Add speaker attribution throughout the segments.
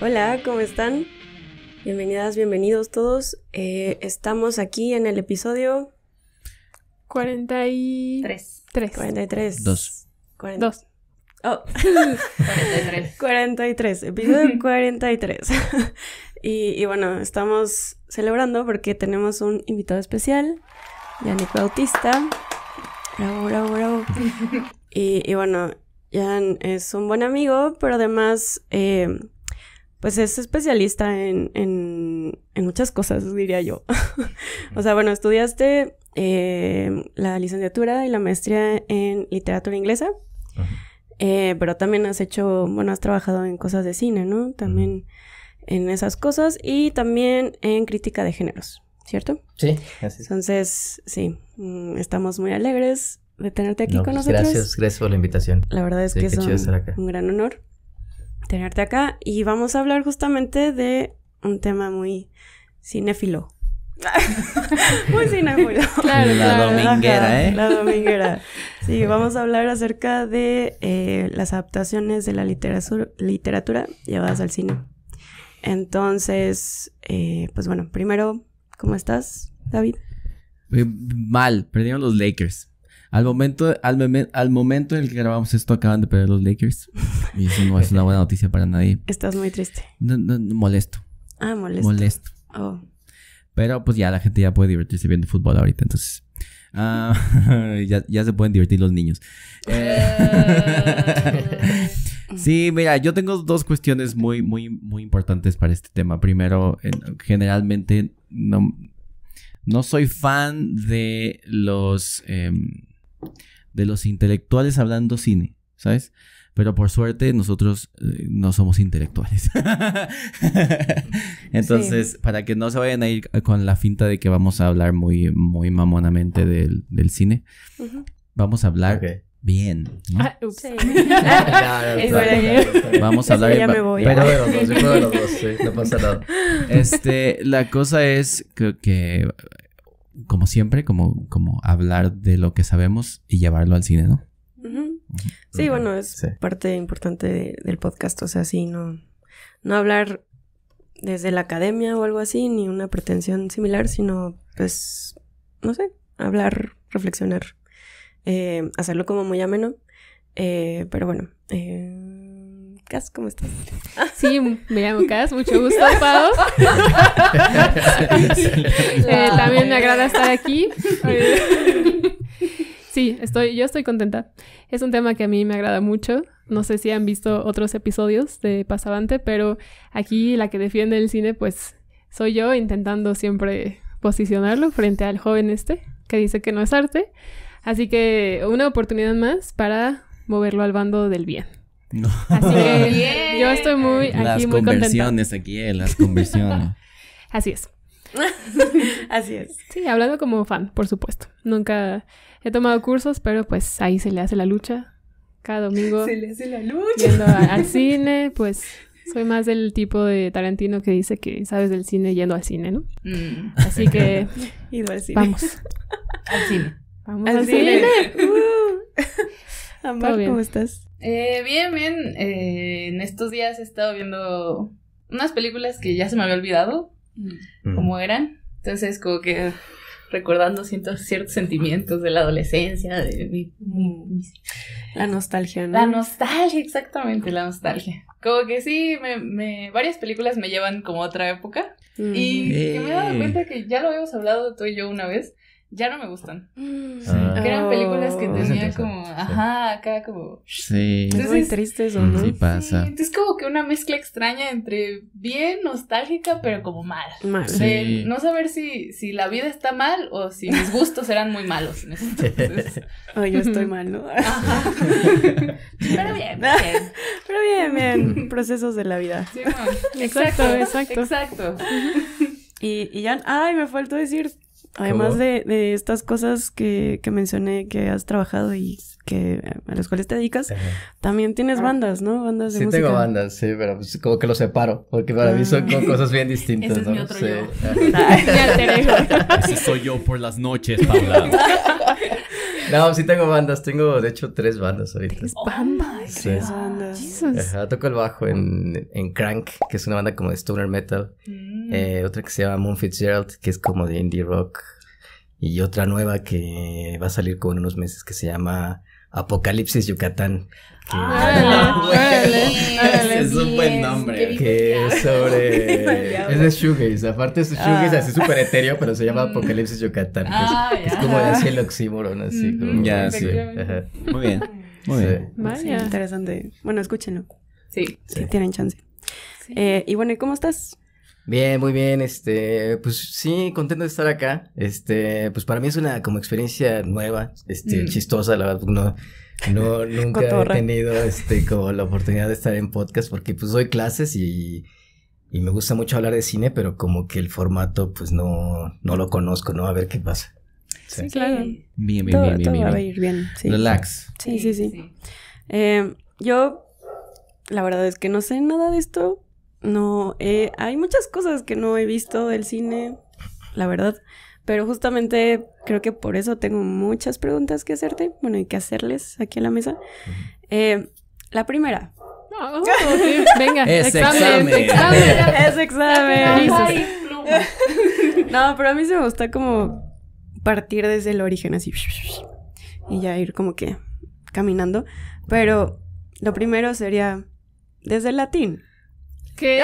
Speaker 1: Hola, ¿cómo están? Bienvenidas, bienvenidos todos. Estamos aquí en el episodio
Speaker 2: 43.
Speaker 1: 43.
Speaker 3: 2.
Speaker 1: 2. Oh.
Speaker 2: 43.
Speaker 1: 43, episodio 43. Y bueno, estamos celebrando porque tenemos un invitado especial, Yannick Bautista. Bravo, bravo, bravo. Y bueno, Jan es un buen amigo, pero además, pues es especialista en muchas cosas, diría yo. O sea, bueno, estudiaste la licenciatura y la maestría en literatura inglesa. Pero también has trabajado en cosas de cine, ¿no? También en esas cosas y también en crítica de géneros, ¿cierto?
Speaker 3: Sí, así es.
Speaker 1: Entonces, sí, estamos muy alegres de tenerte aquí con nosotros.
Speaker 3: Gracias por la invitación.
Speaker 1: La verdad es que es un gran honor tenerte acá y vamos a hablar justamente de un tema muy cinéfilo. Muy cinéfilo.
Speaker 3: Claro, la dominguera, ¿eh?
Speaker 1: La dominguera. Sí, vamos a hablar acerca de las adaptaciones de la literatura llevadas al cine. Entonces, pues bueno, primero, ¿cómo estás, David?
Speaker 3: Mal, perdieron los Lakers. Al momento en el que grabamos esto acaban de perder los Lakers. Y eso no es una buena noticia para nadie.
Speaker 1: Estás muy triste.
Speaker 3: No, molesto.
Speaker 1: Ah, molesto.
Speaker 3: Molesto.
Speaker 1: Oh.
Speaker 3: Pero pues ya la gente ya puede divertirse viendo fútbol ahorita, entonces ya se pueden divertir los niños. Sí, mira, yo tengo dos cuestiones muy importantes para este tema. Primero, generalmente no soy fan de los intelectuales hablando cine, ¿sabes? Pero por suerte nosotros no somos intelectuales. Entonces, sí, para que no se vayan a ir con la finta de que vamos a hablar muy mamonamente del cine, vamos a hablar bien, ¿no?
Speaker 1: Sí.
Speaker 3: Vamos a hablar bien.
Speaker 1: Pero
Speaker 3: de los dos, sí, no pasa nada. La cosa es que como siempre, como hablar de lo que sabemos y llevarlo al cine, ¿no?
Speaker 1: Sí, bueno, es parte importante del podcast, o sea, sí, no hablar desde la academia o algo así, ni una pretensión similar, sino, pues, no sé, hablar, reflexionar, hacerlo como muy ameno, pero bueno, Cas, ¿cómo estás?
Speaker 2: Sí, me llamo Cas, mucho gusto, Pau. También me agrada estar aquí. Sí, yo estoy contenta. Es un tema que a mí me agrada mucho. No sé si han visto otros episodios de Pasavante, pero aquí la que defiende el cine, pues, soy yo intentando siempre posicionarlo frente al joven que dice que no es arte. Así que una oportunidad más para moverlo al bando del bien.
Speaker 3: No.
Speaker 2: Así que yo estoy muy contenta.
Speaker 3: Las conversiones aquí, las conversiones.
Speaker 2: Así es.
Speaker 1: Así es.
Speaker 2: Sí, hablando como fan, por supuesto. Nunca he tomado cursos, pero pues ahí se le hace la lucha. Cada domingo.
Speaker 1: Se le hace la lucha.
Speaker 2: Yendo al cine, pues soy más del tipo de Tarantino que dice que sabes del cine yendo al cine, ¿no? Así que
Speaker 1: Ido al cine.
Speaker 2: Vamos.
Speaker 1: Al cine.
Speaker 2: Vamos al cine.
Speaker 1: Ambar, ¿cómo estás?
Speaker 4: Bien. En estos días he estado viendo unas películas que ya se me había olvidado cómo eran. Entonces, como que recordando ciertos sentimientos de la adolescencia, de
Speaker 1: la nostalgia, ¿no?
Speaker 4: La nostalgia, exactamente, la nostalgia. Como que sí, varias películas me llevan como a otra época. Y que me he dado cuenta que ya lo habíamos hablado tú y yo una vez. Ya no me gustan. Que eran películas que tenía como... acá como...
Speaker 3: Sí.
Speaker 1: Es muy triste eso, ¿no?
Speaker 3: Sí pasa.
Speaker 4: Sí, entonces como que una mezcla extraña entre bien nostálgica, pero como mal.
Speaker 3: Sí.
Speaker 4: No saber si la vida está mal o si mis gustos eran muy malos en ese entonces.
Speaker 1: Yo estoy mal, ¿no?
Speaker 4: Ajá. Pero bien.
Speaker 1: Pero bien. Procesos de la vida.
Speaker 4: Sí, exacto.
Speaker 1: Y ya... Ay, me faltó decir... Además de estas cosas que mencioné que has trabajado y a las cuales te dedicas, también tienes bandas, ¿no? Bandas de música.
Speaker 5: Sí, tengo bandas, sí, pero pues como que lo separo, porque para mí son como cosas bien distintas,
Speaker 4: ese es
Speaker 5: ¿no?
Speaker 4: mi otro yo.
Speaker 2: Mi alter ego.
Speaker 3: Ese soy yo por las noches, Paula.
Speaker 5: No, sí tengo bandas. Tengo, de hecho, 3 bandas ahorita.
Speaker 2: 3 bandas.
Speaker 5: Sí.
Speaker 1: 3 bandas.
Speaker 2: Jesus.
Speaker 5: Ajá, toco el bajo en Crank, que es una banda como de stoner metal. Otra que se llama Moon Fitzgerald, que es como de indie rock. Y otra nueva que va a salir como en unos meses, que se llama Apocalipsis Yucatán.
Speaker 2: Órale.
Speaker 3: Es un buen nombre.
Speaker 5: Que es sobre... es de shoegaze. Aparte es shoegaze así súper etéreo, pero se llama Apocalipsis Yucatán. Que es como de así el oxímoron, así como...
Speaker 3: Ya, sí.
Speaker 5: Ajá.
Speaker 3: Muy bien. Muy
Speaker 5: Sí.
Speaker 3: bien.
Speaker 2: Vaya.
Speaker 1: Sí, interesante. Bueno, escúchenlo.
Speaker 4: Sí.
Speaker 1: Si tienen chance. Y bueno, ¿y cómo estás?
Speaker 5: Bien, muy bien, pues sí, contento de estar acá, pues para mí es una como experiencia nueva, chistosa, la verdad, nunca
Speaker 1: Cotorra.
Speaker 5: he tenido, como la oportunidad de estar en podcast, porque pues doy clases y me gusta mucho hablar de cine, pero como que el formato, pues no lo conozco, ¿no? A ver qué pasa.
Speaker 1: Sí, claro.
Speaker 3: Bien, bien,
Speaker 1: Todo,
Speaker 3: bien, bien,
Speaker 1: todo
Speaker 3: bien,
Speaker 1: va a
Speaker 3: bien.
Speaker 1: ir bien. Sí.
Speaker 3: Relax.
Speaker 1: Sí. Yo, la verdad es que no sé nada de esto. No, hay muchas cosas que no he visto del cine, la verdad. Pero justamente creo que por eso tengo muchas preguntas que hacerte. Bueno, y que hacerles aquí en la mesa. La primera.
Speaker 2: Oh, sí. Venga,
Speaker 3: Es examen.
Speaker 1: Es examen.
Speaker 4: Ay, pluma.
Speaker 1: No, pero a mí se me gusta como partir desde el origen así. Y ya ir como que caminando. Pero lo primero sería desde el latín.
Speaker 2: ¿Qué?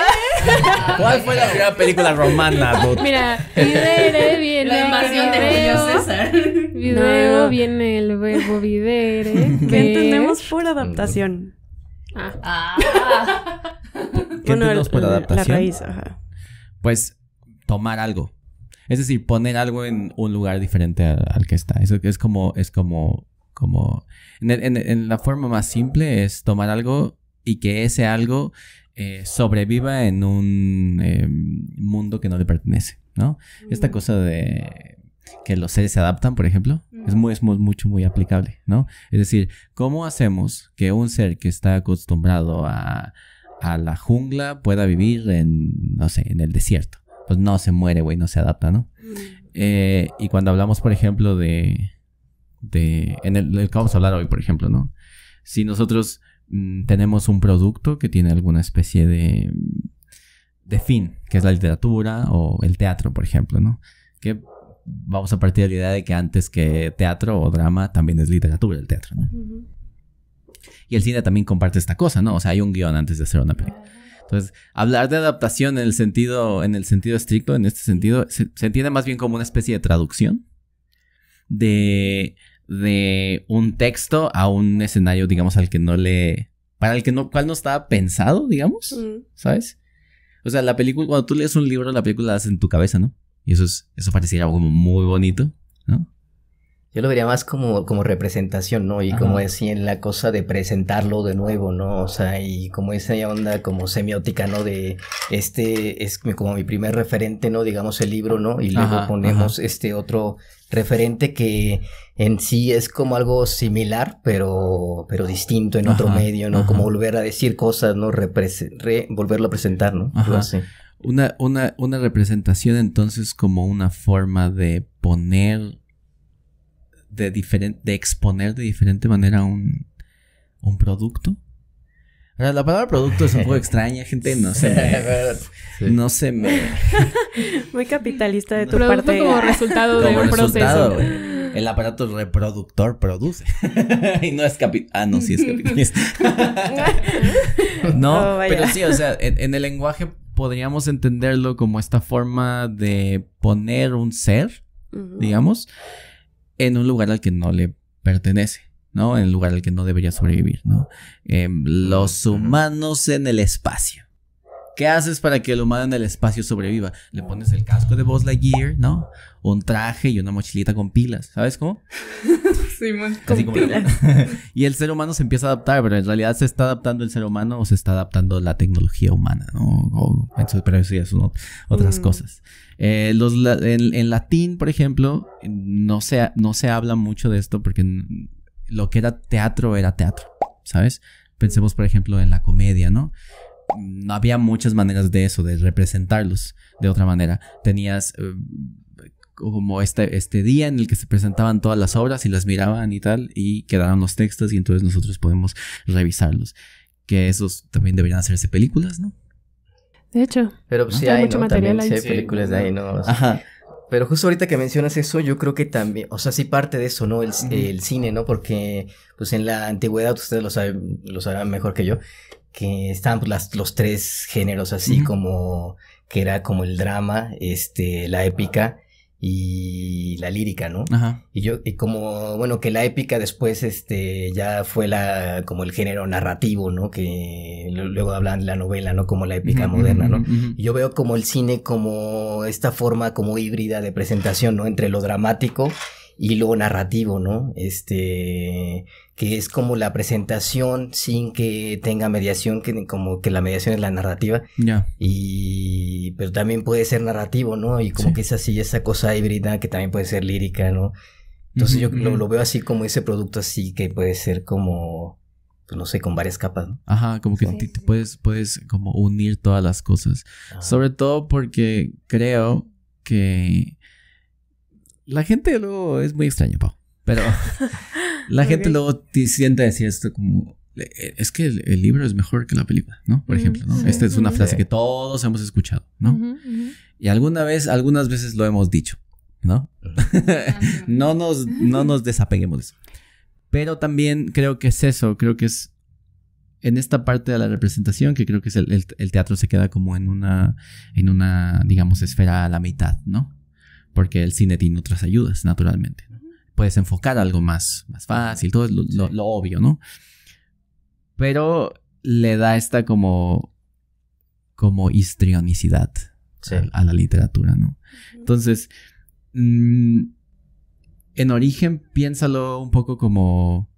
Speaker 3: ¿Cuál fue la primera película romana, dude?
Speaker 2: Mira, videre viene
Speaker 4: La invasión de Julio César.
Speaker 2: Video
Speaker 1: No.
Speaker 2: viene el verbo videre.
Speaker 1: ¿Qué entendemos por adaptación?
Speaker 2: Ah,
Speaker 3: ¿Qué entendemos por adaptación?
Speaker 1: La raíz, ajá.
Speaker 3: Pues tomar algo. Es decir, poner algo en un lugar diferente al que está. Eso es como en la forma más simple es tomar algo y que ese algo sobreviva en un mundo que no le pertenece, ¿no? Esta cosa de que los seres se adaptan, por ejemplo, es muy aplicable, ¿no? Es decir, ¿cómo hacemos que un ser que está acostumbrado a la jungla pueda vivir no sé, en el desierto? Pues no se muere, güey, no se adapta, ¿no? Y cuando hablamos, por ejemplo, en el que vamos a hablar hoy, por ejemplo, ¿no? Si nosotros tenemos un producto que tiene alguna especie de fin, que es la literatura o el teatro, por ejemplo, ¿no? Que vamos a partir de la idea de que antes que teatro o drama también es literatura el teatro, ¿no? Y el cine también comparte esta cosa, ¿no? O sea, hay un guión antes de hacer una película. Entonces, hablar de adaptación en el sentido estricto, en este sentido, se entiende más bien como una especie de traducción de un texto a un escenario, digamos, cual no estaba pensado, digamos, ¿sabes? O sea, la película, cuando tú lees un libro, la película la haces en tu cabeza, ¿no? Y eso pareciera algo como muy bonito, ¿no?
Speaker 5: Yo lo vería más como representación, ¿no? Y como así en la cosa de presentarlo de nuevo, ¿no? O sea, y como esa onda como semiótica, ¿no? De es como mi primer referente, ¿no? Digamos el libro, ¿no? Y luego ponemos otro referente que en sí es como algo similar, pero distinto en otro medio, ¿no? Como volver a decir cosas, ¿no? Volverlo a presentar, ¿no? Algo así.
Speaker 3: Una representación entonces como una forma de poner de exponer de diferente manera un producto. Ahora, la palabra producto es un poco extraña, gente, no sé,
Speaker 1: Muy capitalista de tu
Speaker 2: producto
Speaker 1: parte.
Speaker 2: como resultado de un proceso.
Speaker 3: El aparato reproductor produce. Y no es sí es capitalista. No, pero sí, o sea, en el lenguaje podríamos entenderlo como esta forma de poner un ser, digamos, en un lugar al que no le pertenece, ¿no? En un lugar al que no debería sobrevivir, ¿no? Los humanos en el espacio. ¿Qué haces para que el humano en el espacio sobreviva? Le pones el casco de Buzz Lightyear, ¿no? Un traje y una mochilita con pilas, ¿sabes cómo?
Speaker 4: Sí, man.
Speaker 3: Así como y el ser humano se empieza a adaptar, pero en realidad se está adaptando el ser humano o se está adaptando la tecnología humana, ¿no? Pero eso ya son otras cosas. En latín, por ejemplo, no se habla mucho de esto porque lo que era teatro, ¿sabes? Pensemos, por ejemplo, en la comedia, ¿no? No había muchas maneras de eso, de representarlos de otra manera. Tenías como este día en el que se presentaban todas las obras y las miraban y tal, y quedaron los textos y entonces nosotros podemos revisarlos. Que esos también deberían hacerse películas, ¿no?
Speaker 2: De hecho.
Speaker 5: Pero pues sí hay, ¿no? También sí hay películas de ahí, ¿no? O sea, ajá. Pero justo ahorita que mencionas eso, yo creo que también, o sea, sí parte de eso, ¿no? El cine, ¿no? Porque, pues en la antigüedad, ustedes lo sabrán mejor que yo, que estaban pues, los tres géneros así como, que era como el drama, la épica y la lírica, ¿no? Ajá. Y como, bueno, que la épica después, ya fue como el género narrativo, ¿no? Que luego hablan de la novela, ¿no? Como la épica moderna, ¿no? Y yo veo como el cine como esta forma como híbrida de presentación, ¿no? Entre lo dramático y lo narrativo, ¿no? Que es como la presentación sin que tenga mediación, que como que la mediación es la narrativa. Ya. Pero también puede ser narrativo, ¿no? Y como que es así, esa cosa híbrida que también puede ser lírica, ¿no? Entonces yo lo veo así como ese producto así que puede ser como, pues no sé, con varias capas, ¿no?
Speaker 3: Ajá, como que puedes como unir todas las cosas. Ajá. Sobre todo porque creo que la gente luego es muy extraña, Pau. Pero la gente luego siente decir esto como, es que el libro es mejor que la película, ¿no? Por ejemplo, ¿no? Esta es una frase que todos hemos escuchado, ¿no? Y algunas veces lo hemos dicho, ¿no? No nos desapeguemos de eso. Pero también creo que es eso, creo que es en esta parte de la representación que creo que es el teatro se queda como en una, digamos, esfera a la mitad, ¿no? Porque el cine tiene otras ayudas, naturalmente, ¿no? Puedes enfocar algo más fácil, todo es lo obvio, ¿no? Pero le da esta como histrionicidad a la literatura, ¿no? Entonces, en origen, piénsalo un poco como,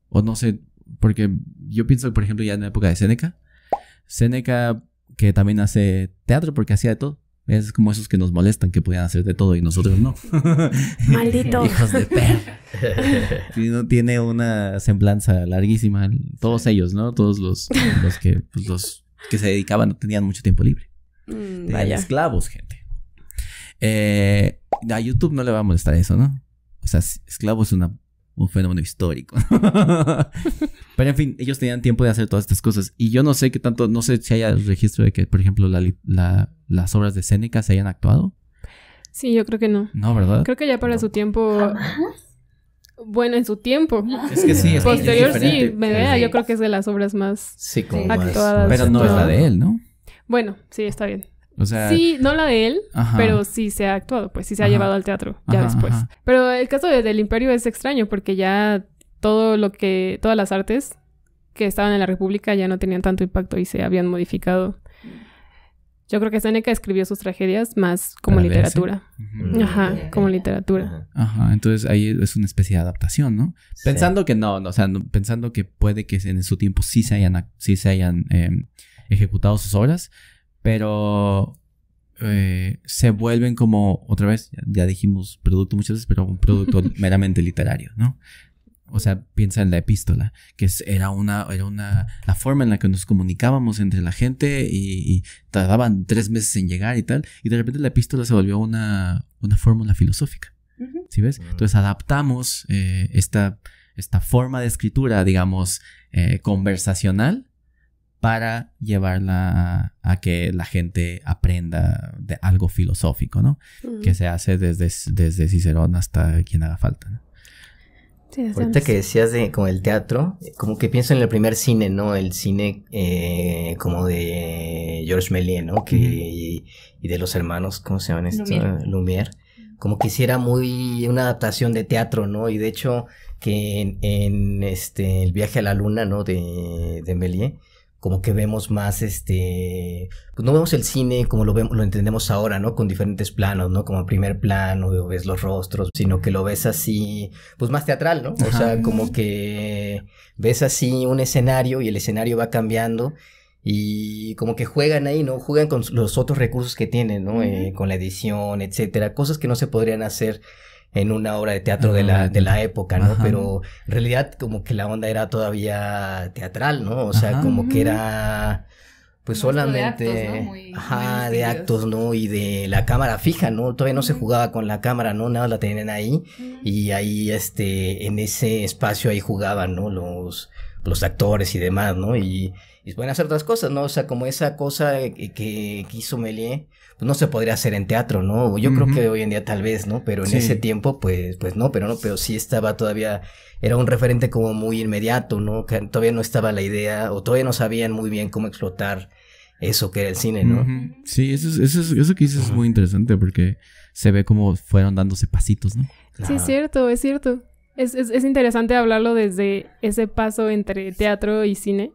Speaker 3: o no sé, porque yo pienso, por ejemplo, ya en la época de Séneca, que también hace teatro porque hacía de todo. Es como esos que nos molestan, que podían hacer de todo y nosotros no.
Speaker 1: ¡Maldito!
Speaker 3: Hijos de perro. Tiene una semblanza larguísima. Todos ellos, ¿no? Todos los que se dedicaban tenían mucho tiempo libre. Tenían esclavos, gente. A YouTube no le va a molestar eso, ¿no? O sea, esclavo es un fenómeno histórico. Pero en fin, ellos tenían tiempo de hacer todas estas cosas. Y yo no sé qué tanto, no sé si haya registro de que, por ejemplo, las obras de Séneca se hayan actuado.
Speaker 2: Sí, yo creo que no.
Speaker 3: No, ¿verdad?
Speaker 2: Creo que ya para su tiempo... Bueno, en su tiempo.
Speaker 3: Es que sí, es
Speaker 2: posterior, sí, Medea, yo creo que es de las obras más actuadas.
Speaker 3: Pero no es la de él, ¿no?
Speaker 2: Bueno, sí, está bien.
Speaker 3: O sea,
Speaker 2: sí, no la de él, pero sí se ha actuado, pues sí se ha llevado al teatro ya después. Pero el caso del Imperio es extraño porque ya todas las artes que estaban en la República ya no tenían tanto impacto y se habían modificado. Yo creo que Séneca escribió sus tragedias más como literatura. Como literatura.
Speaker 3: Entonces ahí es una especie de adaptación, ¿no? Sí. Pensando que pensando que puede que en su tiempo sí se hayan ejecutado sus obras, pero se vuelven como, otra vez, ya dijimos producto muchas veces, pero un producto meramente literario, ¿no? O sea, piensa en la epístola, que era la forma en la que nos comunicábamos entre la gente y tardaban 3 meses en llegar y tal, y de repente la epístola se volvió una fórmula filosófica, ¿sí ves? Entonces adaptamos esta forma de escritura, digamos, conversacional, para llevarla a que la gente aprenda de algo filosófico, ¿no? Que se hace desde Cicerón hasta quien haga falta, ¿no?
Speaker 5: Sí, ahorita que decías como el teatro, como que pienso en el primer cine, ¿no? El cine como de Georges Méliès, ¿no? Y de los hermanos, ¿cómo se llaman estos? Lumière. Como que hiciera una adaptación de teatro, ¿no? Y de hecho que en El viaje a la luna, ¿no? De Méliès, como que vemos más pues no vemos el cine como lo entendemos ahora, ¿no? Con diferentes planos, ¿no? Como primer plano, ves los rostros, sino que lo ves así, pues más teatral, ¿no? O sea, como que ves así un escenario y el escenario va cambiando y como que juegan ahí, ¿no? Juegan con los otros recursos que tienen, ¿no? Con la edición, etcétera, cosas que no se podrían hacer en una obra de teatro de la época, ¿no? Pero en realidad como que la onda era todavía teatral, ¿no? O sea, como que era pues
Speaker 4: Como esto
Speaker 5: solamente,
Speaker 4: de actos, ¿no? Muy
Speaker 5: de
Speaker 4: distinguidos.
Speaker 5: actos, ¿no? Y de la cámara fija, ¿no? Todavía no se jugaba con la cámara, ¿no? Nada, la tenían ahí y ahí, en ese espacio ahí jugaban, ¿no? Los actores y demás, ¿no? Y pueden hacer otras cosas, ¿no? O sea, como esa cosa que hizo Méliès, pues no se podría hacer en teatro, ¿no? Yo creo que hoy en día tal vez, ¿no? Pero en ese tiempo, pues no, pero sí estaba todavía, era un referente como muy inmediato, ¿no? Que todavía no estaba la idea, o todavía no sabían muy bien cómo explotar eso que era el cine, ¿no?
Speaker 3: Sí, eso que dices es muy interesante porque se ve como fueron dándose pasitos, ¿no?
Speaker 2: Sí, es cierto, es cierto. Es interesante hablarlo desde ese paso entre teatro y cine.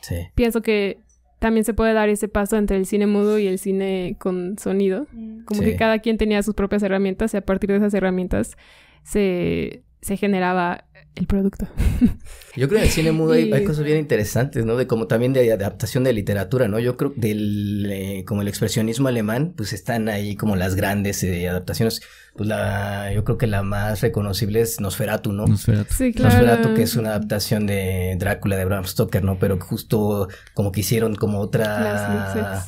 Speaker 5: Sí.
Speaker 2: Pienso que también se puede dar ese paso entre el cine mudo y el cine con sonido. Como que cada quien tenía sus propias herramientas y a partir de esas herramientas se generaba el producto.
Speaker 5: Yo creo que en el cine mudo hay cosas bien interesantes, ¿no? De como también de adaptación de literatura, ¿no? Yo creo que como el expresionismo alemán, pues están ahí como las grandes adaptaciones. Pues yo creo que la más reconocible es Nosferatu, ¿no?
Speaker 3: Nosferatu.
Speaker 2: Sí, claro.
Speaker 5: Nosferatu, que es una adaptación de Drácula de Bram Stoker, ¿no? Pero justo como que hicieron como otra...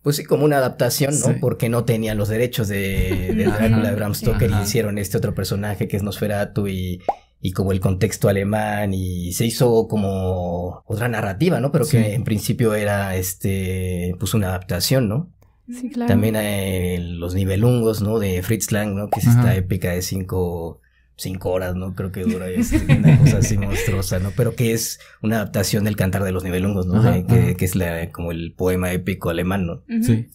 Speaker 5: Pues sí, como una adaptación, ¿no?
Speaker 3: Sí.
Speaker 5: Porque no tenían los derechos de Drácula de Bram Stoker y hicieron este otro personaje que es Nosferatu y como el contexto alemán y se hizo como otra narrativa, ¿no? Pero que en principio era pues una adaptación, ¿no?
Speaker 2: Sí, claro.
Speaker 5: También los Nibelungos, ¿no? De Fritz Lang, ¿no? Que es esta épica de 5 horas, ¿no? Creo que dura una cosa así monstruosa, ¿no? Pero que es una adaptación del Cantar de los Nibelungos, ¿no? Que es como el poema épico alemán, ¿no?
Speaker 3: Sí.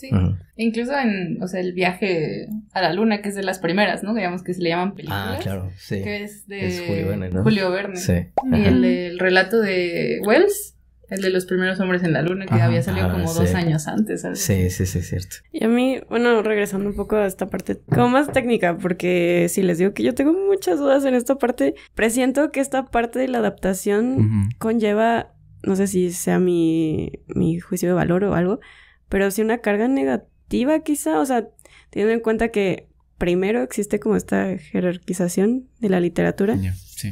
Speaker 4: Incluso o sea, el viaje a la luna, que es de las primeras, ¿no? Digamos que se le llaman películas.
Speaker 5: Ah, claro, sí.
Speaker 4: Que es de
Speaker 5: Es Julio Verne, ¿no?
Speaker 4: Julio Verne.
Speaker 5: Sí.
Speaker 4: Y el relato de Wells, el de los primeros hombres en la luna, que había salido como 2 años antes, ¿sabes?
Speaker 5: Sí, es cierto.
Speaker 1: Y a mí, bueno, regresando un poco a esta parte como más técnica, porque si les digo que yo tengo muchas dudas en esta parte, presiento que esta parte de la adaptación conlleva, no sé si sea mi juicio de valor o algo, pero sí una carga negativa quizá, o sea, teniendo en cuenta que primero existe como esta jerarquización de la literatura,
Speaker 5: Sí.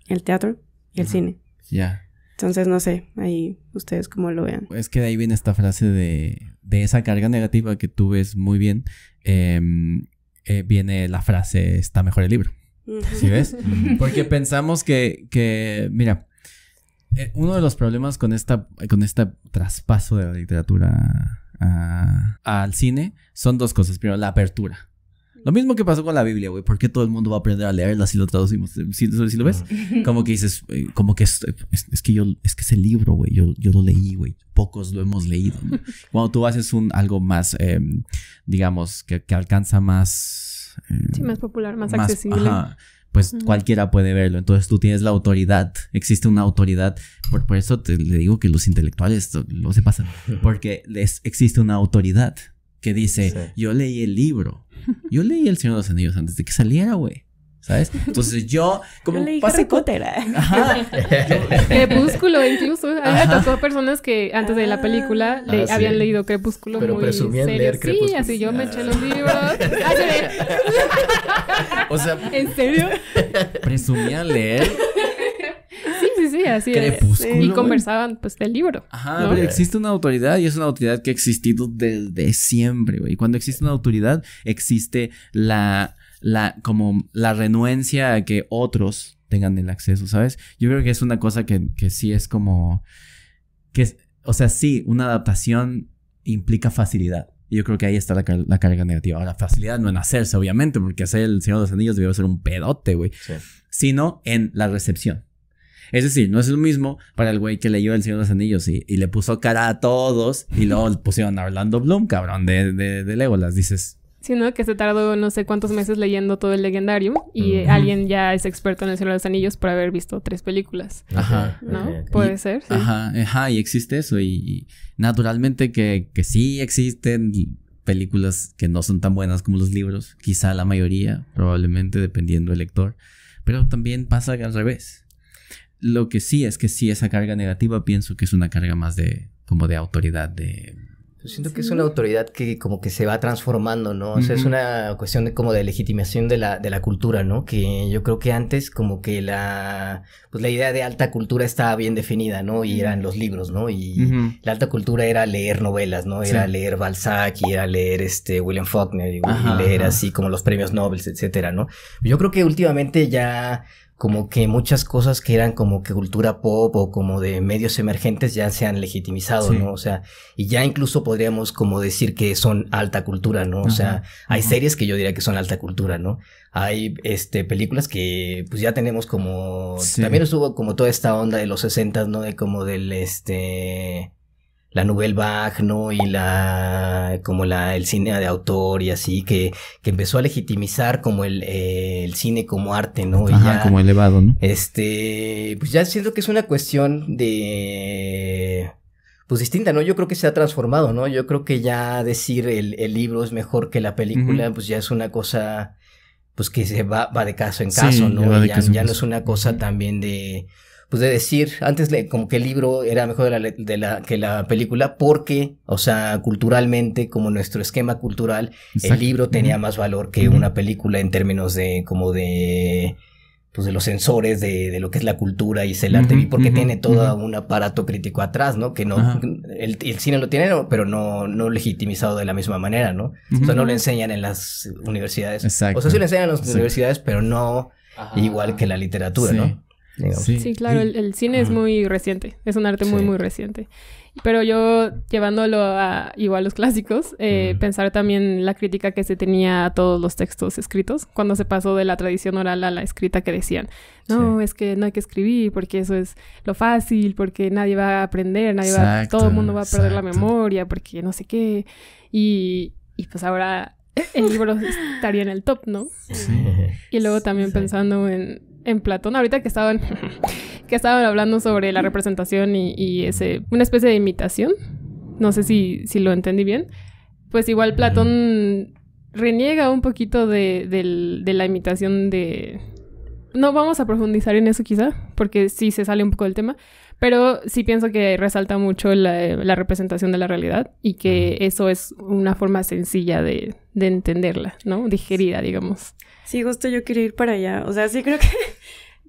Speaker 1: el teatro y el cine.
Speaker 3: Ya.
Speaker 1: Entonces, no sé, ahí ustedes cómo lo vean.
Speaker 3: Es que de ahí viene esta frase de esa carga negativa que tú ves muy bien. Viene la frase, está mejor el libro. ¿Sí ves? Porque pensamos que mira, uno de los problemas con este traspaso de la literatura al cine son 2 cosas. Primero, la apertura. Lo mismo que pasó con la Biblia, güey. ¿Por qué todo el mundo va a aprender a leerla si lo traducimos? ¿Sí lo ves? Como que dices, como que es que ese libro, güey, yo lo leí, güey. Pocos lo hemos leído, ¿no? Cuando tú haces algo más, digamos, que alcanza más...
Speaker 2: sí, más popular, más accesible.
Speaker 3: Pues cualquiera puede verlo. Entonces tú tienes la autoridad. Existe una autoridad. Por eso le digo que los intelectuales no se pasan. Porque existe una autoridad que dice, yo leí el libro. Yo leí El Señor de los Anillos antes de que saliera, güey. ¿Sabes? Entonces yo
Speaker 1: leí Harry Potter.
Speaker 3: Ajá.
Speaker 2: Crepúsculo incluso. A mí me tocó personas que antes de la película habían leído Crepúsculo.
Speaker 5: Pero
Speaker 2: muy
Speaker 5: presumían
Speaker 2: serio.
Speaker 5: leer Crepúsculo.
Speaker 2: Sí, así yo me eché los libros.
Speaker 3: O sea,
Speaker 2: ¿en serio?
Speaker 3: presumían leer.
Speaker 2: Sí, así es.
Speaker 3: Crepúsculo,
Speaker 2: Y conversaban, pues, del libro.
Speaker 3: Ajá,
Speaker 2: ¿no?
Speaker 3: pero existe una autoridad y es una autoridad que ha existido desde siempre, güey. Y cuando existe una autoridad, existe la renuencia a que otros tengan el acceso, ¿sabes? Yo creo que es una cosa que sí es como... o sea, sí, una adaptación implica facilidad. Y yo creo que ahí está la carga negativa. Ahora, facilidad no en hacerse, obviamente, porque hacer El Señor de los Anillos debió ser un pedote, güey. Sí. Sino en la recepción. Es decir, no es lo mismo para el güey que leyó El Señor de los Anillos y le puso cara a todos y luego pusieron a Orlando Bloom, cabrón, de Legolas. Dices...
Speaker 2: Sino que se tardó no sé cuántos meses leyendo todo el Legendarium y alguien ya es experto en El Señor de los Anillos por haber visto 3 películas.
Speaker 3: Ajá.
Speaker 2: ¿No? Puede ser, sí.
Speaker 3: Ajá, y existe eso. Y naturalmente que sí existen películas que no son tan buenas como los libros. Quizá la mayoría, probablemente, dependiendo del lector. Pero también pasa al revés. Lo que sí es que sí, esa carga negativa pienso que es una carga más como de autoridad, de
Speaker 5: Yo siento que es una autoridad que como que se va transformando, ¿no? O sea, es una cuestión de como de legitimación de la cultura, ¿no? Que yo creo que antes como que la idea de alta cultura estaba bien definida, ¿no? Y eran los libros, ¿no? Y la alta cultura era leer novelas, ¿no? Era leer Balzac y era leer William Faulkner y leer así como los premios Nobel, etcétera, ¿no? Yo creo que últimamente ya como que muchas cosas que eran como que cultura pop o como de medios emergentes ya se han legitimizado, ¿no? O sea, y ya incluso podríamos como decir que son alta cultura, ¿no? O sea, hay series que yo diría que son alta cultura, ¿no? Hay películas que pues ya tenemos como también estuvo como toda esta onda de los 60s, ¿no? De como del la Nouvelle Vague, ¿no? Y el cine de autor y así, que empezó a legitimizar como el cine como arte, ¿no?
Speaker 3: Ajá, y ya, como elevado, ¿no?
Speaker 5: Pues ya siento que es una cuestión de pues distinta, ¿no? Yo creo que se ha transformado, ¿no? Yo creo que ya decir el libro es mejor que la película, pues ya es una cosa, pues que se va de caso en caso, ¿no? Ya no es una cosa también de pues de decir, antes como que el libro era mejor que la película porque, o sea, culturalmente, como nuestro esquema cultural, el libro tenía más valor que una película en términos de como de pues de los sensores de lo que es la cultura y el arte, porque tiene todo un aparato crítico atrás, ¿no? Que no el cine lo tiene, pero no legitimizado de la misma manera, ¿no? O sea, no lo enseñan en las universidades. Exacto. O sea, sí lo enseñan en las universidades, pero no igual que la literatura, ¿no?
Speaker 2: Sí, claro, el cine es muy reciente, es un arte muy reciente. Pero yo, llevándolo a igual los clásicos, pensar también la crítica que se tenía a todos los textos escritos, cuando se pasó de la tradición oral a la escrita, que decían, no, es que no hay que escribir porque eso es lo fácil, porque nadie va a aprender, todo el mundo va a perder la memoria, porque no sé qué. Y pues ahora el libro estaría en el top, ¿no? Sí. Y luego también pensando en Platón, ahorita que estaban hablando sobre la representación y una especie de imitación, no sé si lo entendí bien, pues igual Platón reniega un poquito de la imitación de... No vamos a profundizar en eso quizá, porque sí se sale un poco del tema, pero sí pienso que resalta mucho la representación de la realidad y que eso es una forma sencilla de entenderla, ¿no? Digerida, digamos.
Speaker 1: Sí, justo yo quería ir para allá. O sea, sí creo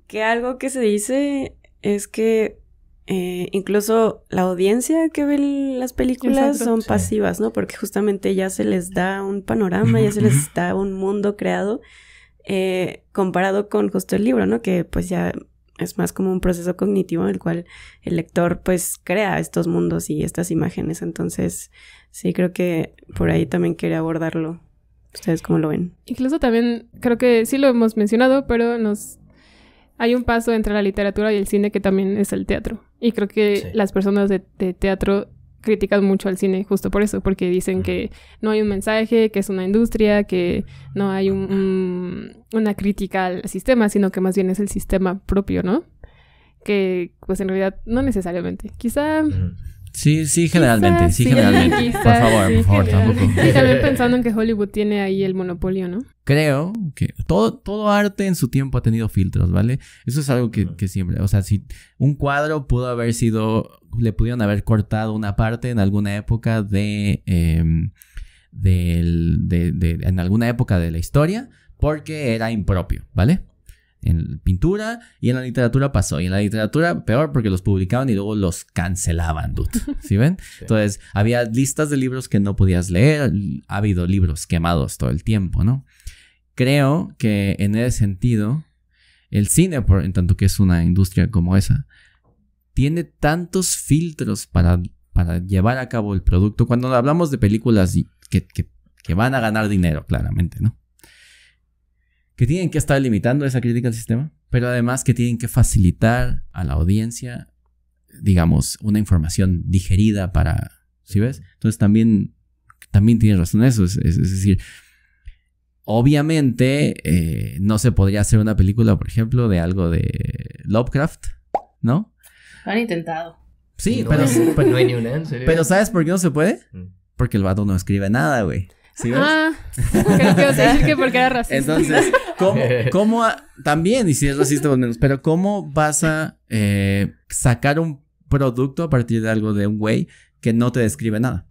Speaker 1: que algo que se dice es que incluso la audiencia que ve las películas son pasivas, ¿no? Porque justamente ya se les da un panorama, ya se les da un mundo creado comparado con justo el libro, ¿no? Que pues ya es más como un proceso cognitivo en el cual el lector pues crea estos mundos y estas imágenes. Entonces, sí, creo que por ahí también quería abordarlo. ¿Ustedes cómo lo ven?
Speaker 2: Incluso también, creo que sí lo hemos mencionado, pero hay un paso entre la literatura y el cine que también es el teatro. Y creo que las personas de teatro critican mucho al cine justo por eso, porque dicen que no hay un mensaje, que es una industria, que no hay una crítica al sistema, sino que más bien es el sistema propio, ¿no? Que pues en realidad no necesariamente. Quizá...
Speaker 3: Sí, generalmente. Por favor, tampoco.
Speaker 2: Y también pensando en que Hollywood tiene ahí el monopolio, ¿no?
Speaker 3: Creo que todo arte en su tiempo ha tenido filtros, ¿vale? Eso es algo que siempre... O sea, si un cuadro pudo haber sido... Le pudieron haber cortado una parte en alguna época en alguna época de la historia porque era impropio, ¿vale? En pintura y en la literatura pasó. Y en la literatura peor porque los publicaban y luego los cancelaban, dude. ¿Sí ven? Sí. Entonces, había listas de libros que no podías leer. Ha habido libros quemados todo el tiempo, ¿no? Creo que en ese sentido, el cine, en tanto que es una industria como esa, tiene tantos filtros para llevar a cabo el producto. Cuando hablamos de películas que van a ganar dinero, claramente, ¿no? Que tienen que estar limitando esa crítica al sistema, pero además que tienen que facilitar a la audiencia, digamos, una información digerida para... ¿Sí ves? Entonces también tienes razón en eso. Es decir, obviamente no se podría hacer una película, por ejemplo, de algo de Lovecraft, ¿no?
Speaker 4: Lo han intentado.
Speaker 3: Sí,
Speaker 5: no, pero no hay ni una, ¿en serio?
Speaker 3: Pero ¿sabes por qué no se puede? Porque el vato no escribe nada, güey. ¿Sí ves?
Speaker 2: Creo que vas a decir que porque era racista.
Speaker 3: Entonces, ¿cómo también, y si es racista, pues menos, pero ¿cómo vas a sacar un producto a partir de algo de un güey que no te describe nada.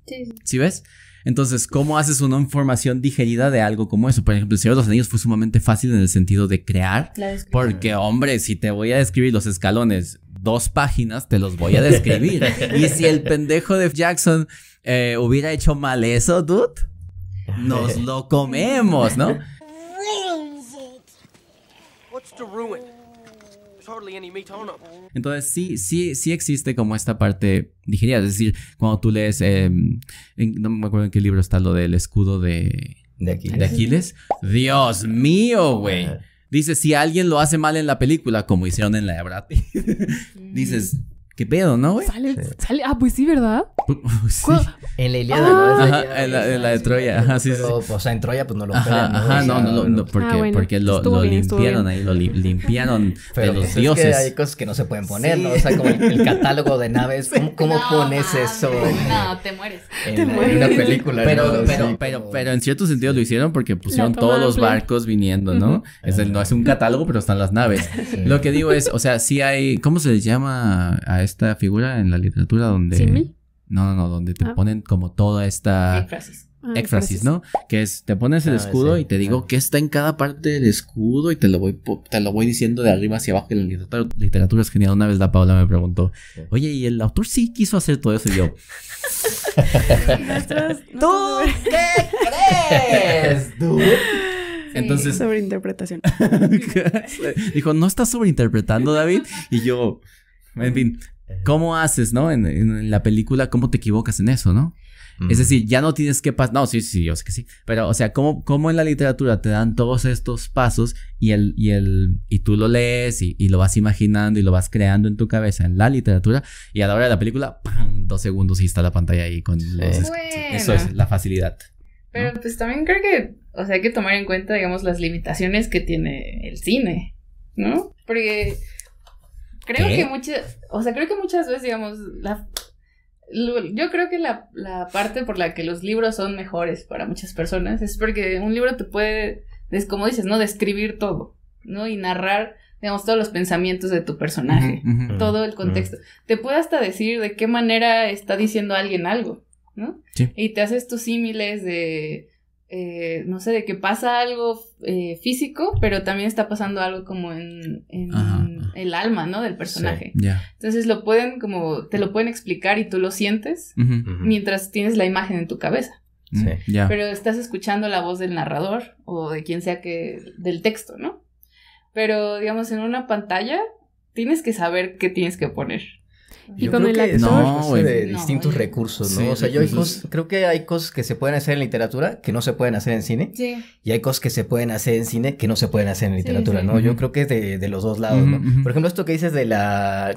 Speaker 4: Sí.
Speaker 3: ¿Sí ves? Entonces, ¿cómo haces una información digerida de algo como eso? Por ejemplo, El Señor de los Anillos fue sumamente fácil en el sentido de crear. Porque, hombre, si te voy a describir los escalones 2 páginas, te los voy a describir. Y si el pendejo de Jackson hubiera hecho mal eso, dude, nos lo comemos, ¿no? Entonces sí existe como esta parte digerida. Es decir, cuando tú lees, no me acuerdo en qué libro está lo del escudo de Aquiles. Dios mío, güey. Dice, si alguien lo hace mal en la película, como hicieron en la de Brad Pitt, dices, ¿qué pedo, no, güey?
Speaker 2: Sale. Pues sí, ¿verdad?
Speaker 3: Sí.
Speaker 5: En la Ilíada, ¿no?
Speaker 3: Ajá, en la de Troya. Ajá, sí,
Speaker 5: pero,
Speaker 3: sí.
Speaker 5: O sea, en Troya pues no lo
Speaker 3: Ajá,
Speaker 5: pegan,
Speaker 3: no, porque lo limpiaron ahí, lo limpiaron
Speaker 5: pero
Speaker 3: de los
Speaker 5: pues
Speaker 3: dioses.
Speaker 5: Es que hay cosas que no se pueden poner, ¿no? O sea, como el catálogo de naves, ¿cómo pones eso?
Speaker 4: No, te mueres.
Speaker 5: En una película.
Speaker 3: Pero en cierto sentido lo hicieron porque pusieron todos los barcos viniendo, ¿no? No es un catálogo, pero están las naves. Sí. Lo que digo es, o sea, sí hay, ¿cómo se les llama a esta figura en la literatura donde...
Speaker 2: ¿Símil?
Speaker 3: No, donde te ponen como toda esta... Éfrasis, ¿no? Que es, te pones el escudo y te digo qué está en cada parte del escudo y te lo voy diciendo de arriba hacia abajo. En la literatura es genial. Una vez la Paula me preguntó, oye, ¿y el autor sí quiso hacer todo eso? Y yo...
Speaker 1: ¿Tú
Speaker 3: qué crees, dude?
Speaker 1: Sí, entonces... Sobreinterpretación.
Speaker 3: Dijo, ¿no estás sobreinterpretando, David? Y yo, en fin, ¿cómo haces, no? En la película, ¿cómo te equivocas en eso, no? Es decir, ya no tienes que pasar... No, sí, yo sé que sí. Pero, o sea, ¿cómo en la literatura te dan todos estos pasos y tú lo lees y lo vas imaginando y lo vas creando en tu cabeza en la literatura y a la hora de la película, ¡pam! 2 segundos y está la pantalla ahí con los... Bueno. Eso es la facilidad.
Speaker 4: Pero, ¿no? Pues también creo que, o sea, hay que tomar en cuenta, digamos, las limitaciones que tiene el cine, ¿no? Porque creo que muchas veces, digamos, yo creo que la parte por la que los libros son mejores para muchas personas es porque un libro te puede, como dices, ¿no? Describir todo, ¿no? Y narrar, digamos, todos los pensamientos de tu personaje, todo el contexto. Te puede hasta decir de qué manera está diciendo alguien algo, ¿no? Sí. Y te haces tus símiles de, no sé, de que pasa algo físico, pero también está pasando algo como en el alma, ¿no? Del personaje. Sí, yeah. Entonces te lo pueden explicar y tú lo sientes mientras tienes la imagen en tu cabeza. Sí, yeah. Pero estás escuchando la voz del narrador o de quien sea del texto, ¿no? Pero, digamos, en una pantalla tienes que saber qué tienes que poner.
Speaker 2: Y con el actor
Speaker 5: de distintos recursos, ¿no? Sí, o sea, creo que hay cosas que se pueden hacer en literatura que no se pueden hacer en cine. Sí. Y hay cosas que se pueden hacer en cine que no se pueden hacer en literatura, ¿no? Yo creo que es de los dos lados, ¿no? Por ejemplo, esto que dices de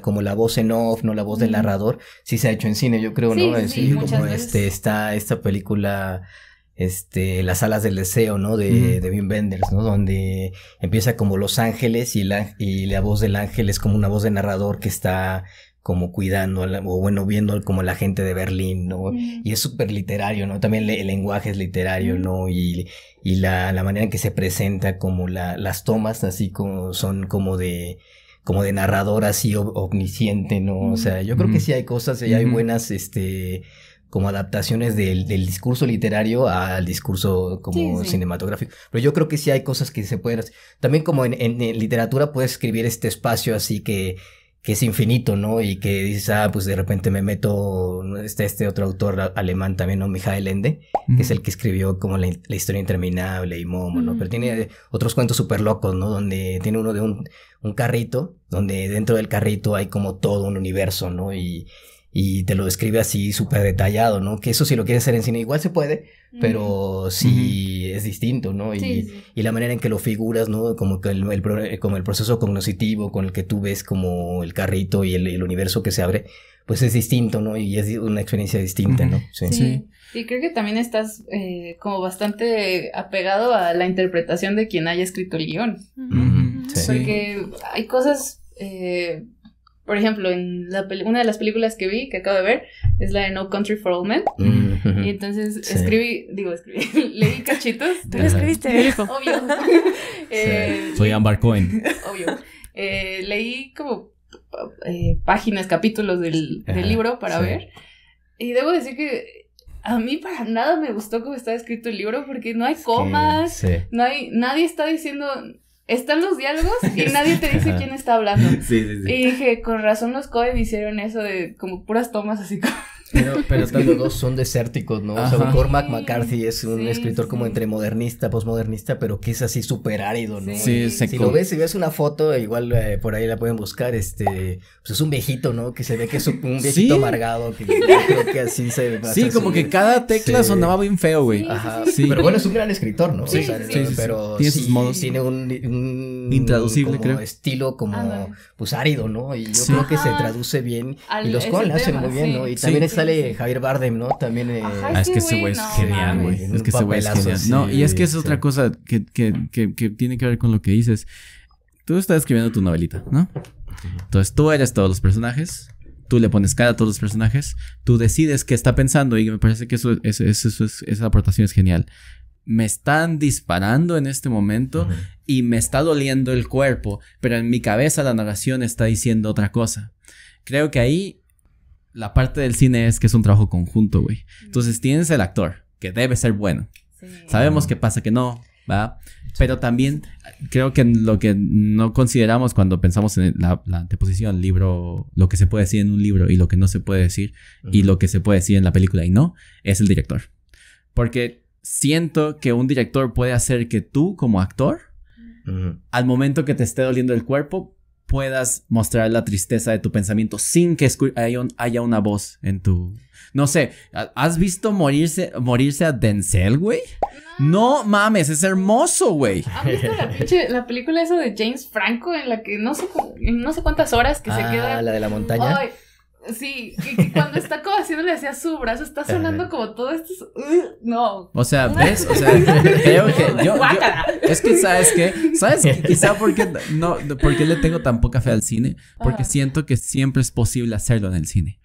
Speaker 5: como la voz en off, ¿no? La voz del narrador, sí se ha hecho en cine, yo creo, ¿no? Sí, como está esta película... Las alas del deseo, ¿no? De Wim Wenders, ¿no? Donde empieza como Los Ángeles y la voz del ángel es como una voz de narrador que está como cuidando, o bueno, viendo como la gente de Berlín, ¿no? Y es súper literario, ¿no? También el lenguaje es literario, ¿no? Y la manera en que se presenta como las tomas así como son como de narrador así omnisciente, ¿no? O sea, yo creo que sí hay cosas, y hay buenas, como adaptaciones del discurso literario al discurso como cinematográfico. Pero yo creo que sí hay cosas que se pueden hacer. También como en literatura puedes escribir este espacio así que es infinito, ¿no? Y que dices, pues de repente me meto, este otro autor alemán también, ¿no? Michael Ende, que es el que escribió como la historia interminable y Momo, ¿no? Pero tiene otros cuentos súper locos, ¿no? Donde tiene uno de un carrito, donde dentro del carrito hay como todo un universo, ¿no? Y te lo describe así súper detallado, ¿no? Que eso si lo quieres hacer en cine igual se puede, pero sí es distinto, ¿no? Y la manera en que lo figuras, ¿no? Como que como el proceso cognoscitivo con el que tú ves como el carrito y el universo que se abre, pues es distinto, ¿no? Y es una experiencia distinta, ¿no?
Speaker 4: Sí. Y creo que también estás como bastante apegado a la interpretación de quien haya escrito el guión. Porque hay cosas... por ejemplo, en una de las películas que vi, que acabo de ver, es la de No Country for Old Men. Y entonces leí cachitos.
Speaker 1: ¿Tú lo escribiste?
Speaker 4: Obvio.
Speaker 3: Soy Amber Cohen.
Speaker 4: Obvio. Leí como páginas, capítulos del libro para ver. Y debo decir que a mí para nada me gustó cómo está escrito el libro, porque no hay comas,
Speaker 5: Sí.
Speaker 4: no hay, nadie está diciendo, están los diálogos y nadie te dice quién está hablando.
Speaker 3: Sí.
Speaker 4: Y dije, con razón los Coen hicieron eso de como puras tomas así como...
Speaker 5: Pero es que los dos son desérticos, ¿no? O sea,
Speaker 3: Ajá.
Speaker 5: Cormac McCarthy es un
Speaker 4: Sí,
Speaker 5: escritor como
Speaker 4: sí.
Speaker 5: entre modernista, posmodernista, pero que es así súper árido, ¿no?
Speaker 3: Sí,
Speaker 5: Si
Speaker 3: seco.
Speaker 5: lo ves, si ves una foto, igual por ahí la pueden buscar, pues es un viejito, ¿no? Que se ve que es un viejito
Speaker 3: Sí.
Speaker 5: amargado, que yo creo que así se va a
Speaker 3: Sí,
Speaker 5: hacer
Speaker 3: como
Speaker 5: su-
Speaker 3: que cada tecla
Speaker 5: Sí.
Speaker 3: sonaba bien feo, güey.
Speaker 4: Sí.
Speaker 5: Ajá,
Speaker 3: Sí.
Speaker 5: pero bueno, es un gran escritor, ¿no?
Speaker 4: Sí,
Speaker 5: O sea,
Speaker 4: sí,
Speaker 5: pero
Speaker 3: tiene sus modos.
Speaker 5: tiene un
Speaker 3: Intraducible,
Speaker 5: como
Speaker 3: creo.
Speaker 5: estilo como,
Speaker 4: Ándale.
Speaker 5: pues árido, ¿no? Y yo
Speaker 3: Sí.
Speaker 5: creo que se
Speaker 4: Ajá.
Speaker 5: traduce bien,
Speaker 4: Al-
Speaker 5: y los
Speaker 4: ese
Speaker 5: Coen lo hacen
Speaker 4: tema,
Speaker 5: muy bien,
Speaker 4: sí.
Speaker 5: ¿no? Y
Speaker 3: Sí.
Speaker 5: también
Speaker 4: Sí,
Speaker 5: sale
Speaker 4: sí.
Speaker 5: Javier Bardem, ¿no? También,
Speaker 4: Ajá,
Speaker 3: Ah, es que ese
Speaker 4: güey,
Speaker 3: güey es
Speaker 4: no,
Speaker 3: genial,
Speaker 4: mames.
Speaker 3: güey.
Speaker 5: Un
Speaker 3: Es que ese güey es
Speaker 5: papelazo,
Speaker 3: genial.
Speaker 5: sí,
Speaker 3: No, y es que es
Speaker 5: sí.
Speaker 3: otra cosa que tiene que ver con lo que dices. Tú estás escribiendo tu novelita, ¿no? Entonces tú eres todos los personajes. Tú le pones cara a todos los personajes. Tú decides qué está pensando. Y me parece que esa aportación es genial. Me están disparando en este momento.
Speaker 5: Ujú.
Speaker 3: Y me está doliendo el cuerpo. Pero en mi cabeza la narración está diciendo otra cosa. Creo que ahí la parte del cine es que es un trabajo conjunto, güey. Entonces tienes el actor, que debe ser bueno.
Speaker 4: Sí.
Speaker 3: Sabemos que pasa que no, ¿va? Pero también creo que lo que no consideramos cuando pensamos en la anteposición, libro, lo que se puede decir en un libro y lo que no se puede decir, y lo que se puede decir en la película y no, es el director. Porque siento que un director puede hacer que tú, como actor,
Speaker 5: Ujú.
Speaker 3: al momento que te esté doliendo el cuerpo, puedas mostrar la tristeza de tu pensamiento sin que haya una voz en tu... No sé, ¿has visto morirse a Denzel, güey? No mames, es hermoso, güey.
Speaker 4: ¿Han visto la película esa de James Franco en la que no sé cuántas horas que se queda?
Speaker 5: La de la montaña.
Speaker 4: Ay, sí, que cuando está como haciéndole hacia su brazo, está sonando como todo esto. No.
Speaker 3: O sea, ¿ves? O sea, creo que
Speaker 4: Guácala.
Speaker 3: es que, ¿sabes qué? ¿Sabes qué? Quizá por qué le tengo tan poca fe al cine. Porque
Speaker 4: Ajá.
Speaker 3: siento que siempre es posible hacerlo en el cine.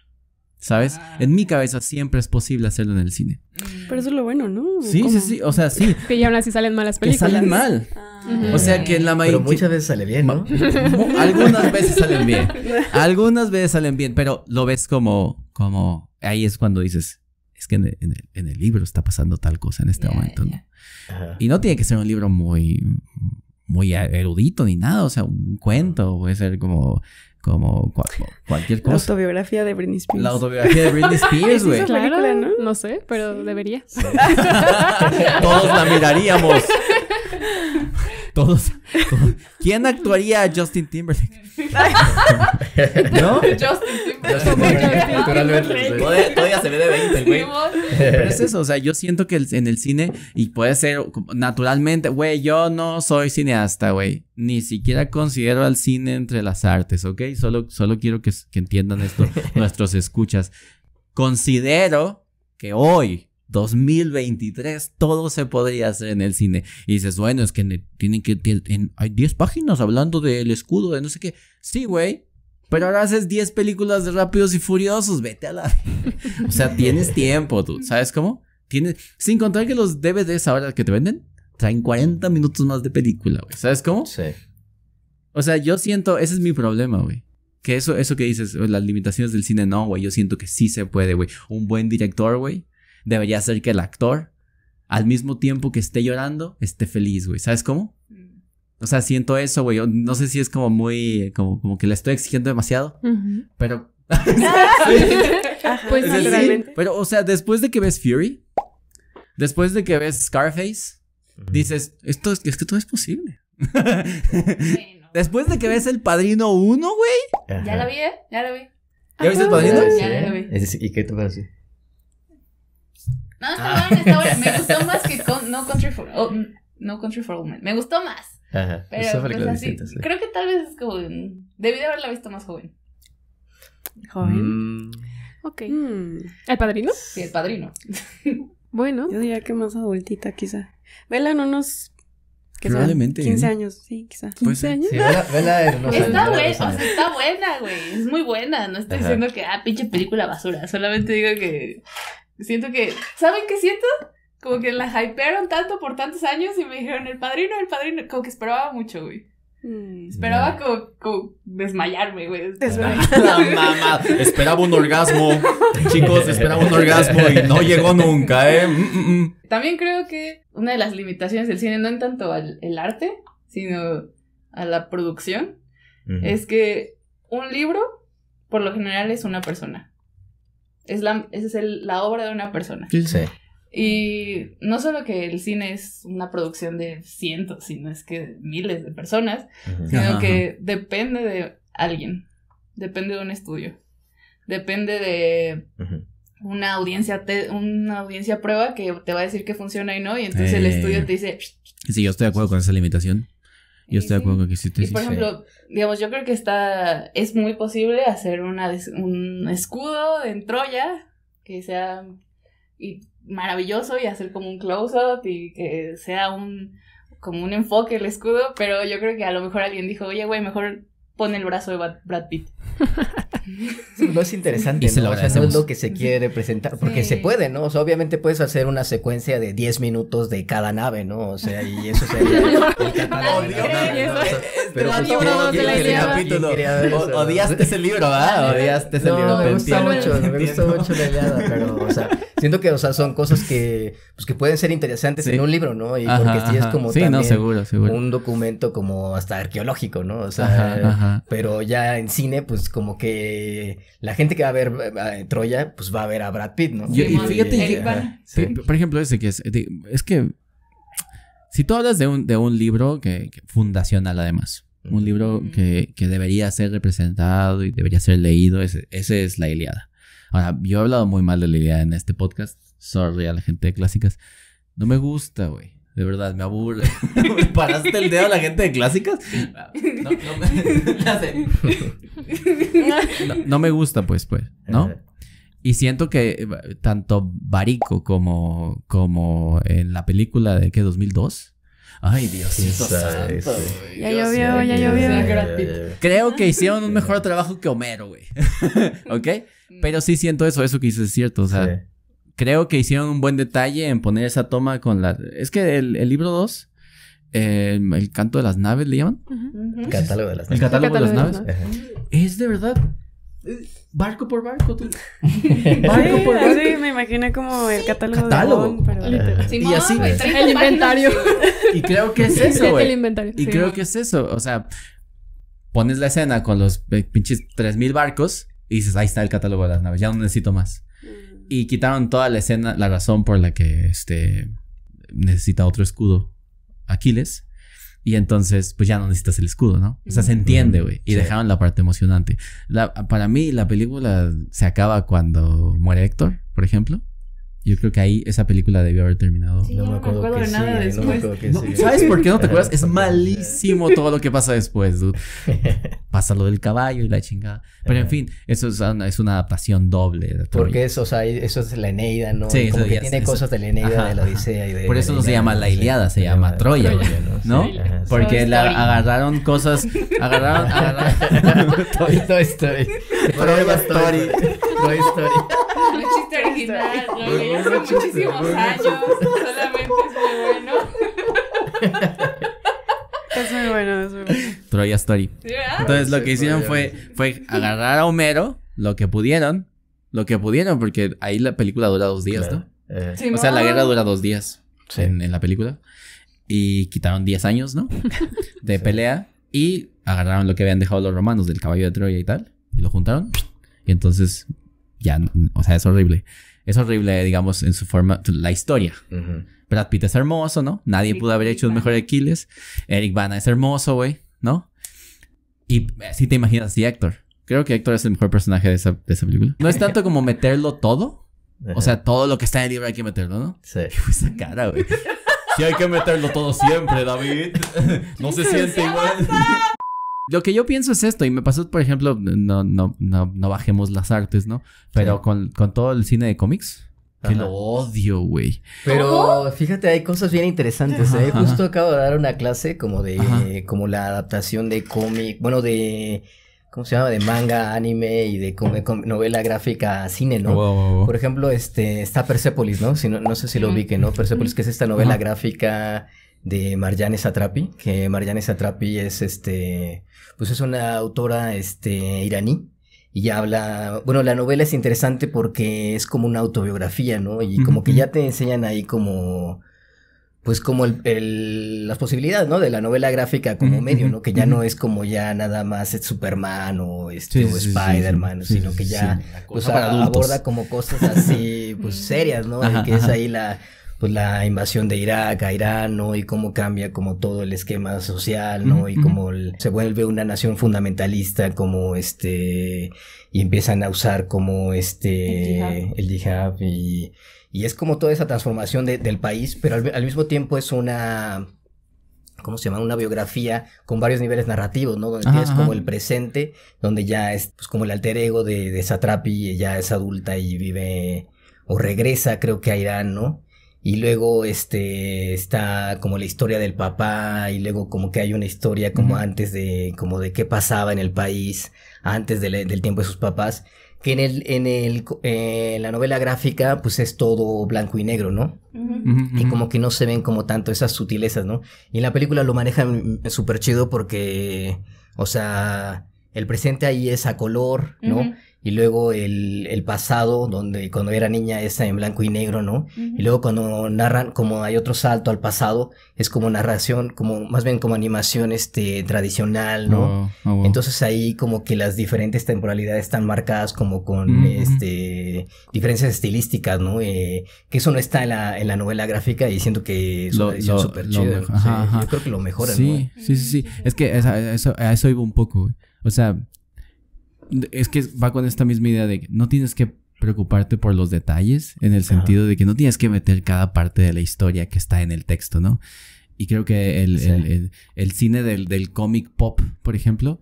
Speaker 3: ¿Sabes? En mi cabeza siempre es posible hacerlo en el cine.
Speaker 1: Pero eso es lo bueno, ¿no?
Speaker 3: Sí,
Speaker 1: ¿Cómo?
Speaker 3: sí, sí. O sea, sí.
Speaker 2: Que ya aún así salen malas
Speaker 3: Que
Speaker 2: películas.
Speaker 3: salen mal.
Speaker 1: Ah,
Speaker 3: O sea, que en la
Speaker 5: Pero
Speaker 3: mayoría...
Speaker 5: muchas veces sale bien, ¿no?
Speaker 3: Algunas veces salen bien. Algunas veces salen bien, pero lo ves como ahí es cuando dices, es que en el libro está pasando tal cosa en este
Speaker 4: Ya,
Speaker 3: momento,
Speaker 4: ya.
Speaker 3: ¿no?
Speaker 5: Ajá.
Speaker 3: Y no tiene que ser un libro muy erudito ni nada, o sea, un cuento, puede ser como cualquier
Speaker 1: La
Speaker 3: cosa.
Speaker 1: autobiografía de Britney Spears.
Speaker 3: La autobiografía de Britney Spears, güey.
Speaker 1: Esa
Speaker 2: Claro,
Speaker 1: película, ¿no?
Speaker 2: no sé, pero debería.
Speaker 3: Todos la miraríamos. Todos. ¿Quién actuaría a Justin Timberlake? ¿No?
Speaker 4: Justin Timberlake.
Speaker 5: Naturalmente, sí.
Speaker 3: Todavía se ve de 20, güey.
Speaker 4: Simón.
Speaker 3: Pero es eso, o sea, yo siento que en el cine, y puede ser naturalmente, güey, yo no soy cineasta, güey. Ni siquiera considero al cine entre las artes, ¿ok? Solo quiero que entiendan esto nuestros escuchas. Considero que hoy, 2023, todo se podría hacer en el cine. Y dices, bueno, es que hay 10 páginas hablando del escudo, de no sé qué. Sí, güey. Pero ahora haces 10 películas de Rápidos y Furiosos, vete a la... O sea, tienes tiempo, tú, ¿sabes cómo? Sin contar que los DVDs ahora que te venden, traen 40 minutos más de película, güey, ¿sabes cómo?
Speaker 5: Sí.
Speaker 3: O sea, yo siento, ese es mi problema, güey. Que eso que dices, las limitaciones del cine, no, güey, yo siento que sí se puede, güey. Un buen director, güey, debería hacer que el actor, al mismo tiempo que esté llorando, esté feliz, güey, ¿sabes cómo? O sea, siento eso, güey. Yo no sé si es como muy... Como que le estoy exigiendo demasiado.
Speaker 2: Ujú.
Speaker 3: Pero...
Speaker 1: Ajá,
Speaker 2: Pues
Speaker 3: Sí,
Speaker 2: sí.
Speaker 1: naturalmente.
Speaker 3: pero, o sea, después de que ves Fury, después de que ves Scarface, dices, es que todo es posible.
Speaker 4: Bueno.
Speaker 3: Después de que ves El Padrino 1, güey.
Speaker 5: Ajá.
Speaker 4: Ya la vi, ¿eh? Ya la vi.
Speaker 3: ¿Ya viste El Padrino?
Speaker 5: Sí.
Speaker 4: Ya la vi.
Speaker 5: ¿Y qué te parece?
Speaker 4: No, está buena. Me gustó más que No Country for Old Men. Me gustó más.
Speaker 5: Ajá.
Speaker 4: Pero
Speaker 5: Son
Speaker 4: pues,
Speaker 5: películas
Speaker 4: así,
Speaker 5: distintas, sí.
Speaker 4: creo que tal vez es como... Debí de haberla visto más joven.
Speaker 1: Joven.
Speaker 5: Mm,
Speaker 2: Ok.
Speaker 1: Mm,
Speaker 2: ¿El padrino?
Speaker 4: Sí, El Padrino.
Speaker 2: Bueno.
Speaker 1: yo diría que más adultita, quizá. Vela en unos... ¿qué será?
Speaker 3: Probablemente,
Speaker 1: 15
Speaker 3: ¿eh?
Speaker 1: años, sí, quizá.
Speaker 2: 15 años.
Speaker 5: sí, vela en unos
Speaker 4: Está
Speaker 5: años,
Speaker 4: buena,
Speaker 5: unos
Speaker 4: o
Speaker 5: años.
Speaker 4: sea, está buena, güey. Es muy buena. No estoy
Speaker 5: Ajá.
Speaker 4: diciendo que, pinche película basura. Solamente digo que siento que... ¿Saben qué siento? Como que la hypearon tanto por tantos años y me dijeron, el padrino. Como que esperaba mucho, güey. Esperaba como desmayarme, güey.
Speaker 3: La mamá. Esperaba un orgasmo. Chicos, esperaba un orgasmo y no llegó nunca, ¿eh?
Speaker 4: También creo que una de las limitaciones del cine, no en tanto al arte, sino a la producción, es que un libro, por lo general, es una persona. Es la obra de una persona.
Speaker 5: Sí.
Speaker 4: Y no solo que el cine es una producción de cientos, sino es que de miles de personas, sino que depende de alguien, depende de un estudio, depende de una audiencia prueba que te va a decir que funciona y no, y entonces el estudio te dice...
Speaker 3: Sí, yo estoy de acuerdo con esa limitación. Yo estoy de acuerdo con que sí.
Speaker 4: Y por ejemplo, digamos, yo creo que es muy posible hacer un escudo en Troya que sea maravilloso y hacer como un close-up y que sea como un enfoque el escudo, pero yo creo que a lo mejor alguien dijo, oye, güey, mejor pon el brazo de Brad Pitt.
Speaker 5: No es interesante, ¿no? O sea, no es lo que se quiere representar, porque se puede, ¿no? O sea, obviamente puedes hacer una secuencia de 10 minutos de cada nave, ¿no? O sea, y eso sería el catálogo.
Speaker 3: Pero odiaste ese libro, ¿verdad? Odiaste ese libro.
Speaker 5: Me gusta mucho la Ilíada, pero, o sea, siento que, o sea, son cosas que, pues, que pueden ser interesantes en un libro, ¿no? Y porque sí es como también
Speaker 3: seguro.
Speaker 5: un documento como hasta arqueológico, ¿no? O sea, pero ya en cine, pues, como que la gente que va a ver Troya, pues va a ver a Brad Pitt, ¿no?
Speaker 3: Y fíjate por ejemplo, ese que es que si tú hablas de un libro que fundacional además, un libro que debería ser representado y debería ser leído, ese es la Ilíada. Ahora, yo he hablado muy mal de la Ilíada en este podcast, sorry a la gente de clásicas, no me gusta, güey. De verdad, me aburre. ¿Paraste el dedo a la gente de clásicas? No me gusta, pues, ¿no? Y siento que tanto Barico como en la película de, ¿qué? 2002. Ay, Diosito santo.
Speaker 1: Ya llovió.
Speaker 3: Creo que hicieron un mejor trabajo que Homero, güey. ¿Ok? Pero sí siento eso que dices es cierto, o sea... Creo que hicieron un buen detalle en poner esa toma con la... Es que el libro 2, el canto de las naves, ¿le llaman?
Speaker 5: El catálogo de las naves.
Speaker 3: El catálogo de las naves. Es de verdad... Barco por barco, tú.
Speaker 1: Barco por barco. Sí, me imaginé como el catálogo. De Bon, pero...
Speaker 3: Y así,
Speaker 2: el inventario.
Speaker 3: Y creo que es eso, güey.
Speaker 2: El inventario.
Speaker 3: Y creo que es eso. O sea, pones la escena con los pinches 3000 barcos y dices, ahí está el catálogo de las naves. Ya no necesito más. Y quitaron toda la escena, la razón por la que necesita otro escudo Aquiles. Y entonces, pues ya no necesitas el escudo, ¿no? O sea, se entiende, güey. Y dejaron la parte emocionante. Para mí, la película se acaba cuando muere Héctor, por ejemplo. Yo creo que ahí esa película debió haber terminado.
Speaker 4: Sí, no me acuerdo de nada después.
Speaker 3: ¿Sabes por qué no te acuerdas? Es malísimo todo lo que pasa después, dude. Pasa lo del caballo y la chingada. Pero en fin, eso es una adaptación doble de Troya.
Speaker 5: Porque eso, o sea, eso es la Eneida, ¿no?
Speaker 3: Sí,
Speaker 5: como que tiene cosas de la Eneida, de la Odisea y de...
Speaker 3: Por eso no se llama la Ilíada, se llama Troya, ¿no? Porque agarraron cosas... Agarraron...
Speaker 5: Toy Story.
Speaker 3: Troya Story.
Speaker 5: Toy Story.
Speaker 4: No es chiste original, lo leí hace muchísimos años. Solamente es muy bueno.
Speaker 1: Es muy bueno.
Speaker 3: Troya Story. Entonces lo que hicieron fue agarrar a Homero lo que pudieron, porque ahí la película dura 2 días, ¿no? O sea, la guerra dura 2 días en la película. Y quitaron 10 años, ¿no? De pelea. Y agarraron lo que habían dejado los romanos del caballo de Troya y tal. Y lo juntaron. Y entonces... Ya, o sea, es horrible. Es horrible, digamos, en su forma, la historia. Brad Pitt es hermoso, ¿no? Nadie pudo haber hecho un mejor Aquiles. Eric Bana es hermoso, güey, ¿no? Y si te imaginas así, Héctor. Creo que Héctor es el mejor personaje de esa película. No es tanto como meterlo todo. O sea, todo lo que está en el libro hay que meterlo, ¿no?
Speaker 5: Sí.
Speaker 3: Esa cara, güey. Sí hay que meterlo todo siempre, David. No se siente igual. Lo que yo pienso es esto, y me pasó, por ejemplo, no bajemos las artes, ¿no? Pero con todo el cine de cómics, que lo odio, güey.
Speaker 5: Pero fíjate, hay cosas bien interesantes, ¿eh? Justo acabo de dar una clase como de, como la adaptación de cómic, bueno, de, ¿cómo se llama? De manga, anime y de novela gráfica a cine, ¿no? Por ejemplo, está Persepolis, ¿no? No sé si lo ubiquen, ¿no? Persepolis, que es esta novela gráfica de Marjane Satrapi, que Marjane Satrapi es pues es una autora iraní. Y habla, bueno, la novela es interesante porque es como una autobiografía, ¿no? Y como que ya te enseñan ahí como, pues como las posibilidades, ¿no? De la novela gráfica como medio, ¿no? Que ya no es como ya nada más Superman o o Spider-Man, sino que ya pues aborda como cosas así, pues serias, ¿no? Y que es ahí la invasión de Irak a Irán, ¿no? Y cómo cambia como todo el esquema social, ¿no? Y cómo se vuelve una nación fundamentalista, como y empiezan a usar como el yihad y es como toda esa transformación del país, pero al mismo tiempo es una, ¿cómo se llama? Una biografía con varios niveles narrativos, ¿no? Donde tienes como el presente, donde ya es pues como el alter ego de Satrapi, ya es adulta y vive o regresa, creo que a Irán, ¿no? Y luego está como la historia del papá, y luego como que hay una historia como antes de qué pasaba en el país antes del tiempo de sus papás, que en la novela gráfica pues es todo blanco y negro, ¿no? Y como que no se ven como tanto esas sutilezas, ¿no? Y en la película lo manejan súper chido porque, o sea, el presente ahí es a color, ¿no? Y luego el pasado, donde cuando era niña es en blanco y negro, ¿no? Y luego cuando narran, como hay otro salto al pasado, es como narración, como más bien como animación tradicional, ¿no? Wow. Entonces ahí como que las diferentes temporalidades están marcadas como con diferencias estilísticas, ¿no? Que eso no está en la novela gráfica, y siento que es una edición súper chida. Yo creo que lo mejoran,
Speaker 3: sí, ¿no? Sí. Es que a eso iba un poco, güey. O sea, es que va con esta misma idea de que no tienes que preocuparte por los detalles, en el sentido de que no tienes que meter cada parte de la historia que está en el texto, ¿no? Y creo que el cine del cómic pop, por ejemplo,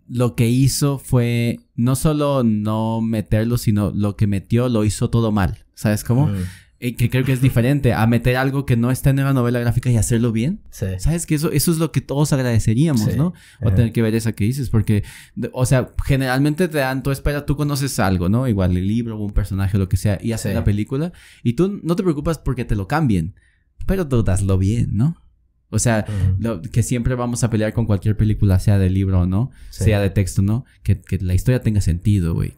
Speaker 3: lo que hizo fue no solo no meterlo, sino lo que metió lo hizo todo mal. ¿Sabes cómo? Que creo que es diferente a meter algo que no está en la novela gráfica y hacerlo bien. Sí. ¿Sabes? Que eso es lo que todos agradeceríamos, ¿no? O tener que ver esa que dices, porque, o sea, generalmente te dan, tú conoces algo, ¿no? Igual el libro o un personaje o lo que sea, y haces la película, y tú no te preocupas porque te lo cambien, pero tú hazlo bien, ¿no? O sea, que siempre vamos a pelear con cualquier película, sea de libro o no, sea de texto, ¿no? Que la historia tenga sentido, güey.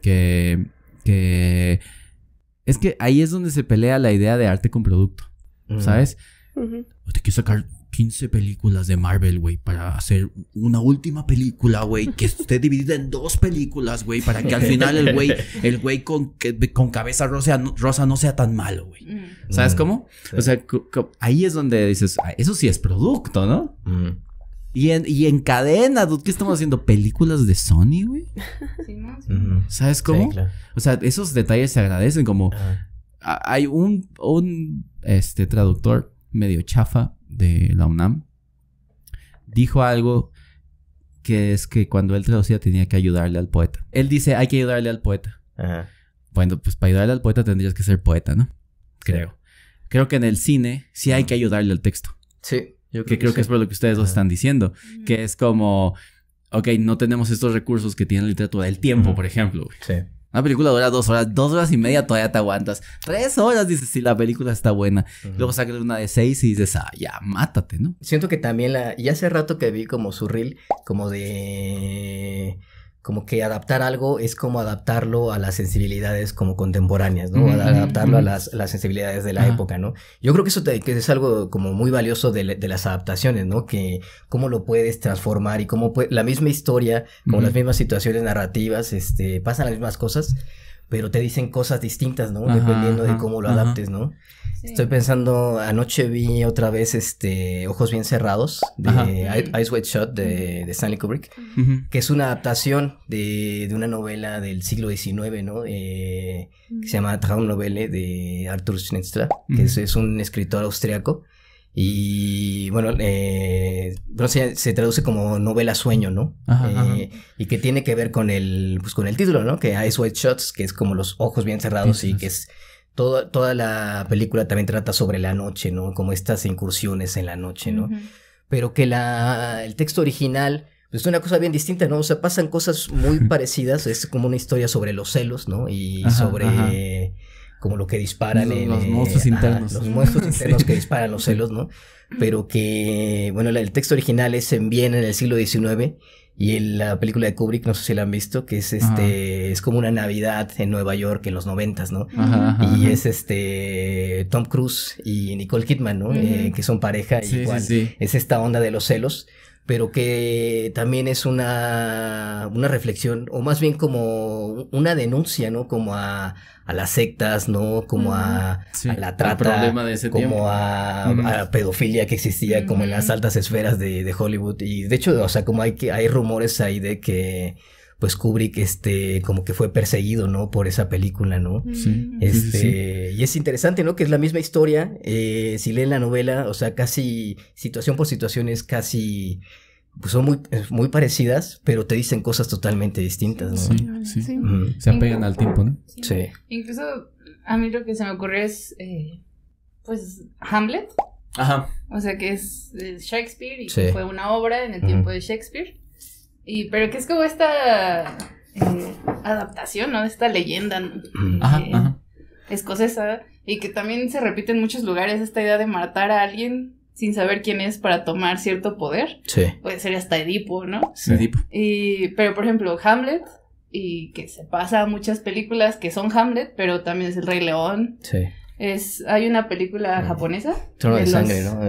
Speaker 3: Es que ahí es donde se pelea la idea de arte con producto, ¿sabes? Te quiero sacar 15 películas de Marvel, güey, para hacer una última película, güey, que esté dividida en 2 películas, güey, para que al final el güey con cabeza rosa no sea tan malo, güey. ¿Sabes cómo? Sí. O sea, ahí es donde dices, eso sí es producto, ¿no? Y en cadena, dude, ¿qué estamos haciendo? ¿Películas de Sony, güey? Sí, ¿no? Sí. ¿Sabes cómo? Sí, claro. O sea, esos detalles se agradecen, como hay un traductor medio chafa de la UNAM dijo algo que es que cuando él traducía tenía que ayudarle al poeta. Él dice, hay que ayudarle al poeta. Bueno, pues para ayudarle al poeta tendrías que ser poeta, ¿no? Creo que en el cine sí hay que ayudarle al texto. Sí. Creo que es por lo que ustedes dos están diciendo. Que es como, ok, no tenemos estos recursos que tiene la literatura. El tiempo, por ejemplo. Sí. Una película dura 2 horas. 2 horas y media todavía te aguantas. 3 horas dices, si la película está buena. Luego sacas una de 6 y dices, ya, mátate, ¿no?
Speaker 5: Siento que también y hace rato que vi como su reel, como de... Como que adaptar algo es como adaptarlo a las sensibilidades como contemporáneas, ¿no? Adaptarlo a las sensibilidades de la época, ¿no? Yo creo que eso que es algo como muy valioso de las adaptaciones, ¿no? Que cómo lo puedes transformar y cómo la misma historia, como las mismas situaciones narrativas, pasan las mismas cosas, pero te dicen cosas distintas, ¿no? Dependiendo de cómo lo adaptes, ¿no? Sí. Estoy pensando, anoche vi otra vez Ojos Bien Cerrados de Eyes Wide Shut de Stanley Kubrick, que es una adaptación de una novela del siglo XIX, ¿no? Que se llama Traumnovelle de Arthur Schnitzler, que es un escritor austriaco. Y bueno, se traduce como novela sueño, ¿no? Y que tiene que ver con el título, ¿no? Que Eyes Wide Shut, que es como los ojos bien cerrados, y que es toda la película también trata sobre la noche, ¿no? Como estas incursiones en la noche, ¿no? Pero que el texto original pues es una cosa bien distinta, ¿no? O sea, pasan cosas muy parecidas, es como una historia sobre los celos, ¿no? Y sobre como lo que disparan
Speaker 3: los monstruos internos.
Speaker 5: Los monstruos internos que disparan los celos, ¿no? Pero que, bueno, el texto original es en Viena en el siglo XIX. Y en la película de Kubrick, no sé si la han visto, que es es como una Navidad en Nueva York en los 90s, ¿no? Y es Tom Cruise y Nicole Kidman, ¿no? Que son pareja, igual. Es esta onda de los celos, pero que también es una reflexión, o más bien como una denuncia, ¿no? Como a las sectas, ¿no? Como a la trata,
Speaker 3: de ese
Speaker 5: como
Speaker 3: tiempo.
Speaker 5: a la pedofilia que existía como en las altas esferas de Hollywood. Y de hecho, o sea, como hay rumores ahí de que pues Kubrick como que fue perseguido, ¿no? Por esa película, ¿no?
Speaker 3: Sí.
Speaker 5: Y es interesante, ¿no? Que es la misma historia. Si leen la novela, o sea, casi situación por situación es casi... pues son muy parecidas, pero te dicen cosas totalmente distintas, ¿no?
Speaker 3: Sí. Se apegan al tiempo, ¿no?
Speaker 5: Sí.
Speaker 4: Incluso a mí lo que se me ocurrió es, pues, Hamlet.
Speaker 3: Ajá.
Speaker 4: O sea, que es Shakespeare y que fue una obra en el tiempo de Shakespeare. Pero que es como esta adaptación, ¿no? Esta leyenda escocesa. Y que también se repite en muchos lugares esta idea de matar a alguien sin saber quién es para tomar cierto poder. Sí. Puede ser hasta Edipo, ¿no?
Speaker 3: Sí. Edipo.
Speaker 4: Pero, por ejemplo, Hamlet, y que se pasa a muchas películas que son Hamlet, pero también es El Rey León. Sí. Hay una película japonesa.
Speaker 5: Trono de Sangre, ¿no?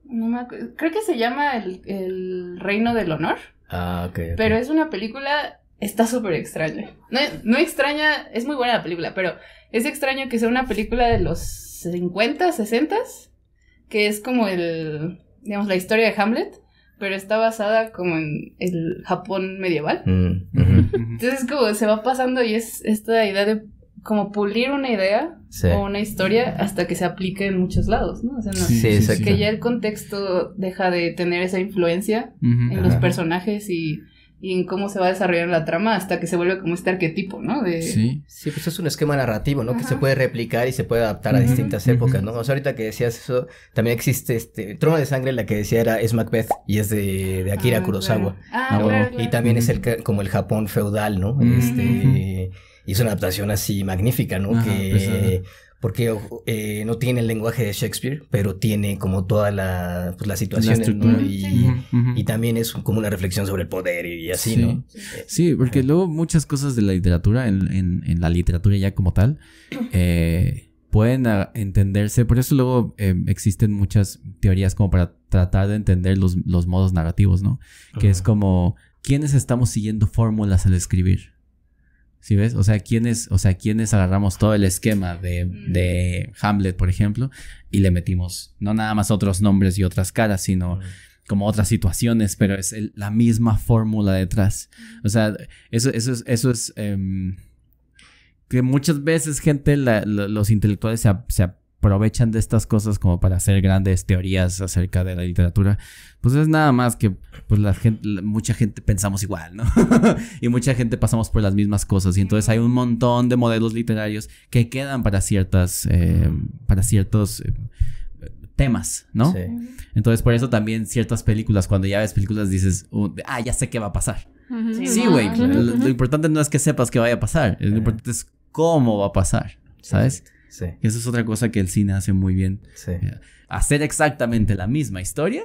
Speaker 4: No me acuerdo. Creo que se llama el Reino del Honor.
Speaker 5: Ok.
Speaker 4: Pero es una película... Está súper extraña. No extraña... Es muy buena la película, pero es extraño que sea una película de los 50, 60... que es como digamos, la historia de Hamlet, pero está basada como en el Japón medieval. Entonces como se va pasando y es esta idea de como pulir una idea o una historia hasta que se aplique en muchos lados, ¿no? O sea, que ya el contexto deja de tener esa influencia en los personajes y en cómo se va a desarrollar la trama hasta que se vuelve como este arquetipo, ¿no?
Speaker 5: Sí, pues es un esquema narrativo, ¿no? Que se puede replicar y se puede adaptar a distintas épocas, ¿no? O sea, ahorita que decías eso, también existe Trono de Sangre, la que decía es Macbeth, y es de Akira Kurosawa, ¿no? Claro. Y también es como el Japón feudal, ¿no? Y es una adaptación así magnífica, ¿no? Porque no tiene el lenguaje de Shakespeare, pero tiene como todas las situaciones, ¿no? Y también es como una reflexión sobre el poder y así, ¿no?
Speaker 3: Sí, porque luego muchas cosas de la literatura, en la literatura ya como tal, pueden entenderse. Por eso luego existen muchas teorías como para tratar de entender los modos narrativos, ¿no? Que es como, ¿quiénes estamos siguiendo fórmulas al escribir? ¿Sí ves? O sea, ¿quiénes agarramos todo el esquema de Hamlet, por ejemplo, y le metimos no nada más otros nombres y otras caras, sino como otras situaciones, pero es la misma fórmula detrás. O sea, eso es que muchas veces los intelectuales se aprovechan de estas cosas como para hacer grandes teorías acerca de la literatura. Pues es nada más que pues mucha gente pensamos igual, ¿no? Y mucha gente pasamos por las mismas cosas. Y entonces hay un montón de modelos literarios que quedan para ciertos temas, ¿no? Sí. Entonces por eso también ciertas películas, cuando ya ves películas dices, ya sé qué va a pasar. Sí, güey. Lo importante no es que sepas qué vaya a pasar. Lo importante es cómo va a pasar, ¿sabes? Sí. Y eso es otra cosa que el cine hace muy bien. Sí. Hacer exactamente la misma historia,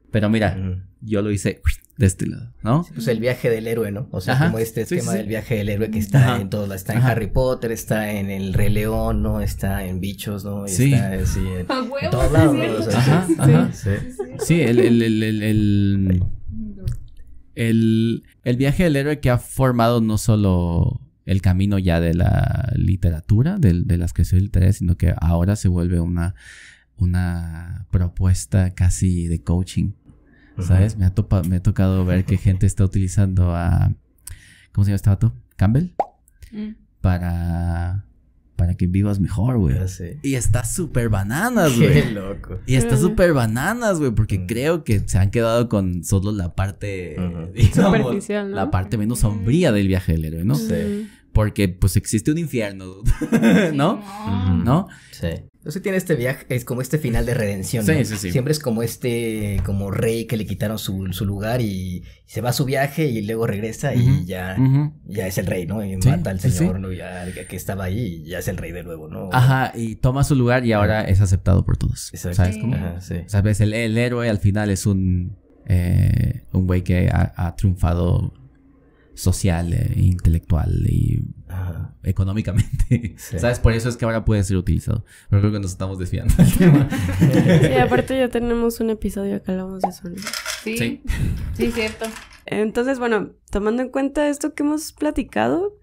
Speaker 3: pero mira, yo lo hice de este lado, ¿no? Sí,
Speaker 5: pues el viaje del héroe, ¿no? O sea, como este esquema del viaje del héroe que está en todo, está en Harry Potter, está en El Rey León, ¿no? Está en Bichos, ¿no? Y está así en todos lados, ¿no? O sea,
Speaker 3: sí, el viaje del héroe que ha formado no solo el camino ya de la literatura, de las creaciones literarias, sino que ahora se vuelve una propuesta casi de coaching, ¿sabes? Me ha tocado ver que gente está utilizando ¿cómo se llama este vato? ¿Campbell? Para que vivas mejor, güey. Y está súper bananas, güey.
Speaker 5: Qué loco.
Speaker 3: Y está súper bananas, güey, porque creo que se han quedado con solo la parte, digamos, superficial, ¿no? La parte menos sombría del viaje del héroe, ¿no? Sí. Porque, pues, existe un infierno, ¿no?
Speaker 5: ¿No? Sí. Entonces tiene este viaje, es como este final de redención, ¿no?
Speaker 3: Sí.
Speaker 5: Siempre es como como rey que le quitaron su lugar y se va a su viaje y luego regresa y ya es el rey, ¿no? Y mata al señor, ¿no? Ya que estaba ahí y ya es el rey de nuevo, ¿no?
Speaker 3: Ajá, y toma su lugar y ahora es aceptado por todos.
Speaker 5: Exacto.
Speaker 3: ¿Sabes cómo?
Speaker 5: Ajá, sí.
Speaker 3: ¿Sabes? El héroe al final es un güey que ha triunfado social, intelectual y económicamente.
Speaker 5: Sí.
Speaker 3: ¿Sabes? Por eso es que ahora puede ser utilizado. Pero creo que nos estamos desviando del tema.
Speaker 1: Sí, aparte ya tenemos un episodio que hablamos de eso, ¿no?
Speaker 4: Sí, cierto.
Speaker 1: Entonces, bueno, tomando en cuenta esto que hemos platicado,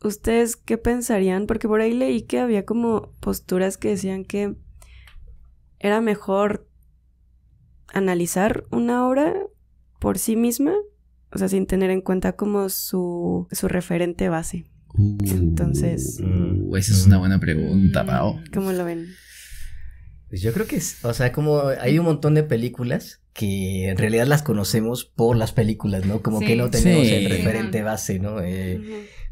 Speaker 1: ¿ustedes qué pensarían? Porque por ahí leí que había como posturas que decían que era mejor analizar una obra por sí misma, o sea, sin tener en cuenta como su referente base. Entonces,
Speaker 3: esa es una buena pregunta, Pao.
Speaker 1: ¿cómo lo ven?
Speaker 5: Pues yo creo que o sea, como hay un montón de películas que en realidad las conocemos por las películas, ¿no? Como que no tenemos el referente base, ¿no?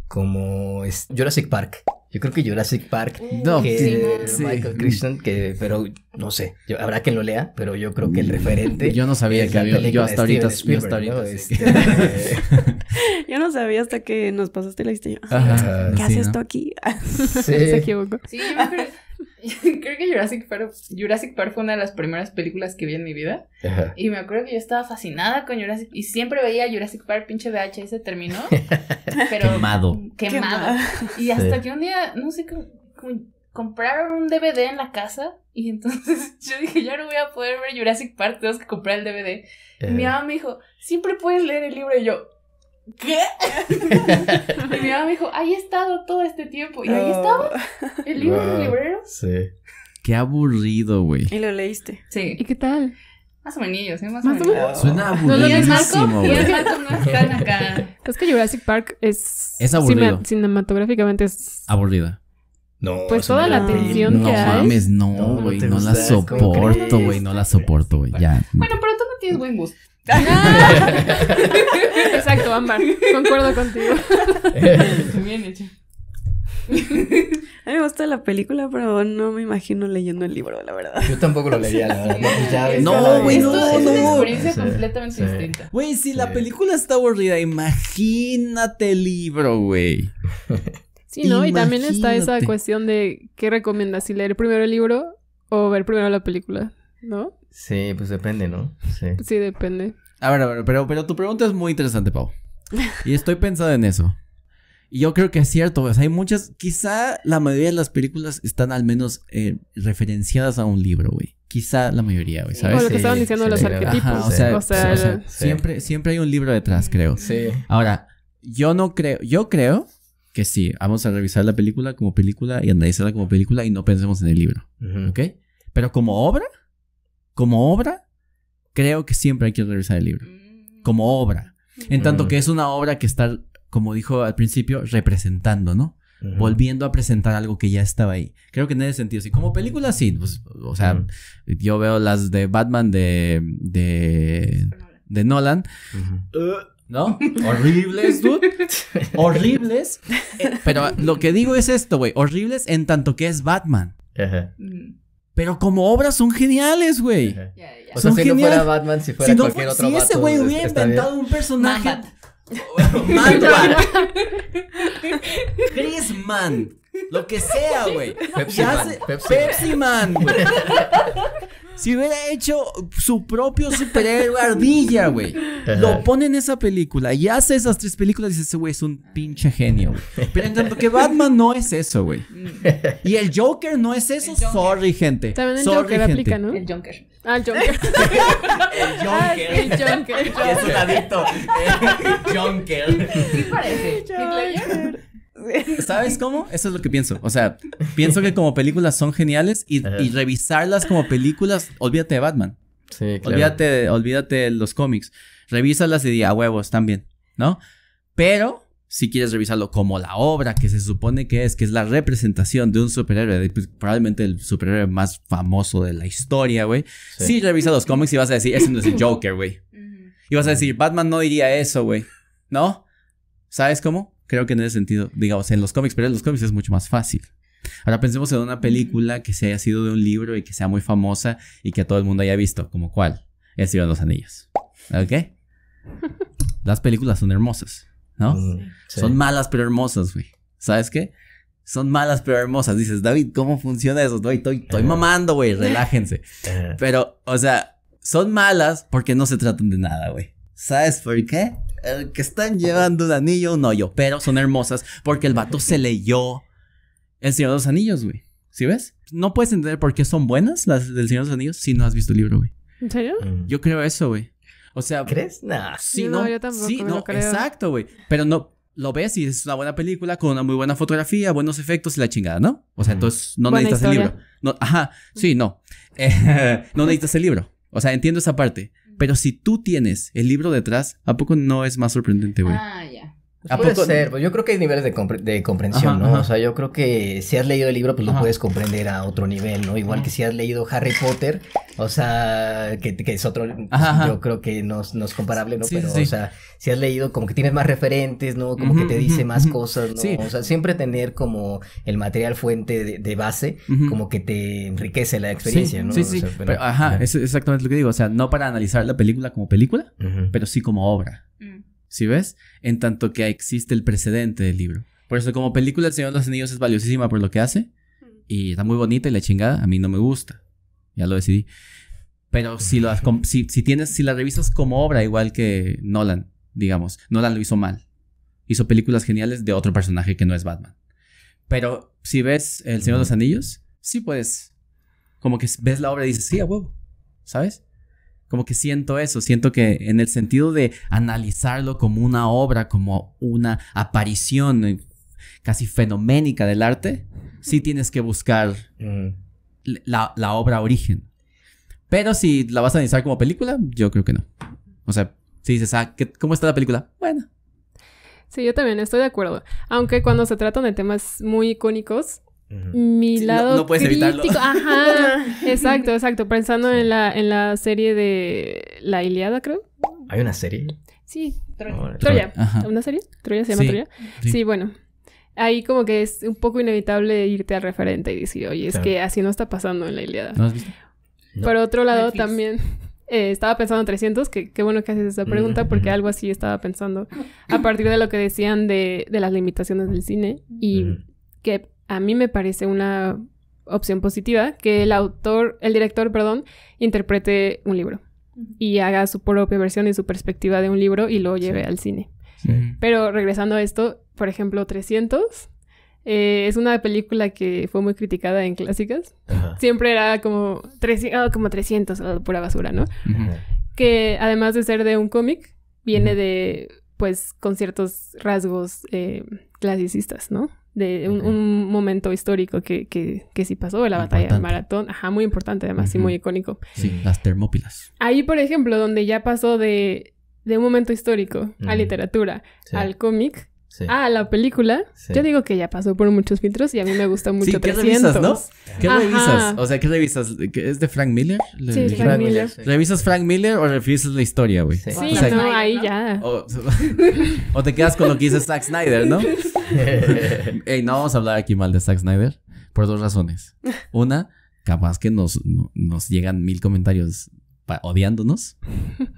Speaker 5: Como es Jurassic Park. Yo creo que Jurassic Park, Michael Crichton, pero no sé, habrá quien lo lea, pero yo creo que el referente...
Speaker 3: Yo no sabía que había, yo hasta ahorita,
Speaker 5: ¿no?
Speaker 1: Yo no sabía hasta que nos pasaste la historia.
Speaker 3: Ajá,
Speaker 1: ¿Qué hace esto aquí?
Speaker 2: Se equivocó.
Speaker 4: Sí, yo me creo que Jurassic Park fue una de las primeras películas que vi en mi vida.
Speaker 5: Ajá.
Speaker 4: Y me acuerdo que yo estaba fascinada con Jurassic y siempre veía Jurassic Park, pinche VHS terminó. Pero quemado. Y hasta que un día, no sé, como compraron un DVD en la casa y entonces yo dije, ya no voy a poder ver Jurassic Park, tengo que comprar el DVD. Y mi mamá me dijo, siempre puedes leer el libro. Y yo, ¿qué? Y mi mamá me dijo, ahí he estado todo este tiempo. Y ahí estaba el libro del librero.
Speaker 5: Sí.
Speaker 3: Qué aburrido, güey.
Speaker 1: ¿Y lo leíste?
Speaker 4: Sí.
Speaker 2: ¿Y qué tal?
Speaker 4: Más o menos, ¿sí? Más
Speaker 2: Más
Speaker 4: o
Speaker 2: o
Speaker 4: menos.
Speaker 2: menos.
Speaker 3: Suena
Speaker 4: ¿No lo ves, Marco?
Speaker 3: aburridísimo,
Speaker 4: Y
Speaker 3: güey.
Speaker 4: el Marco no están acá.
Speaker 2: Es que Jurassic Park es
Speaker 3: aburrido.
Speaker 2: Cinematográficamente es...
Speaker 3: Aburrida.
Speaker 5: No,
Speaker 2: Pues toda la tensión
Speaker 3: No
Speaker 2: que hay.
Speaker 3: mames,
Speaker 5: No,
Speaker 3: no, güey.
Speaker 5: te
Speaker 3: No la
Speaker 5: gusta, ¿cómo
Speaker 3: soporto,
Speaker 5: crees?
Speaker 3: güey. No la soporto, güey. Ya.
Speaker 4: Bueno, pero tú no tienes buen gusto.
Speaker 2: Exacto, Ámbar. Concuerdo contigo.
Speaker 4: Bien hecho.
Speaker 1: A mí me gusta la película, pero no me imagino leyendo el libro, la verdad.
Speaker 5: Yo tampoco lo leería, la verdad.
Speaker 3: No, güey,
Speaker 4: Esto
Speaker 3: no,
Speaker 4: es una
Speaker 3: no.
Speaker 4: experiencia
Speaker 5: Sí,
Speaker 4: completamente
Speaker 5: sí.
Speaker 4: distinta.
Speaker 3: Güey, si la película está aburrida, imagínate el libro, güey.
Speaker 2: Sí, ¿no? Y también está esa
Speaker 3: Imagínate.
Speaker 2: cuestión de ¿qué recomiendas? ¿Si leer primero el libro o ver primero la película? ¿No?
Speaker 5: Sí, pues depende, ¿no? Sí.
Speaker 2: Sí, depende.
Speaker 3: A ver, pero tu pregunta es muy interesante, Pau. Y estoy pensando en eso. Y yo creo que es cierto, o sea, hay muchas, quizá la mayoría de las películas están al menos referenciadas a un libro, güey. Quizá la mayoría, güey,
Speaker 2: Como
Speaker 3: ¿sabes?
Speaker 2: lo que estaban diciendo los
Speaker 5: sí,
Speaker 2: arquetipos.
Speaker 3: Ajá, o sea, siempre hay un libro detrás, creo.
Speaker 5: Sí.
Speaker 3: Ahora, yo creo que sí, vamos a revisar la película como película y analizarla como película y no pensemos en el libro,
Speaker 5: Ujú.
Speaker 3: ¿ok? Pero como obra, creo que siempre hay que revisar el libro. Como obra. En tanto que es una obra que está, como dijo al principio, representando, ¿no?
Speaker 5: Ujú.
Speaker 3: Volviendo a presentar algo que ya estaba ahí. Creo que en ese sentido, sí. Como película, sí. Pues, o sea, yo veo las de Batman de Nolan.
Speaker 5: Ujú.
Speaker 3: ¿No? Horribles, dude. Horribles. Pero lo que digo es esto, güey. Horribles en tanto que es Batman.
Speaker 5: Ajá.
Speaker 3: Pero como obras son geniales, güey.
Speaker 5: Ajá.
Speaker 4: Ya.
Speaker 5: O sea,
Speaker 3: Son
Speaker 5: si no
Speaker 3: genial.
Speaker 5: fuera Batman, si fuera cualquier otro
Speaker 3: si ese
Speaker 5: vato,
Speaker 3: güey hubiera
Speaker 5: está bien.
Speaker 3: inventado un personaje.
Speaker 4: Man-Bat.
Speaker 3: Chris Man. Lo que sea, güey.
Speaker 5: Pepsi
Speaker 3: Y
Speaker 5: Man,
Speaker 3: hace-
Speaker 5: Pepsi
Speaker 3: Pepsi Man, güey. Si hubiera hecho su propio superhéroe ardilla, güey.
Speaker 5: Ajá.
Speaker 3: Lo pone en esa película y hace esas 3 películas y dice, ese güey es un pinche genio, güey. Pero en tanto que Batman no es eso, güey. Y el Joker no es eso.
Speaker 4: El Joker.
Speaker 3: Sorry, gente.
Speaker 2: También el
Speaker 3: Sorry,
Speaker 2: Joker
Speaker 3: gente.
Speaker 2: aplica, ¿no?
Speaker 4: El Junker.
Speaker 2: Ah, el Joker.
Speaker 3: El
Speaker 2: Ay, el Joker.
Speaker 3: Que es un adicto. El Joker.
Speaker 4: Sí parece. ¿Hitler?
Speaker 3: ¿Sabes cómo? Eso es lo que pienso. O sea, pienso que como películas son geniales y revisarlas como películas, olvídate de Batman.
Speaker 5: Sí, claro.
Speaker 3: Olvídate de los cómics. Revísalas y di, a huevos, están bien, ¿no? Pero si quieres revisarlo como la obra que se supone que es la representación de un superhéroe, pues, probablemente el superhéroe más famoso de la historia, güey. Sí, revisa los cómics y vas a decir, ese no es el Joker, güey. Y vas a decir, Batman no diría eso, güey. ¿No? ¿Sabes cómo? Creo que en ese sentido, digamos, en los cómics, pero en los cómics es mucho más fácil. Ahora pensemos en una película que se haya sido de un libro y que sea muy famosa y que todo el mundo haya visto. ¿Como cuál? El Señor de los Anillos. ¿Ok? Las películas son hermosas, ¿no?
Speaker 5: Sí.
Speaker 3: Son malas pero hermosas, güey. ¿Sabes qué? Son malas pero hermosas. Dices, David, ¿cómo funciona eso? Estoy mamando, güey, relájense. Pero, o sea, son malas porque no se tratan de nada, güey. ¿Sabes por qué? El que están llevando un anillo, un hoyo. Pero son hermosas porque el vato se leyó El Señor de los Anillos, güey. ¿Sí ves? No puedes entender por qué son buenas las del Señor de los Anillos si no has visto el libro, güey.
Speaker 2: ¿En serio?
Speaker 3: Yo creo eso, güey. O sea...
Speaker 5: ¿Crees? Nah.
Speaker 3: Sí,
Speaker 2: No,
Speaker 3: no.
Speaker 2: yo tampoco
Speaker 3: Sí,
Speaker 2: me
Speaker 3: no,
Speaker 2: lo creo.
Speaker 3: exacto, güey. Pero no... Lo ves y es una buena película con una muy buena fotografía, buenos efectos y la chingada, ¿no? O sea, entonces no
Speaker 2: Buena
Speaker 3: necesitas
Speaker 2: historia.
Speaker 3: el libro. No, ajá, sí, no. No necesitas el libro. O sea, entiendo esa parte. Pero si tú tienes el libro detrás, ¿a poco no es más sorprendente, güey?
Speaker 4: Ah, ya.
Speaker 3: ¿A
Speaker 5: Puede
Speaker 3: poco?
Speaker 5: ser, pues yo creo que hay niveles de comprensión,
Speaker 3: Ajá,
Speaker 5: ¿no?
Speaker 3: ajá.
Speaker 5: O sea, yo creo que si has leído el libro, pues lo
Speaker 3: Ajá.
Speaker 5: puedes comprender a otro nivel, ¿no? Igual que si has leído Harry Potter, o sea, que es otro, pues,
Speaker 3: Ajá.
Speaker 5: yo creo que no es comparable, ¿no?
Speaker 3: Sí,
Speaker 5: Pero,
Speaker 3: sí.
Speaker 5: o sea, si has leído, como que tienes más referentes, ¿no? Como que te dice más cosas, ¿no?
Speaker 3: Sí.
Speaker 5: O sea, siempre tener como el material fuente de base,
Speaker 3: Ujú.
Speaker 5: como que te enriquece la experiencia,
Speaker 3: Sí,
Speaker 5: ¿no?
Speaker 3: sí,
Speaker 5: O
Speaker 3: sí.
Speaker 5: sea,
Speaker 3: Pero, ajá, eso es exactamente lo que digo. O sea, no para analizar la película como película,
Speaker 5: Ujú.
Speaker 3: pero sí como obra. ¿Sí ves? En tanto que existe el precedente del libro. Por eso, como película, El Señor de los Anillos es valiosísima por lo que hace. Y está muy bonita y la chingada, a mí no me gusta. Ya lo decidí. Pero si la revisas como obra, igual que Nolan, digamos. Nolan lo hizo mal. Hizo películas geniales de otro personaje que no es Batman. Pero si ves El Señor de los Anillos, sí puedes. Como que ves la obra y dices, sí, a huevo. ¿Sabes? Como que siento eso, siento que en el sentido de analizarlo como una obra, como una aparición casi fenoménica del arte, sí tienes que buscar la obra origen. Pero si la vas a analizar como película, yo creo que no. O sea, si dices, ¿cómo está la película? Bueno.
Speaker 2: Sí, yo también estoy de acuerdo. Aunque cuando se tratan de temas muy icónicos, mi
Speaker 3: Sí,
Speaker 2: lado
Speaker 3: no puedes
Speaker 2: crítico,
Speaker 3: evitarlo.
Speaker 2: ajá, exacto, pensando en la serie de La Ilíada, creo.
Speaker 5: ¿Hay una serie?
Speaker 2: Sí,
Speaker 5: Órale.
Speaker 2: Troya.
Speaker 3: Ajá.
Speaker 2: ¿Una serie? ¿Troya se llama
Speaker 3: Sí,
Speaker 2: Troya?
Speaker 3: sí.
Speaker 2: Sí, bueno. Ahí como que es un poco inevitable irte al referente y decir, oye, es
Speaker 5: Claro.
Speaker 2: que así no está pasando en La Ilíada.
Speaker 3: ¿No has visto?
Speaker 5: No.
Speaker 2: Por otro lado,
Speaker 4: Netflix.
Speaker 2: también estaba pensando en 300, que qué bueno que haces esa pregunta, porque algo así estaba pensando a partir de lo que decían de las limitaciones del cine y que a mí me parece una opción positiva que el director, interprete un libro y haga su propia versión y su perspectiva de un libro y lo lleve al cine. Pero regresando a esto, por ejemplo, 300 es una película que fue muy criticada en clásicas.
Speaker 5: Ajá.
Speaker 2: Siempre era como 300, pura basura, ¿no?
Speaker 3: Ujú.
Speaker 2: Que además de ser de un cómic, viene de, pues, con ciertos rasgos clasicistas, ¿no? De un momento histórico que sí pasó, la batalla del
Speaker 3: Importante.
Speaker 2: Maratón. Ajá, muy importante además y
Speaker 3: Ujú.
Speaker 2: muy icónico.
Speaker 3: Sí, las Termópilas.
Speaker 2: Ahí, por ejemplo, donde ya pasó de un momento histórico a
Speaker 5: Ujú.
Speaker 2: literatura,
Speaker 5: Sí.
Speaker 2: al cómic,
Speaker 5: Sí.
Speaker 2: a la película,
Speaker 5: Sí.
Speaker 2: yo digo que ya pasó por muchos filtros y a mí me gusta mucho
Speaker 3: Sí, ¿qué
Speaker 2: 300.
Speaker 3: revisas, no? ¿Qué
Speaker 2: Ajá.
Speaker 3: revisas? O sea, ¿qué revisas? ¿Que ¿Es de Frank Miller?
Speaker 2: Sí,
Speaker 3: ¿Le-
Speaker 2: Frank Miller.
Speaker 5: sí.
Speaker 3: ¿Revisas Frank Miller o revisas la historia, güey?
Speaker 5: Sí.
Speaker 2: Sí,
Speaker 3: O sea,
Speaker 2: no, ahí
Speaker 4: ¿no?
Speaker 2: ya.
Speaker 3: o te quedas con lo que dice Zack Snyder, ¿no? Ey, no vamos a hablar aquí mal de Zack Snyder por dos razones. Una, capaz que nos llegan 1000 comentarios odiándonos,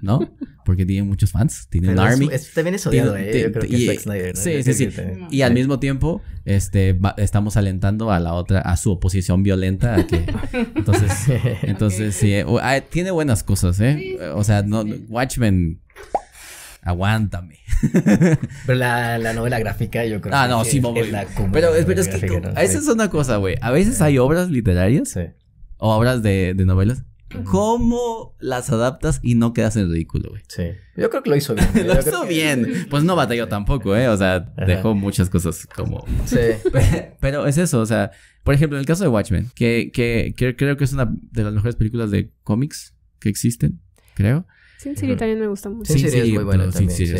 Speaker 3: ¿no? Porque tiene muchos fans, tiene un
Speaker 5: Pero
Speaker 3: army.
Speaker 5: también es odiado,
Speaker 3: Tiene-
Speaker 5: Yo creo que
Speaker 3: y-
Speaker 5: es Zack Snyder, ¿no?
Speaker 3: sí,
Speaker 5: Yo
Speaker 3: sí,
Speaker 5: creo
Speaker 3: sí.
Speaker 5: que también-
Speaker 3: Y al mismo tiempo, estamos alentando a su oposición violenta a que... Entonces sí, tiene buenas cosas, ¿eh?
Speaker 4: Sí, sí,
Speaker 3: O sea, no,
Speaker 4: sí.
Speaker 3: Watchmen, aguántame.
Speaker 5: Pero la novela gráfica, yo creo
Speaker 3: No,
Speaker 5: que
Speaker 3: sí,
Speaker 5: es la cumbre
Speaker 3: pero
Speaker 5: de la
Speaker 3: es
Speaker 5: novela
Speaker 3: que
Speaker 5: gráfica, ¿no?
Speaker 3: esa es una cosa, güey. A veces hay obras literarias
Speaker 5: Sí.
Speaker 3: o obras de novelas.
Speaker 5: Ujú.
Speaker 3: ¿Cómo las adaptas y no quedas en ridículo, güey?
Speaker 5: Sí. Yo creo que lo hizo bien.
Speaker 3: Lo
Speaker 5: Yo
Speaker 3: hizo
Speaker 5: creo que-
Speaker 3: bien. Pues no batalló tampoco, ¿eh? O sea,
Speaker 5: Ajá.
Speaker 3: dejó muchas cosas como...
Speaker 5: Sí.
Speaker 3: Pero es eso, o sea... Por ejemplo, en el caso de Watchmen, que creo que es una de las mejores películas de cómics que existen, creo.
Speaker 2: Sin City también me gusta mucho.
Speaker 5: Sin City es muy buena
Speaker 3: pero
Speaker 5: también,
Speaker 3: Sin City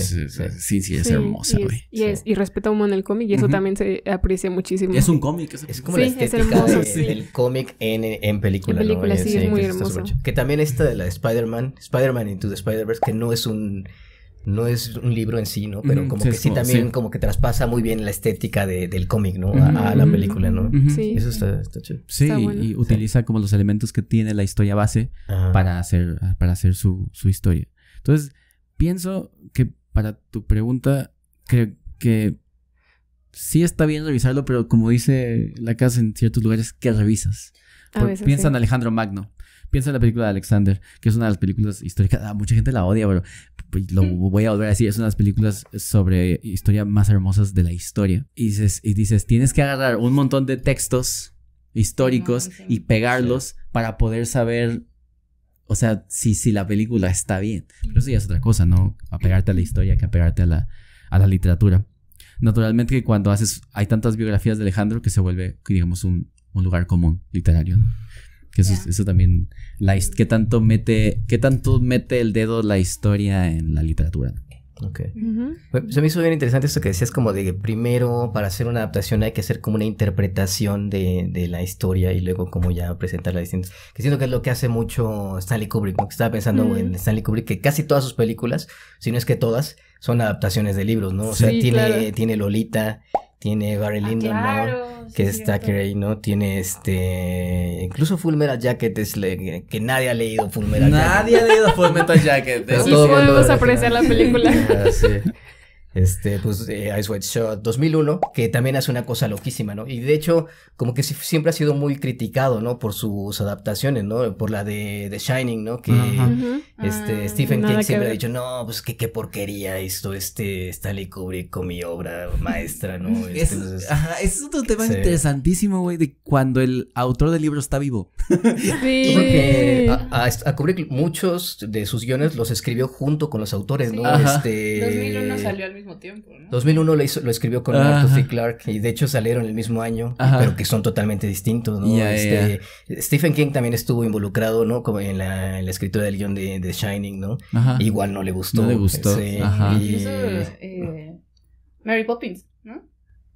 Speaker 5: sí,
Speaker 3: es
Speaker 2: Sí,
Speaker 3: hermosa,
Speaker 2: y
Speaker 3: güey.
Speaker 2: y respeta un montón el cómic y eso
Speaker 3: Ujú.
Speaker 2: también se aprecia muchísimo.
Speaker 3: Es un cómic.
Speaker 5: Es como
Speaker 2: Sí,
Speaker 5: la
Speaker 2: es
Speaker 5: estética
Speaker 2: hermoso,
Speaker 5: de-
Speaker 2: sí.
Speaker 5: del cómic en película.
Speaker 2: En película, sí, es muy
Speaker 5: que está
Speaker 2: hermoso.
Speaker 5: súper chido. Que también esta de la Spider-Man Into the Spider-Verse, que no es un no es un libro en sí, ¿no? Pero como
Speaker 3: sí,
Speaker 5: que sí también como que traspasa muy bien la estética del cómic, ¿no? A la película, ¿no?
Speaker 2: Sí.
Speaker 5: Eso está chido.
Speaker 3: Sí,
Speaker 2: Está bueno.
Speaker 3: y utiliza como los elementos que tiene la historia base para hacer su historia. Entonces, pienso que para tu pregunta, creo que sí está bien revisarlo, pero como dice la casa en ciertos lugares, ¿qué revisas? Piensa en Alejandro Magno. Piensa en la película de Alexander, que es una de las películas históricas. Mucha gente la odia, pero lo voy a volver a decir. Es una de las películas sobre historia más hermosas de la historia. Y dices, tienes que agarrar un montón de textos históricos y pegarlos para poder saber, o sea, si la película está bien. Pero eso ya es otra cosa, ¿no? Apegarte a la historia que apegarte a la literatura. Naturalmente que cuando hay tantas biografías de Alejandro que se vuelve, digamos, un lugar común literario, ¿no? Que eso también, ¿qué tanto mete el dedo la historia en la literatura?
Speaker 5: Ok. Se me hizo bien interesante esto que decías, como de que primero para hacer una adaptación hay que hacer como una interpretación de la historia y luego como ya presentarla distintas. Que siento que es lo que hace mucho Stanley Kubrick, ¿no? Que estaba pensando en Stanley Kubrick, que casi todas sus películas, si no es que todas, son adaptaciones de libros, ¿no? O sea, tiene Lolita, tiene Barry Lyndon,
Speaker 4: claro,
Speaker 5: ¿no? Que es Thackeray, ¿no? Tiene incluso Full Metal Jacket que nadie ha leído Full Metal Jacket.
Speaker 3: Nadie ha leído Full Metal Jacket.
Speaker 5: Pero
Speaker 2: Sí,
Speaker 5: todo el mundo
Speaker 2: podemos apreciar la película.
Speaker 5: Sí. Pues Eyes Wide Shut 2001, que también hace una cosa loquísima, ¿no? Y de hecho, como que siempre ha sido muy criticado, ¿no? Por sus adaptaciones, ¿no? Por la de The Shining, ¿no? Que Stephen King siempre ha dicho, no, pues qué porquería esto, Stanley Kubrick con mi obra maestra, ¿no?
Speaker 3: Ese es otro tema interesantísimo, güey, de cuando el autor del libro está vivo.
Speaker 2: Sí.
Speaker 5: Porque a Kubrick muchos de sus guiones los escribió junto con los autores, ¿no?
Speaker 4: 2001 salió al mismo tiempo, ¿no?
Speaker 5: 2001 lo escribió con Arthur C. Clarke y de hecho salieron el mismo año, pero que son totalmente distintos, ¿no? Stephen King también estuvo involucrado, ¿no? Como en la escritura del guión de The Shining, ¿no? Igual no le gustó.
Speaker 4: Incluso Mary Poppins, ¿no?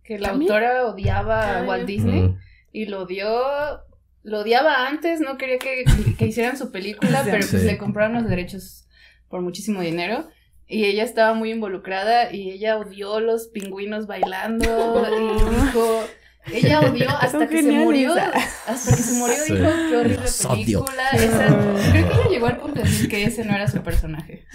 Speaker 4: Que la autora odiaba a Walt Disney y lo odiaba antes, no quería que hicieran su película, pero pues le compraron los derechos por muchísimo dinero. Y ella estaba muy involucrada y ella odió los pingüinos bailando y dijo, ella odió hasta que se murió, dijo, qué horrible película. Creo que ella llegó al punto de decir que ese no era su personaje.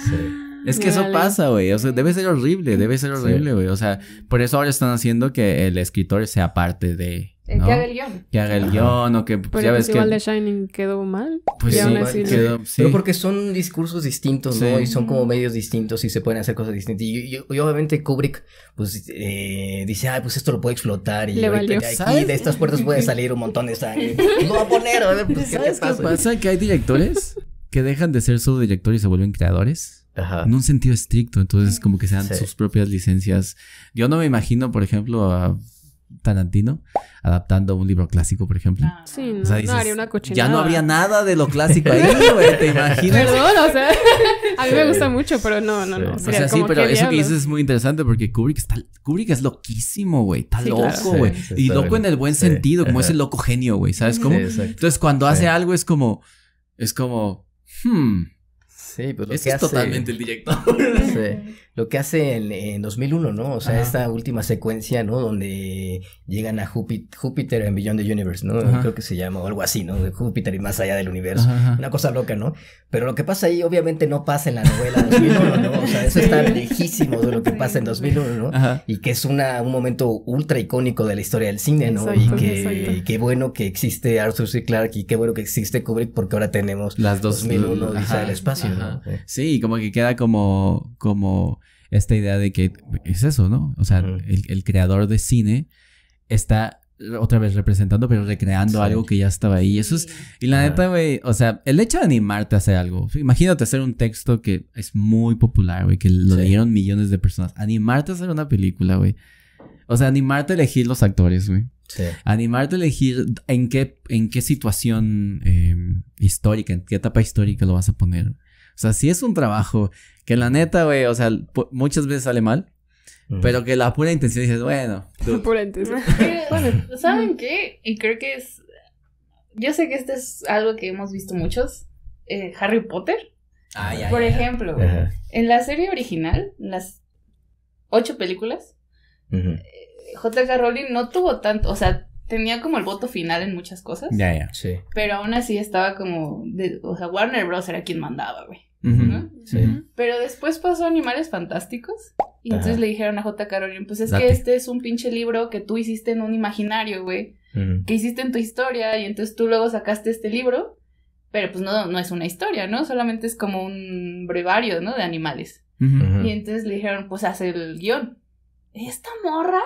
Speaker 3: Es que eso pasa, güey, o sea, debe ser horrible, güey, o sea, por eso ahora están haciendo que el escritor sea parte de... ¿no?
Speaker 4: Que haga el guión.
Speaker 3: Que haga el guión o que...
Speaker 2: Pero ya ves igual de Shining quedó mal.
Speaker 3: Pues sí, quedó...
Speaker 5: Pero porque son discursos distintos, ¿no? Y son como medios distintos y se pueden hacer cosas distintas. Y obviamente Kubrick, pues, dice, pues esto lo puede explotar. Y
Speaker 2: le valió.
Speaker 5: Aquí de estas puertas puede salir un montón de sangre. Lo va a poner, a ver, pues, ¿qué
Speaker 3: pasa? Que hay directores que dejan de ser solo directores y se vuelven creadores. En un sentido estricto. Entonces, como que se dan sus propias licencias. Yo no me imagino, por ejemplo, a Tarantino adaptando un libro clásico, por ejemplo.
Speaker 2: Sí, no,
Speaker 3: o sea, dices,
Speaker 2: no haría una cochinada.
Speaker 3: Ya no habría nada de lo clásico ahí, güey, ¿te imaginas?
Speaker 2: Perdón, o sea, a mí me gusta mucho, pero no.
Speaker 3: O sea, sí, pero eso que dices es muy interesante porque Kubrick es loquísimo, güey. Está loco, güey. Y loco en el buen sentido, como ese loco genio, güey. ¿Sabes cómo? Entonces, cuando hace algo es como...
Speaker 5: Sí, pues lo
Speaker 3: ese
Speaker 5: que
Speaker 3: es
Speaker 5: hace...
Speaker 3: totalmente el director.
Speaker 5: Sí. Lo que hace en 2001, ¿no? O sea, esta última secuencia, ¿no? Donde llegan a Júpiter en Beyond the Universe, ¿no? Creo que se llama, o algo así, ¿no? De Júpiter y más allá del universo. Una cosa loca, ¿no? Pero lo que pasa ahí obviamente no pasa en la novela 2001, ¿no? O sea, eso está lejísimo de lo que pasa en 2001, ¿no? Y que es un momento ultra icónico de la historia del cine, ¿no?
Speaker 2: Exacto,
Speaker 5: y qué bueno que existe Arthur C. Clarke y qué bueno que existe Kubrick porque ahora tenemos
Speaker 3: las dos
Speaker 5: 2001 Odisea del espacio, ¿no?
Speaker 3: Sí, como que queda como esta idea de que es eso, ¿no? O sea, el creador de cine está otra vez representando, pero recreando algo que ya estaba ahí. Eso es... Y la neta, güey, o sea, el hecho de animarte a hacer algo. Imagínate hacer un texto que es muy popular, güey, que lo leyeron millones de personas. Animarte a hacer una película, güey. O sea, animarte a elegir los actores, güey.
Speaker 5: Sí.
Speaker 3: Animarte a elegir en qué situación histórica, en qué etapa histórica lo vas a poner. O sea, sí es un trabajo que la neta, güey, o sea, muchas veces sale mal, pero que la pura intención dices, bueno.
Speaker 2: Pura intención.
Speaker 4: Bueno, ¿saben qué? Y creo que es... Yo sé que este es algo que hemos visto muchos. Harry Potter. Por ejemplo, en la serie original, las 8 películas, J.K. Rowling no tuvo tanto, o sea, tenía como el voto final en muchas cosas.
Speaker 5: Sí.
Speaker 4: Pero aún así estaba como, o sea, Warner Bros. Era quien mandaba, güey.
Speaker 3: Uh-huh.
Speaker 5: Sí.
Speaker 4: Pero después pasó Animales Fantásticos y entonces le dijeron a J.K. Rowling, pues es
Speaker 3: Date.
Speaker 4: que este es un pinche libro que tú hiciste en un imaginario, güey, que hiciste en tu historia y entonces tú luego sacaste este libro, pero pues no es una historia, ¿no? Solamente es como un brevario, ¿no? De animales.
Speaker 3: Uh-huh.
Speaker 4: Y entonces le dijeron, pues haz el guión. Esta morra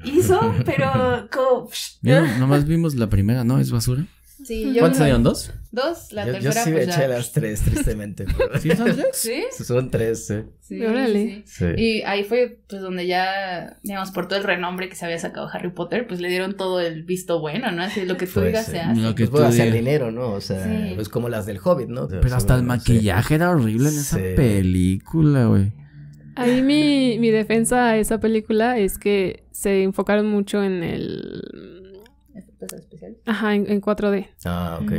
Speaker 4: hizo, pero como...
Speaker 3: Mira, nomás vimos la primera, ¿no? ¿Es basura?
Speaker 4: Sí, yo
Speaker 3: ¿Cuántos salieron? ¿2?
Speaker 4: 2, la
Speaker 5: Yo
Speaker 4: tercera
Speaker 5: sí me
Speaker 4: pues
Speaker 5: eché
Speaker 4: ya.
Speaker 5: las 3, tristemente. pero-
Speaker 3: ¿Sí son 3?
Speaker 4: ¿Sí?
Speaker 5: Son 3, sí.
Speaker 4: Sí,
Speaker 2: Órale.
Speaker 4: sí.
Speaker 5: Sí.
Speaker 4: Y ahí fue pues donde ya, digamos, por todo el renombre que se había sacado Harry Potter, pues le dieron todo el visto bueno, ¿no? Así lo que tú
Speaker 5: Fue,
Speaker 4: digas
Speaker 5: sí.
Speaker 4: se hace.
Speaker 3: Lo que
Speaker 5: Pues puedo
Speaker 3: tú
Speaker 5: hacer
Speaker 3: digas.
Speaker 5: dinero, ¿no? O sea,
Speaker 4: Sí.
Speaker 5: pues como las del Hobbit, ¿no?
Speaker 3: Pero hasta el maquillaje era horrible en esa
Speaker 5: Sí.
Speaker 3: película, güey.
Speaker 2: Ahí mi defensa a esa película es que se enfocaron mucho en el...
Speaker 4: Efectos especiales.
Speaker 2: Ajá, en 4D.
Speaker 5: Ah, ok.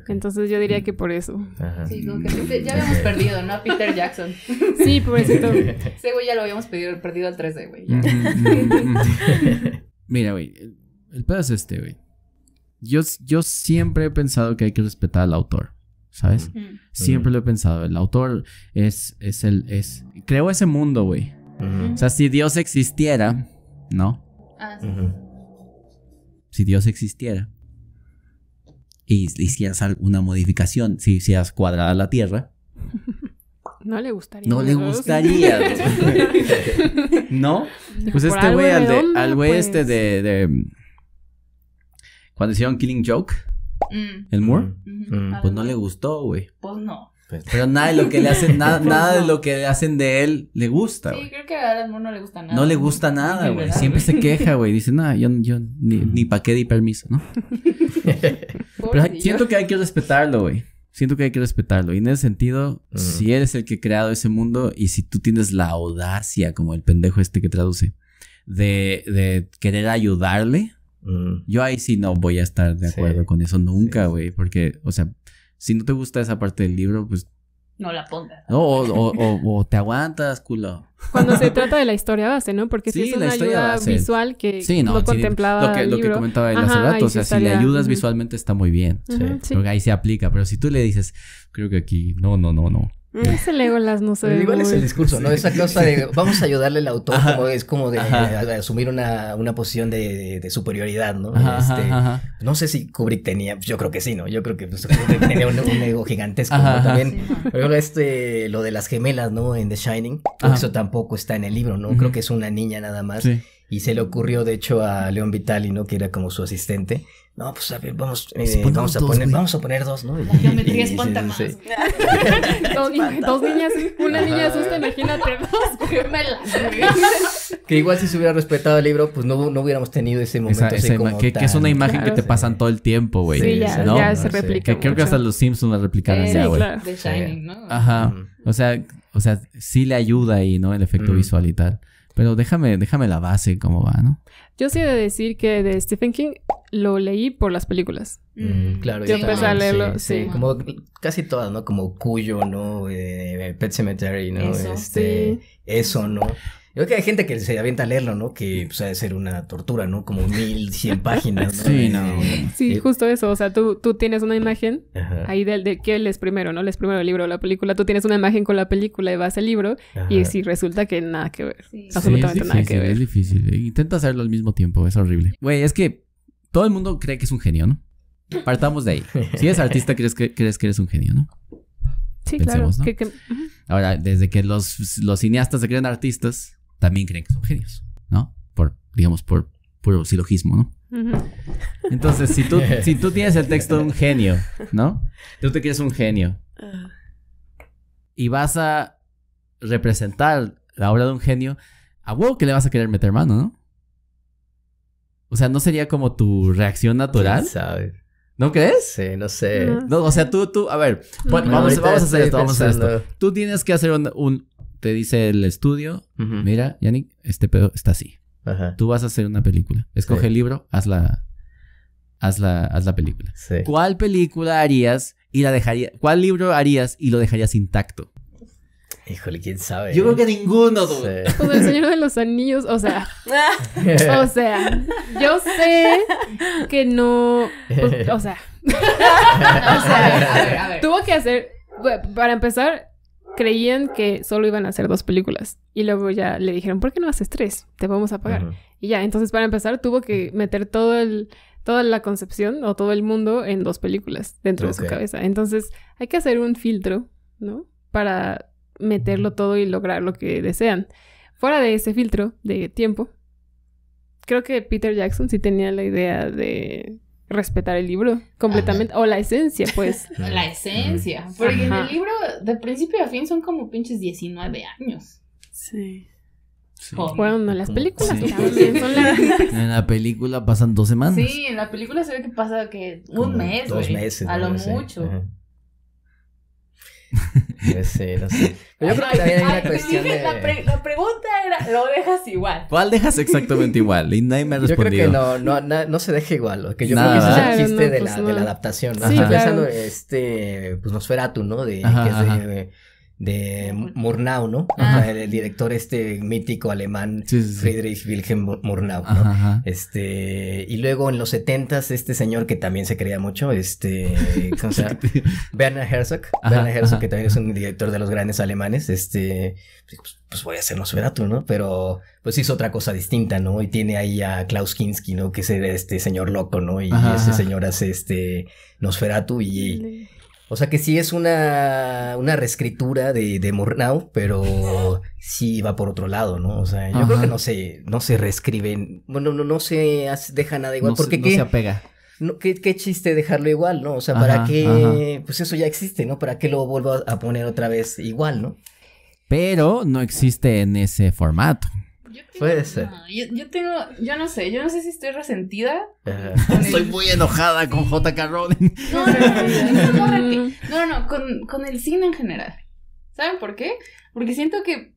Speaker 2: Entonces yo diría que por eso.
Speaker 5: Ajá.
Speaker 4: Sí, como que ya habíamos perdido, ¿no? A Peter Jackson.
Speaker 2: Sí, pobrecito.
Speaker 4: Ese güey ya lo habíamos perdido al 3D, güey. ya.
Speaker 3: Mira, güey, el pedo es este, güey. Yo siempre he pensado que hay que respetar al autor, ¿sabes?
Speaker 4: Mm.
Speaker 3: Siempre lo he pensado. El autor creó ese mundo, güey. O sea, si Dios existiera, ¿no?
Speaker 4: Ah, sí.
Speaker 3: Si Dios existiera y le hicieras una modificación, si hicieras cuadrada la Tierra,
Speaker 2: No le gustaría.
Speaker 3: no le gustaría, güey. ¿No? Pues
Speaker 2: Por
Speaker 3: este
Speaker 2: algo
Speaker 3: güey,
Speaker 2: redonda,
Speaker 3: al güey
Speaker 2: pues.
Speaker 3: este de cuando hicieron Killing Joke,
Speaker 4: Mm.
Speaker 3: el Moore,
Speaker 4: Ujú.
Speaker 3: pues no le gustó, güey.
Speaker 4: Pues no.
Speaker 3: Pero nada de lo que le hacen, nada de lo que le hacen de él le gusta,
Speaker 4: Sí,
Speaker 3: güey.
Speaker 4: creo que a Alan Moore no le gusta nada.
Speaker 3: No le gusta nada,
Speaker 4: En
Speaker 3: güey.
Speaker 4: verdad,
Speaker 3: Siempre se queja, güey. Dice, nada, yo ni pa' qué di permiso, ¿no? Pero
Speaker 4: Pobrecillo.
Speaker 3: siento que hay que respetarlo, güey. Siento que hay que respetarlo. Y en ese sentido, si eres el que ha creado ese mundo y si tú tienes la audacia, como el pendejo este que traduce, de querer ayudarle, yo ahí sí no voy a estar de acuerdo
Speaker 5: Sí.
Speaker 3: con eso nunca,
Speaker 5: Sí.
Speaker 3: güey. Porque, o sea, si no te gusta esa parte del libro, pues...
Speaker 4: No la pongas.
Speaker 3: No, o te aguantas, culo.
Speaker 2: Cuando se trata de la historia base, ¿no? Porque
Speaker 3: Sí,
Speaker 2: si es
Speaker 3: la
Speaker 2: una
Speaker 3: historia
Speaker 2: ayuda
Speaker 3: base.
Speaker 2: visual que
Speaker 3: Sí, no,
Speaker 2: no
Speaker 3: sí,
Speaker 2: contemplaba el
Speaker 3: lo que
Speaker 2: libro.
Speaker 3: comentaba él hace
Speaker 2: Ajá,
Speaker 3: rato.
Speaker 2: ahí
Speaker 3: O sea,
Speaker 2: sí
Speaker 3: si le
Speaker 2: estaría,
Speaker 3: ayudas
Speaker 2: ujú.
Speaker 3: visualmente está muy bien.
Speaker 2: Ujú, sí.
Speaker 3: Porque ahí se aplica. Pero si tú le dices, creo que aquí, no.
Speaker 2: Ese Legolas no se ve
Speaker 5: Igual es
Speaker 2: muy-
Speaker 5: el discurso, ¿no? Esa cosa de vamos a ayudarle al autor,
Speaker 3: Ajá.
Speaker 5: como es como de
Speaker 3: Ajá.
Speaker 5: asumir una posición de superioridad, ¿no?
Speaker 3: Ajá, ajá.
Speaker 5: No sé si Kubrick tenía, pues yo creo que sí, ¿no? Yo creo que pues, Kubrick tenía un ego gigantesco,
Speaker 3: Ajá,
Speaker 5: ¿no?
Speaker 3: ajá.
Speaker 5: También,
Speaker 4: Sí, no.
Speaker 5: por ejemplo, lo de las gemelas, ¿no? En The Shining, creo
Speaker 3: Ajá.
Speaker 5: que eso tampoco está en el libro, ¿no?
Speaker 3: Ujú.
Speaker 5: Creo que es una niña nada más.
Speaker 3: Sí.
Speaker 5: Y se le ocurrió, de hecho, a Leon Vitali, ¿no? Que era como su asistente. No, pues a ver, vamos
Speaker 3: Ponemos dos, güey.
Speaker 5: vamos a poner 2, ¿no?
Speaker 4: La geometría
Speaker 5: Y-
Speaker 4: espanta
Speaker 5: sí,
Speaker 4: más.
Speaker 5: sí.
Speaker 2: Dos niñas, una niña asusta, imagínate dos.
Speaker 4: Gemelas, güey.
Speaker 5: Que igual si se hubiera respetado el libro, pues no hubiéramos tenido ese momento así como
Speaker 3: que es una
Speaker 5: tan-
Speaker 3: imagen que
Speaker 2: claro,
Speaker 3: te
Speaker 2: sí.
Speaker 3: pasan todo el tiempo, güey.
Speaker 2: Sí, ya,
Speaker 3: ¿no?
Speaker 2: ya se
Speaker 5: Sí.
Speaker 2: replica
Speaker 3: Que creo que
Speaker 2: mucho.
Speaker 3: hasta los Simpsons la replicaron ya, güey.
Speaker 2: claro.
Speaker 4: De Shining, ¿no?
Speaker 3: Ajá.
Speaker 5: Ujú.
Speaker 3: O sea, sí le ayuda ahí, ¿no? El efecto
Speaker 5: Mm.
Speaker 3: visual y tal. Pero déjame la base cómo va, ¿no?
Speaker 2: Yo sí he de decir que de Stephen King lo leí por las películas.
Speaker 5: Claro,
Speaker 2: Yo empecé a leerlo, sí.
Speaker 5: Como casi todas, ¿no? Como Cuyo, ¿no? Pet Sematary, ¿no?
Speaker 4: Eso,
Speaker 2: sí.
Speaker 5: Eso, ¿no? Yo creo que hay gente que se avienta a leerlo, ¿no? Que pues ha de ser una tortura, ¿no? Como 1100 páginas, ¿no?
Speaker 3: Sí, no.
Speaker 2: Sí, justo eso. O sea, tú tienes una imagen
Speaker 5: Ajá,
Speaker 2: ahí de qué lees primero, ¿no? Lees primero el libro o la película. Tú tienes una imagen con la película y vas al libro y
Speaker 5: ajá.
Speaker 2: sí resulta que nada que ver.
Speaker 4: Sí.
Speaker 2: Absolutamente
Speaker 3: Sí, es
Speaker 2: nada que
Speaker 3: difícil,
Speaker 2: ver.
Speaker 3: es difícil. Intenta hacerlo al mismo tiempo, es horrible. Güey, es que todo el mundo cree que es un genio, ¿no? Partamos de ahí. Si eres artista, crees que eres un genio, ¿no?
Speaker 2: Sí,
Speaker 3: Pensemos,
Speaker 2: claro.
Speaker 3: ¿no? Ahora, desde que los cineastas se creen artistas, también creen que son genios, ¿no? Por puro silogismo, ¿no?
Speaker 2: Ujú.
Speaker 3: Entonces, si tú tienes el texto de un genio, ¿no? Tú te crees un genio y vas a representar la obra de un genio, a huevo que le vas a querer meter mano, ¿no? O sea, ¿no sería como tu reacción natural?
Speaker 5: ¿Quién sabe?
Speaker 3: ¿No crees?
Speaker 5: Sí, no sé.
Speaker 2: No.
Speaker 3: No, o sea, tú, a ver,
Speaker 2: No.
Speaker 3: vamos
Speaker 5: Ahorita
Speaker 3: a hacer
Speaker 5: estoy
Speaker 3: esto, vamos a hacer
Speaker 5: pensando.
Speaker 3: esto. Tú tienes que hacer te dice el estudio,
Speaker 5: Ujú.
Speaker 3: mira, Yannick, este pedo está así.
Speaker 5: Ajá.
Speaker 3: Tú vas a hacer una película. Escoge
Speaker 5: Sí.
Speaker 3: el libro, haz la película.
Speaker 5: Sí.
Speaker 3: ¿Cuál película harías y la dejaría... ¿Cuál libro harías y lo dejarías intacto?
Speaker 5: Híjole, quién sabe.
Speaker 3: Yo creo que ninguno,
Speaker 5: Sí.
Speaker 2: Pues El Señor de los Anillos, o sea, yo sé que no, pues, o sea,
Speaker 4: A ver.
Speaker 2: tuvo que hacer, para empezar, creían que solo iban a hacer 2 películas y luego ya le dijeron, ¿por qué no haces 3? Te vamos a pagar.
Speaker 5: Ujú.
Speaker 2: Y ya, entonces para empezar tuvo que meter toda la concepción o todo el mundo en 2 películas dentro de su
Speaker 5: Ok.
Speaker 2: cabeza. Entonces hay que hacer un filtro, ¿no? Para meterlo todo y lograr lo que desean. Fuera de ese filtro de tiempo, creo que Peter Jackson sí tenía la idea de respetar el libro completamente, o la esencia, pues.
Speaker 4: La esencia. Porque en
Speaker 2: Ajá.
Speaker 4: el libro, de principio a fin, son como pinches 19 años.
Speaker 1: Sí.
Speaker 4: Joder.
Speaker 2: Bueno, las
Speaker 5: Como-
Speaker 2: películas
Speaker 3: Sí.
Speaker 2: también son largas.
Speaker 3: En la película pasan 2 semanas.
Speaker 4: Sí, en la película se ve que pasa que
Speaker 5: Como
Speaker 4: un mes,
Speaker 5: 2
Speaker 4: güey.
Speaker 5: meses.
Speaker 4: A
Speaker 5: ¿no?
Speaker 4: lo
Speaker 5: Sí.
Speaker 4: mucho.
Speaker 5: Ajá. No sé. Pero yo creo que también hay una
Speaker 4: te
Speaker 5: cuestión
Speaker 4: dije,
Speaker 5: de...
Speaker 4: la pregunta era, ¿lo dejas igual?
Speaker 3: ¿Cuál dejas exactamente igual? Y nadie me ha
Speaker 5: Yo creo
Speaker 3: respondido.
Speaker 5: que no se deja igual. Que yo
Speaker 3: Nada.
Speaker 5: creo que ese es
Speaker 2: Claro,
Speaker 5: el chiste
Speaker 2: no,
Speaker 5: de,
Speaker 2: pues
Speaker 5: de
Speaker 2: no.
Speaker 5: la adaptación. ¿no?
Speaker 2: Sí,
Speaker 5: Estoy
Speaker 2: claro.
Speaker 5: pensando, pues Nosferatu, ¿no?
Speaker 3: Ajá,
Speaker 5: Que es
Speaker 3: ajá.
Speaker 5: de Murnau, ¿no?
Speaker 4: Ah.
Speaker 5: Ajá, el director mítico alemán,
Speaker 3: Sí, sí, sí.
Speaker 5: Friedrich Wilhelm Murnau, ¿no?
Speaker 3: Ajá, ajá.
Speaker 5: Y luego en los 70s, este señor que también se creía mucho, ¿cómo se llama? Werner Herzog.
Speaker 3: Ajá,
Speaker 5: Werner Herzog,
Speaker 3: ajá.
Speaker 5: que también es un director de los grandes alemanes, pues voy a hacer Nosferatu, ¿no? Pero pues hizo otra cosa distinta, ¿no? Y tiene ahí a Klaus Kinski, ¿no? Que es este señor loco, ¿no? Y
Speaker 3: Ajá,
Speaker 5: ese
Speaker 3: ajá.
Speaker 5: señor hace Nosferatu y... O sea que sí es una reescritura de Murnau, pero sí va por otro lado, ¿no? O sea, yo
Speaker 3: Ajá.
Speaker 5: creo que no se reescriben, bueno, no se deja nada igual,
Speaker 3: No,
Speaker 5: porque
Speaker 3: no se apega.
Speaker 5: ¿qué chiste dejarlo igual, no? O sea, ¿para
Speaker 3: Ajá,
Speaker 5: qué? Pues eso ya existe, ¿no? ¿Para qué lo vuelvo a poner otra vez igual, no?
Speaker 3: Pero no existe en ese formato.
Speaker 5: Puede ser.
Speaker 4: No, yo no sé si estoy resentida.
Speaker 5: Ajá.
Speaker 4: con el-
Speaker 3: Estoy muy enojada con J.K. Rowling.
Speaker 4: No, con el cine en general. ¿Saben por qué? Porque siento que,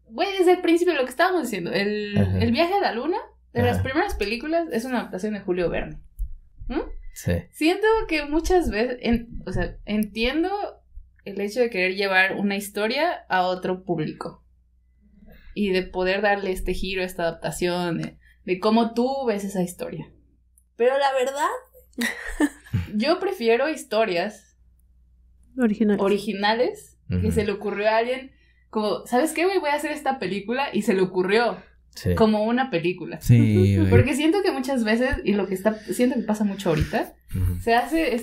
Speaker 4: güey, desde el principio lo que estábamos diciendo,
Speaker 5: Ajá.
Speaker 4: el viaje a la luna, de las
Speaker 5: Ajá.
Speaker 4: primeras películas, es una adaptación de Julio Verne.
Speaker 5: Sí.
Speaker 4: Siento que muchas veces, o sea, entiendo el hecho de querer llevar una historia a otro público. Y de poder darle este giro, esta adaptación, de cómo tú ves esa historia. Pero la verdad, yo prefiero historias
Speaker 1: Original.
Speaker 4: originales que
Speaker 5: Ujú.
Speaker 4: se le ocurrió a alguien como, ¿sabes qué, güey? Voy a hacer esta película y se le ocurrió
Speaker 5: Sí.
Speaker 4: como una película.
Speaker 3: Sí, güey.
Speaker 4: Porque siento que muchas veces, y siento que pasa mucho ahorita,
Speaker 5: Ujú.
Speaker 4: se hace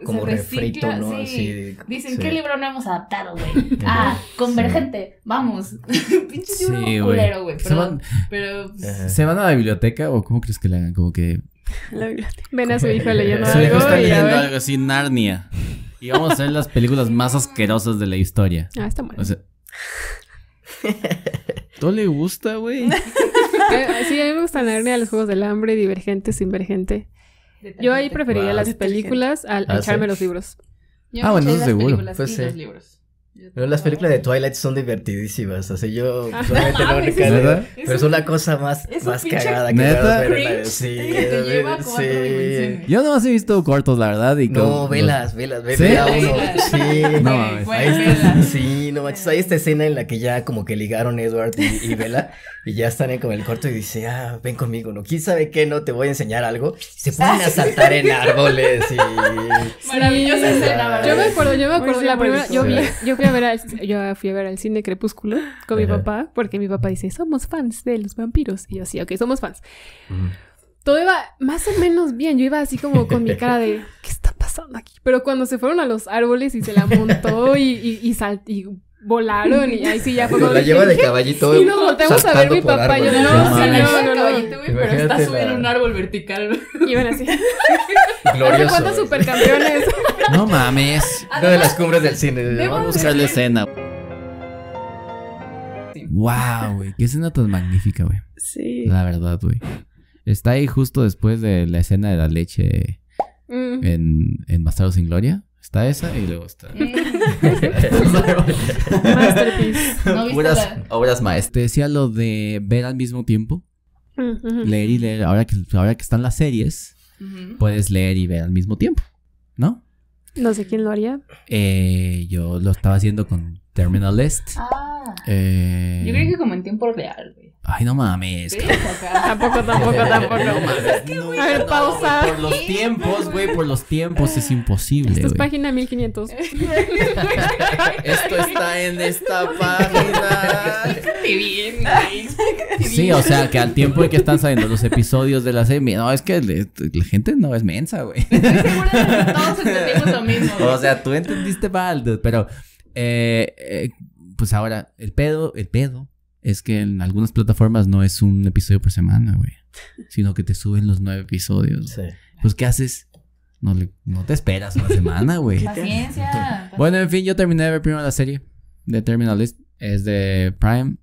Speaker 5: Como
Speaker 4: se recicla,
Speaker 5: refrito, ¿no?
Speaker 4: sí.
Speaker 5: Así,
Speaker 4: Dicen,
Speaker 5: sí.
Speaker 4: ¿qué libro no hemos adaptado, güey? Ah, Convergente, vamos. Pinche
Speaker 3: Sí,
Speaker 4: libro
Speaker 3: güey.
Speaker 4: culero, güey.
Speaker 3: Se van,
Speaker 4: Pero pues,
Speaker 5: Ajá.
Speaker 3: ¿Se van a la biblioteca o cómo crees que le hagan? Como que...
Speaker 1: La biblioteca.
Speaker 2: Ven a su hijo leyendo
Speaker 3: Su hijo
Speaker 2: algo
Speaker 3: está
Speaker 2: y a
Speaker 3: leyendo
Speaker 2: ver.
Speaker 3: algo así, Narnia. Y vamos a hacer las películas más asquerosas de la historia.
Speaker 2: Ah, está bueno.
Speaker 3: O sea... ¿Todo le gusta, güey?
Speaker 2: Sí, a mí me gustan Narnia, los Juegos del Hambre, Divergente, Invergente. Yo ahí preferiría
Speaker 5: Wow.
Speaker 2: las películas al
Speaker 5: Ah,
Speaker 2: echarme
Speaker 5: ¿sí?
Speaker 2: los libros.
Speaker 4: yo
Speaker 3: Ah, bueno,
Speaker 4: escuché
Speaker 3: eso
Speaker 4: las
Speaker 3: seguro.
Speaker 4: películas
Speaker 5: Pues
Speaker 4: y
Speaker 5: sí.
Speaker 4: los libros.
Speaker 5: Pero las películas de Twilight son divertidísimas. O sea, yo
Speaker 2: Ah,
Speaker 5: solamente la
Speaker 4: mames,
Speaker 5: única.
Speaker 3: ¿Neta?
Speaker 5: Pero son la cosa más
Speaker 4: es un
Speaker 5: más
Speaker 4: pinche
Speaker 5: cagada que
Speaker 3: ¿Neta?
Speaker 5: puedo ver.
Speaker 4: cringe
Speaker 5: Sí,
Speaker 4: que te lleva a 4 dimensiones.
Speaker 3: Yo nomás he visto cortos, la verdad. Y
Speaker 5: No,
Speaker 3: como-
Speaker 5: velas,
Speaker 3: ¿Sí?
Speaker 5: vela uno. Sí,
Speaker 3: No mames.
Speaker 4: Güey,
Speaker 5: Ahí
Speaker 4: vela.
Speaker 5: está, sí, no manches, hay esta escena en la que ya como que ligaron Edward y Bella y ya están en como el corto y dice, ven conmigo, ¿no? ¿Quién sabe qué? No, te voy a enseñar algo. Se ponen a saltar en árboles y...
Speaker 4: Maravillosa escena, ¿verdad?
Speaker 2: Yo me acuerdo,
Speaker 1: Muy
Speaker 2: la primera, yo
Speaker 5: simbólico.
Speaker 2: fui a ver al cine Crepúsculo con mi
Speaker 5: Ajá.
Speaker 2: papá, porque mi papá dice, somos fans de los vampiros. Y yo, sí, ok, somos fans. Todo iba más o menos bien, yo iba así como con mi cara de, ¿qué está pasando aquí? Pero cuando se fueron a los árboles y se la montó y volaron y ahí sí ya fue como
Speaker 5: La
Speaker 2: dije,
Speaker 5: lleva de caballito.
Speaker 2: y nos volteamos a ver
Speaker 5: saltando
Speaker 2: mi
Speaker 5: por
Speaker 2: papá, yo
Speaker 5: árboles.
Speaker 2: no,
Speaker 3: No
Speaker 2: sí,
Speaker 3: mames.
Speaker 2: no, no, no.
Speaker 4: Caballito, güey, pero está
Speaker 5: Imagínate
Speaker 4: subiendo
Speaker 5: la-
Speaker 4: un árbol vertical.
Speaker 2: Iban así. ¿Hace
Speaker 5: Glorioso.
Speaker 2: cuántos supercampeones?
Speaker 3: No mames.
Speaker 5: Una de las cumbres del cine.
Speaker 3: Vamos a buscar la escena. Wow, güey. Qué escena tan magnífica, güey.
Speaker 1: Sí.
Speaker 3: La verdad, güey. Está ahí justo después de la escena de la leche
Speaker 2: Mm.
Speaker 3: en Bastardos sin Gloria. Está esa y luego está...
Speaker 2: Masterpiece.
Speaker 4: ¿No viste
Speaker 3: Puras
Speaker 4: la-
Speaker 3: obras maestras. Te decía lo de ver al mismo tiempo. Leer y leer. Ahora que están las series,
Speaker 4: Ujú.
Speaker 3: puedes leer y ver al mismo tiempo, ¿no?
Speaker 2: No sé quién lo haría.
Speaker 3: Yo lo estaba haciendo con Terminal List.
Speaker 4: Yo creo que como en tiempo real, güey.
Speaker 3: Ay, no mames.
Speaker 4: Sí, acá.
Speaker 2: Tampoco.
Speaker 3: No,
Speaker 2: A ver, pausa.
Speaker 3: Por los tiempos, güey, por los tiempos es imposible,
Speaker 2: Esto es
Speaker 3: güey.
Speaker 2: página 1500.
Speaker 3: Esto está en esta página.
Speaker 4: Qué bien, güey.
Speaker 3: Sí, o sea, que al tiempo en que están saliendo los episodios de la serie, no, es que la gente no es mensa, güey.
Speaker 4: Estoy segura de que todos entendimos lo mismo, güey.
Speaker 3: O sea, tú entendiste mal, dude, pero pues ahora, el pedo es que en algunas plataformas no es un episodio por semana, güey, sino que te suben los 9 episodios.
Speaker 5: Sí.
Speaker 3: Pues, ¿qué haces? No te esperas una semana, güey.
Speaker 4: Paciencia.
Speaker 3: Bueno, en fin, yo terminé de ver primero la serie de Terminal List. Es de Prime.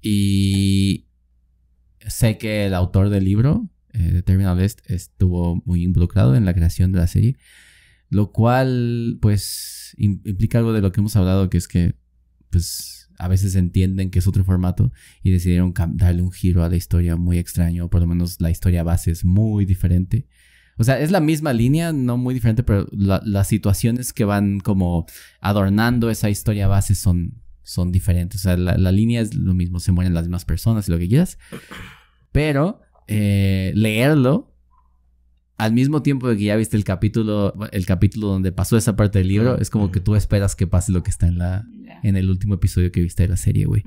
Speaker 3: Y sé que el autor del libro de Terminal List estuvo muy involucrado en la creación de la serie. Lo cual, pues, implica algo de lo que hemos hablado, que es que, pues, a veces entienden que es otro formato y decidieron darle un giro a la historia muy extraño. O por lo menos la historia base es muy diferente. O sea, es la misma línea, no muy diferente, pero las situaciones que van como adornando esa historia base son diferentes. O sea, la línea es lo mismo, se mueren las mismas personas y lo que quieras. Pero leerlo al mismo tiempo de que ya viste el capítulo donde pasó esa parte del libro, es como que tú esperas que pase lo que está en el último episodio que viste de la serie, güey.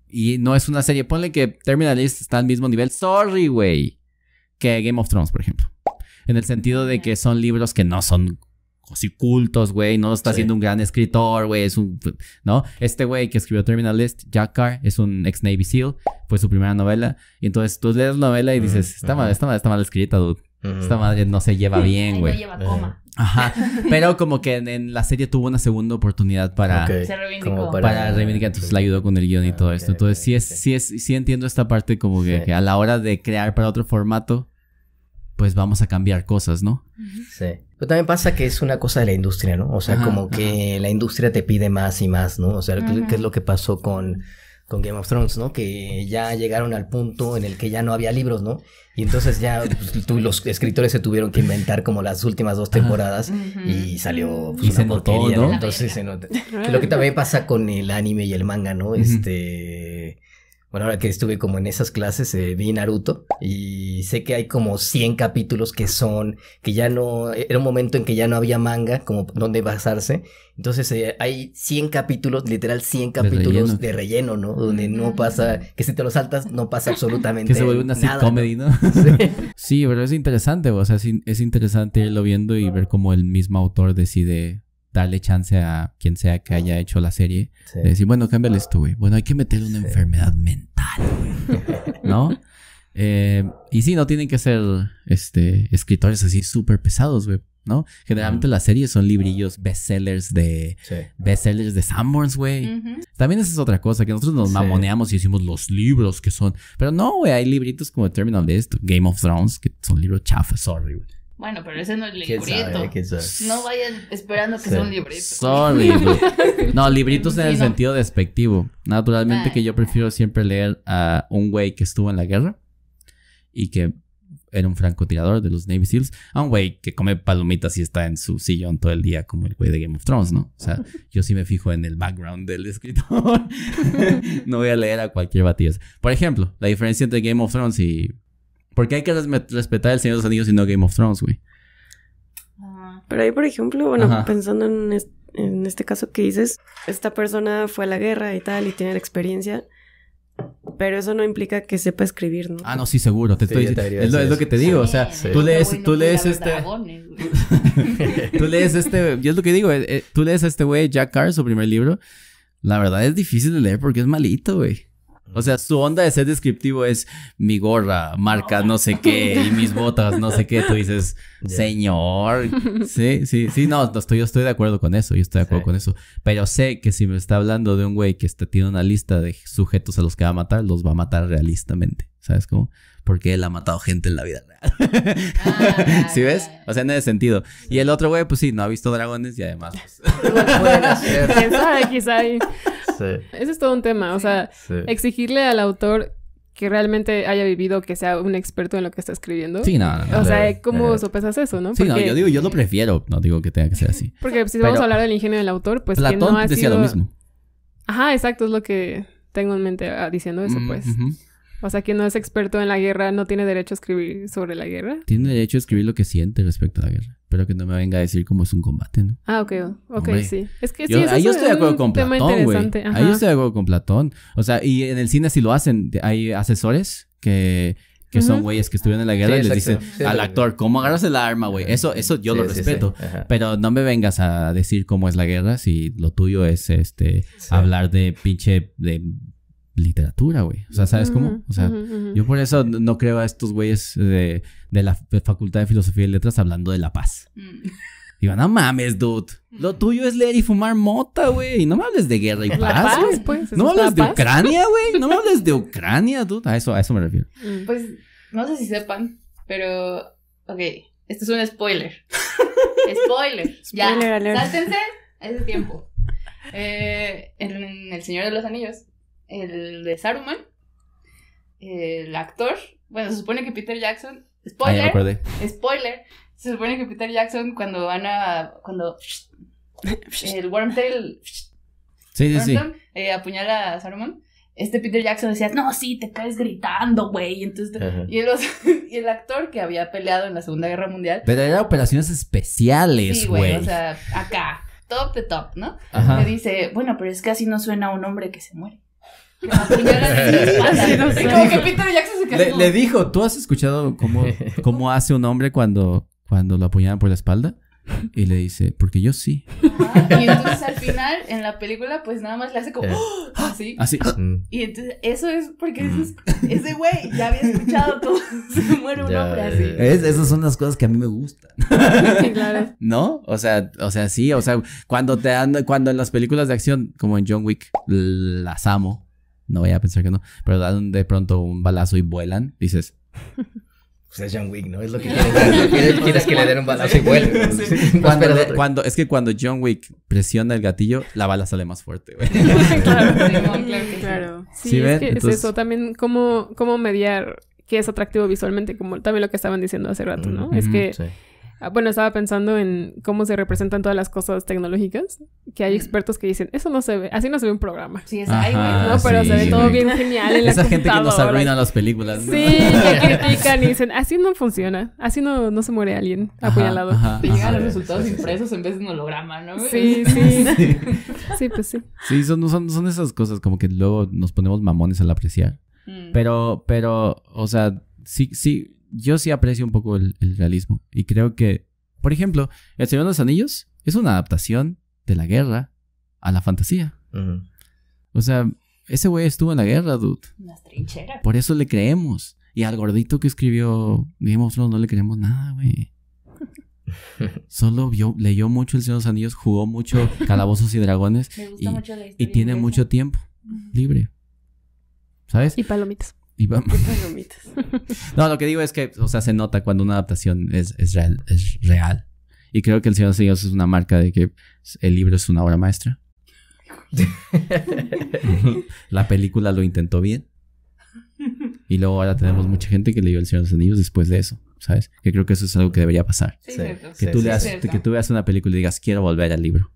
Speaker 3: Y no es una serie, ponle que Terminal List está al mismo nivel, sorry, güey, que Game of Thrones, por ejemplo. En el sentido de que son libros que no son así cultos, güey, no está siendo un gran escritor, güey, ¿no? Este güey que escribió Terminal List, Jack Carr, es un ex Navy SEAL, fue su primera novela, y entonces tú lees la novela y dices, está mal escrita, dude. Esta madre no se lleva bien, güey.
Speaker 4: No lleva coma.
Speaker 3: Ajá, pero como que en la serie tuvo una segunda oportunidad para
Speaker 4: Se reivindicó.
Speaker 3: para reivindicar, entonces le ayudó con el guión y todo esto. Entonces sí entiendo esta parte como que a la hora de crear para otro formato, pues vamos a cambiar cosas, ¿no?
Speaker 5: Sí. Pero también pasa que es una cosa de la industria, ¿no? O sea, como que la industria te pide más y más, ¿no? O sea, ¿qué es lo que pasó con Game of Thrones, ¿no? Que ya llegaron al punto en el que ya no había libros, ¿no? Y entonces ya pues, los escritores se tuvieron que inventar como las últimas 2 temporadas y salió pues,
Speaker 3: y
Speaker 5: una
Speaker 3: se notó,
Speaker 5: porquería,
Speaker 3: ¿no?
Speaker 5: Entonces se nota. Lo que también pasa con el anime y el manga, ¿no? Bueno, ahora que estuve como en esas clases, vi Naruto y sé que hay como 100 capítulos que ya no, era un momento en que ya no había manga como donde basarse. Entonces hay 100 capítulos, literal 100 capítulos de relleno, ¿no? Donde no pasa, que si te lo saltas no pasa absolutamente nada.
Speaker 3: Que se vuelve una sitcomedy, ¿no? Sí, pero es interesante, o sea, es interesante irlo viendo y ver cómo el mismo autor decide darle chance a quien sea que haya hecho la serie. Sí. De decir, bueno, cámbiale esto, güey. Bueno, hay que meterle una enfermedad mental, güey. ¿No? Y sí, no tienen que ser escritores así súper pesados, güey, ¿no? Generalmente las series son librillos bestsellers de Sanborns, güey. También esa es otra cosa, que nosotros nos mamoneamos y decimos los libros que son. Pero no, güey, hay libritos como Terminal List, Game of Thrones, que son libros chafas, sorry, güey.
Speaker 4: Bueno, pero ese no es libreto. No vayan esperando que sea un libreto.
Speaker 3: Sorry, no, libritos en el sentido despectivo. Naturalmente que yo prefiero siempre leer a un güey que estuvo en la guerra y que era un francotirador de los Navy SEALs, a un güey que come palomitas y está en su sillón todo el día como el güey de Game of Thrones, ¿no? O sea, yo sí me fijo en el background del escritor. No voy a leer a cualquier batillas. Por ejemplo, la diferencia entre Game of Thrones y... ¿Por qué hay que respetar El Señor de los Anillos y no Game of Thrones, güey?
Speaker 1: Pero ahí, por ejemplo, bueno, pensando en este caso que dices, esta persona fue a la guerra y tal, y tiene la experiencia, pero eso no implica que sepa escribir, ¿no?
Speaker 3: Ah, no, sí, seguro. Te estoy diciendo. Es lo que te digo, o sea, tú lees yo es lo que digo, tú lees a este güey, Jack Carr, su primer libro, la verdad es difícil de leer porque es malito, güey. O sea, su onda de ser descriptivo es mi gorra, marca no sé qué, y mis botas, no sé qué. Tú dices, señor. Sí, no, yo estoy de acuerdo con eso, con eso. Pero sé que si me está hablando de un güey que tiene una lista de sujetos a los que va a matar, los va a matar realistamente. ¿Sabes cómo? Porque él ha matado gente en la vida real. ¿Sí ves? O sea, en ese sentido. Y el otro güey, pues sí, no ha visto dragones y además... Pues...
Speaker 2: pueden hacer. ¿Quién sabe? Quizá ahí... Sí. Ese es todo un tema, o sea, exigirle al autor que realmente haya vivido, que sea un experto en lo que está escribiendo.
Speaker 3: Sí, no.
Speaker 2: O sea, ¿cómo sopesas eso, no?
Speaker 3: Sí,
Speaker 2: porque,
Speaker 3: no, yo lo prefiero. No digo que tenga que ser así.
Speaker 2: Porque si vamos a hablar del ingenio del autor, pues
Speaker 3: Platón
Speaker 2: que no ha
Speaker 3: decía
Speaker 2: sido...
Speaker 3: lo mismo.
Speaker 2: Ajá, exacto, es lo que tengo en mente diciendo eso, pues. O sea, que no es experto en la guerra, no tiene derecho a escribir sobre la guerra.
Speaker 3: Tiene derecho a escribir lo que siente respecto a la guerra. Pero que no me venga a decir cómo es un combate, ¿no?
Speaker 2: Ah, ok,
Speaker 3: Hombre.
Speaker 2: sí. Es que sí,
Speaker 3: Ahí yo estoy de acuerdo con
Speaker 2: tema
Speaker 3: Platón, güey.
Speaker 2: interesante.
Speaker 3: Ahí yo estoy de acuerdo con Platón. O sea, y en el cine sí lo hacen. Hay asesores que son güeyes que estuvieron en la guerra y les dicen al actor, ¿cómo agarras el arma, güey? Eso yo lo respeto. Pero no me vengas a decir cómo es la guerra si lo tuyo es hablar de pinche de literatura, güey. O sea, ¿sabes cómo? O sea, yo por eso no creo a estos güeyes de la Facultad de Filosofía y Letras hablando de la paz. Digo, no mames, dude. Lo tuyo es leer y fumar mota, güey. No me hables de guerra y paz, güey.
Speaker 2: Pues,
Speaker 3: no me hables de Ucrania, güey. No me hables de Ucrania, dude. A eso me refiero.
Speaker 4: Pues, no sé si sepan, pero... Ok, esto es un spoiler. Spoiler. Ya,
Speaker 1: alert.
Speaker 4: sáltense a ese tiempo. En El Señor de los Anillos, el de Saruman, el actor... Bueno, se supone que Peter Jackson...
Speaker 3: Ya me acordé.
Speaker 4: Spoiler. Se supone que Peter Jackson cuando el Wormtail
Speaker 3: Sí.
Speaker 4: Apuñala a Saruman, Peter Jackson decía, no, sí, te caes gritando, güey. Entonces, y el actor que había peleado en la Segunda Guerra Mundial.
Speaker 3: Pero eran operaciones especiales, güey.
Speaker 4: Sí, o sea, acá, top de top, ¿no?
Speaker 3: Ajá.
Speaker 4: Le dice, bueno, pero es que así no suena a un hombre que se muere. Que la apuñalan en la espalda. Y como que Peter Jackson se quedó.
Speaker 3: Le dijo, ¿tú has escuchado cómo hace un hombre cuando lo apuñalan por la espalda? Y le dice, porque yo sí.
Speaker 4: Ajá. Y entonces al final, en la película, pues nada más le hace como así.
Speaker 3: Así.
Speaker 4: Y entonces eso es porque ese güey ya había escuchado cómo se muere un hombre así.
Speaker 3: Esas son las cosas que a mí me gustan.
Speaker 2: Sí, claro.
Speaker 3: ¿No? O sea, sí. O sea, cuando en las películas de acción, como en John Wick, las amo. No voy a pensar que no. Pero dan de pronto un balazo y vuelan. Dices...
Speaker 5: Pues es John Wick, ¿no? Es lo que quieres que le den un balazo y vuelve.
Speaker 3: Cuando John Wick presiona el gatillo, la bala sale más fuerte, güey.
Speaker 1: Claro.
Speaker 2: Sí, es que entonces... es eso. También cómo mediar qué es atractivo visualmente, como también lo que estaban diciendo hace rato, ¿no? Es que... Sí. Bueno, estaba pensando en cómo se representan todas las cosas tecnológicas, que hay expertos que dicen, eso no se ve, así no se ve un programa.
Speaker 4: Sí, es ahí, güey.
Speaker 2: No, pero se ve todo bien genial en la
Speaker 3: esa
Speaker 2: computadora.
Speaker 3: gente que nos arruina las películas.
Speaker 2: Sí, que critican y dicen, así no funciona, así no se muere alguien apuñalado.
Speaker 4: Te llegan los resultados impresos en vez de un holograma, ¿no?
Speaker 2: Sí. Sí, pues sí.
Speaker 3: Sí, son esas cosas como que luego nos ponemos mamones al apreciar. Pero, o sea, sí. Yo sí aprecio un poco el realismo. Y creo que, por ejemplo, El Señor de los Anillos es una adaptación de la guerra a la fantasía. O sea, ese güey estuvo en la guerra, dude.
Speaker 4: Unas trincheras.
Speaker 3: Por eso le creemos. Y al gordito que escribió Game of Thrones no le creemos nada, güey. Solo leyó mucho El Señor de los Anillos, jugó mucho Calabozos y Dragones.
Speaker 4: Me gusta mucho la historia
Speaker 3: y tiene mucho tiempo libre. ¿Sabes?
Speaker 2: Y palomitas.
Speaker 3: No, lo que digo es que, o sea, se nota cuando una adaptación es real. Y creo que El Señor de los Anillos es una marca de que el libro es una obra maestra. La película lo intentó bien. Y luego ahora tenemos mucha gente que leyó El Señor de los Anillos después de eso, ¿sabes? Que creo que eso es algo que debería pasar. Que tú veas una película y digas, quiero volver al libro.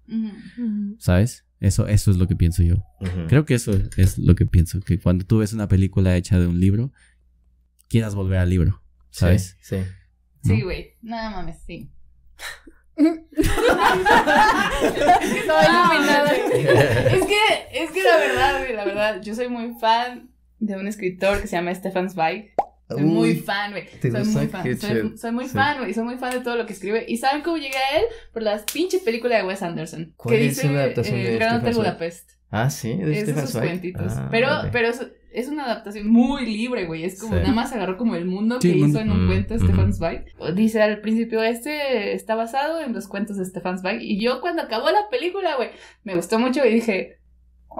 Speaker 3: ¿Sabes? Eso es lo que pienso yo. Creo que eso es lo que pienso. Que cuando tú ves una película hecha de un libro, quieras volver al libro. ¿Sabes?
Speaker 5: Sí.
Speaker 4: Sí, güey. Nada mames, sí. Es que estaba iluminada. Es que la verdad, yo soy muy fan de un escritor que se llama Stefan Zweig. Soy muy fan, güey. Soy muy fan, güey. Soy muy fan de todo lo que escribe. ¿Y saben cómo llegué a él? Por las pinches películas de Wes Anderson.
Speaker 5: ¿Cuál
Speaker 4: que
Speaker 5: es
Speaker 4: dice
Speaker 5: una adaptación de
Speaker 4: Gran
Speaker 5: Stefan
Speaker 4: Hotel
Speaker 5: Zweig?
Speaker 4: Budapest.
Speaker 5: Ah, sí, de
Speaker 4: Es
Speaker 5: Stefan
Speaker 4: esos
Speaker 5: Zweig.
Speaker 4: cuentitos.
Speaker 5: Ah,
Speaker 4: pero
Speaker 5: vale.
Speaker 4: es una adaptación muy libre, güey. Es como,
Speaker 5: Sí.
Speaker 4: nada más agarró como el mundo que hizo en un cuento Stefan Zweig. Dice al principio, está basado en los cuentos de Stefan Zweig. Y yo cuando acabó la película, güey, me gustó mucho y dije,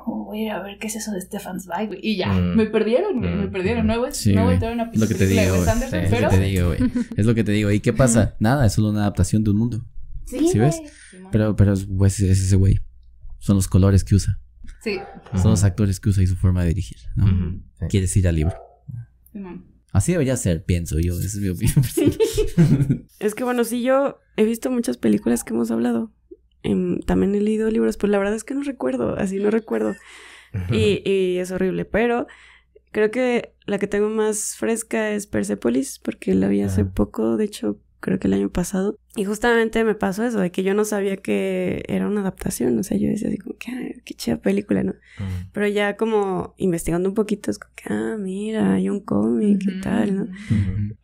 Speaker 4: voy a ir a ver qué es eso de Stefan Zweig, güey. Y ya, me perdieron, güey, me perdieron. No voy a entrar una
Speaker 3: lo que te
Speaker 4: película
Speaker 3: digo,
Speaker 4: de Wes
Speaker 3: güey.
Speaker 4: Anderson,
Speaker 3: Sí,
Speaker 4: pero...
Speaker 3: es lo que te digo, güey. Es lo que te digo. ¿Y qué pasa? Nada, es solo una adaptación de un mundo.
Speaker 4: Sí,
Speaker 3: ves? Pero pues, es ese güey. Son los colores que usa.
Speaker 4: Sí.
Speaker 3: Son los actores que usa y su forma de dirigir, ¿no?
Speaker 5: Sí.
Speaker 3: Quieres ir al libro. Así debería ser, pienso yo. Esa es mi opinión.
Speaker 1: Es que bueno, sí, yo he visto muchas películas que hemos hablado. También he leído libros, pues la verdad es que no recuerdo, no recuerdo. Y es horrible, pero creo que la que tengo más fresca es Persepolis, porque la vi hace poco, de hecho, creo que el año pasado. Y justamente me pasó eso, de que yo no sabía que era una adaptación. O sea, yo decía así como que, qué chida película, ¿no? Pero ya como investigando un poquito, es como que, mira, hay un cómic y tal, ¿no?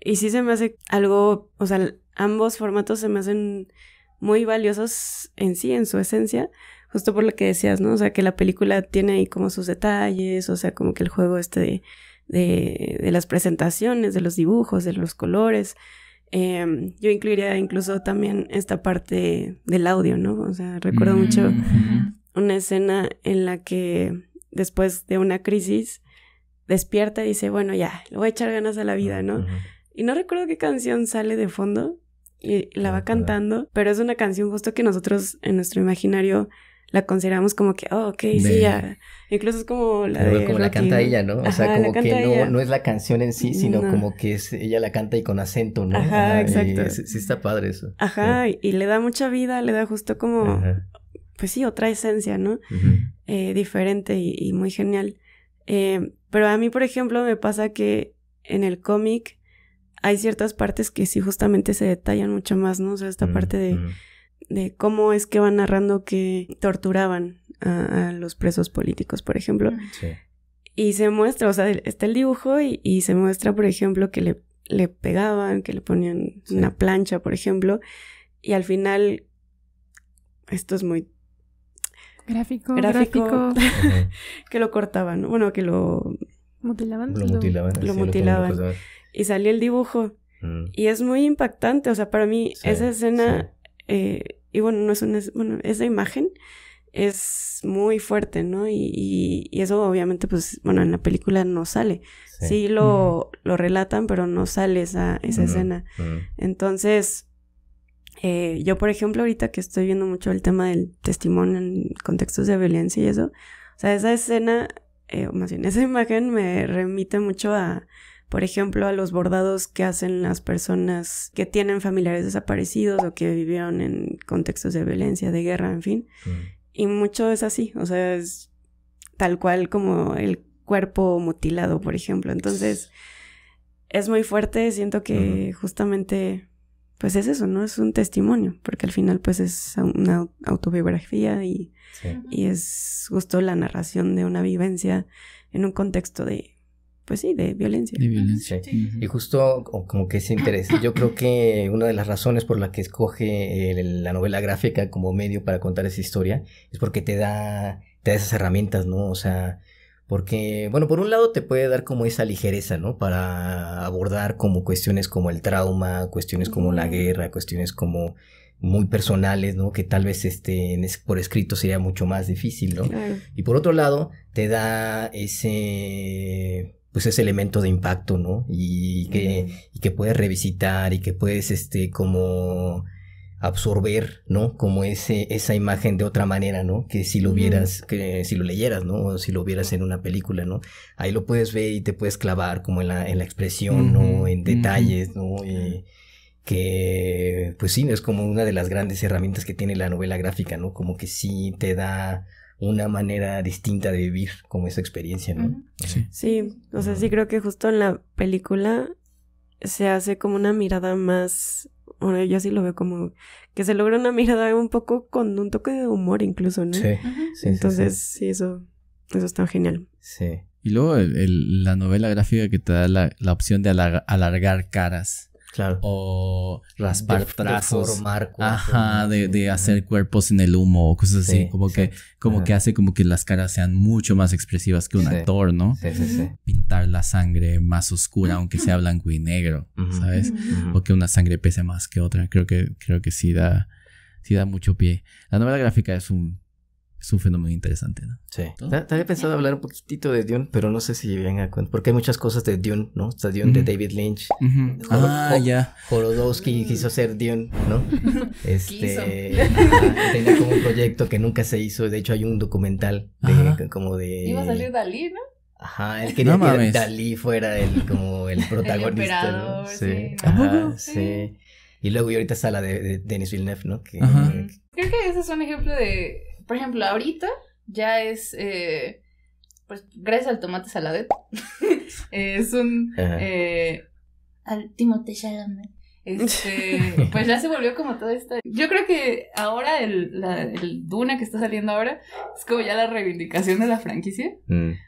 Speaker 1: Y sí se me hace algo, o sea, ambos formatos se me hacen muy valiosos en sí, en su esencia, justo por lo que decías, ¿no? O sea, que la película tiene ahí como sus detalles, o sea, como que el juego de las presentaciones, de los dibujos, de los colores. Yo incluiría incluso también esta parte del audio, ¿no? O sea, recuerdo mucho una escena en la que después de una crisis despierta y dice, bueno, ya, le voy a echar ganas a la vida, ¿no? Y no recuerdo qué canción sale de fondo y la va cantando, pero es una canción justo que nosotros en nuestro imaginario la consideramos como que, sí, ya. Incluso es como la de
Speaker 5: como la canta ella, ¿no? O sea, como que no es la canción en sí, sino como que ella la canta y con acento, ¿no?
Speaker 1: Exacto.
Speaker 5: Sí está padre eso.
Speaker 1: Y le da mucha vida, le da justo como, pues sí, otra esencia, ¿no? Diferente y muy genial. Pero a mí, por ejemplo, me pasa que en el cómic hay ciertas partes que sí justamente se detallan mucho más, ¿no? O sea, esta parte de cómo es que van narrando que torturaban a los presos políticos, por ejemplo.
Speaker 5: Sí.
Speaker 1: Y se muestra, o sea, está el dibujo y se muestra, por ejemplo, que le pegaban, que le ponían una plancha, por ejemplo, y al final, esto es muy
Speaker 2: gráfico.
Speaker 1: Que lo cortaban, ¿no? Bueno, que lo
Speaker 2: mutilaban.
Speaker 1: Lo mutilaban. Y salía el dibujo. Y es muy impactante, o sea, para mí esa escena... y bueno, no es esa imagen es muy fuerte, ¿no? Y eso obviamente, pues, bueno, en la película no sale. Sí lo relatan, pero no sale esa escena. Entonces, yo, por ejemplo, ahorita que estoy viendo mucho el tema del testimonio en contextos de violencia y eso, o sea, esa escena, más bien, esa imagen me remite mucho a... Por ejemplo, a los bordados que hacen las personas que tienen familiares desaparecidos o que vivieron en contextos de violencia, de guerra, en fin. Y mucho es así, o sea, es tal cual como el cuerpo mutilado, por ejemplo. Entonces, es muy fuerte, siento que justamente, pues es eso, ¿no? Es un testimonio, porque al final, pues es una autobiografía y es justo la narración de una vivencia en un contexto de... Pues sí, de violencia.
Speaker 3: De violencia.
Speaker 5: Sí. Y justo como que es interesante. Yo creo que una de las razones por la que escoge la novela gráfica como medio para contar esa historia es porque te da esas herramientas, ¿no? O sea, porque, bueno, por un lado te puede dar como esa ligereza, ¿no? Para abordar como cuestiones como el trauma, cuestiones como la guerra, cuestiones como muy personales, ¿no? Que tal vez por escrito sería mucho más difícil, ¿no?
Speaker 1: Claro.
Speaker 5: Y por otro lado te da ese elemento de impacto, ¿no? Y que puedes revisitar y que puedes, como absorber, ¿no? Como esa imagen de otra manera, ¿no? Que si lo vieras, que si lo leyeras, ¿no? O si lo vieras en una película, ¿no? Ahí lo puedes ver y te puedes clavar como en la expresión, ¿no? En detalles, ¿no? Que, pues sí, es como una de las grandes herramientas que tiene la novela gráfica, ¿no? Como que sí te da una manera distinta de vivir como esa experiencia, ¿no?
Speaker 1: Sí, o sea, sí creo que justo en la película se hace como una mirada más, bueno, yo así lo veo como que se logra una mirada un poco con un toque de humor incluso, ¿no?
Speaker 5: Sí.
Speaker 1: Entonces, sí, eso está genial.
Speaker 5: Sí.
Speaker 3: Y luego la novela gráfica que te da la opción de alargar caras.
Speaker 5: Claro.
Speaker 3: O raspar trazos.
Speaker 5: De formar
Speaker 3: cuerpos, de hacer cuerpos en el humo o cosas así. Como que hace como que las caras sean mucho más expresivas que un actor, ¿no?
Speaker 5: Sí.
Speaker 3: Pintar la sangre más oscura, aunque sea blanco y negro, ¿sabes? O que una sangre pese más que otra. Creo que sí da mucho pie. La novela gráfica es un fenómeno interesante, ¿no?
Speaker 5: Sí. Te había pensado hablar un poquitito de Dune, pero no sé si venga a cuenta. Porque hay muchas cosas de Dune, ¿no? Está Dune de David Lynch.
Speaker 3: Ya.
Speaker 5: Jodorowsky quiso hacer Dune, ¿no? Tenía como un proyecto que nunca se hizo. De hecho, hay un documental como de...
Speaker 4: Iba a salir Dalí, ¿no?
Speaker 5: Ajá, él quería
Speaker 3: No
Speaker 5: que
Speaker 3: mames.
Speaker 5: Dalí fuera como el protagonista, ¿no?
Speaker 4: emperador,
Speaker 5: Sí,
Speaker 4: sí.
Speaker 5: ajá,
Speaker 4: Sí.
Speaker 5: sí. Y luego y ahorita está la de Denis Villeneuve, ¿no? Que,
Speaker 3: Ajá.
Speaker 4: Creo que ese es un ejemplo de, por ejemplo, ahorita ya es, pues, gracias al tomate saladet, es un,
Speaker 5: Ajá.
Speaker 4: al Timothée Chalamet, pues ya se volvió como toda esta, yo creo que ahora el Duna que está saliendo ahora es como ya la reivindicación de la franquicia,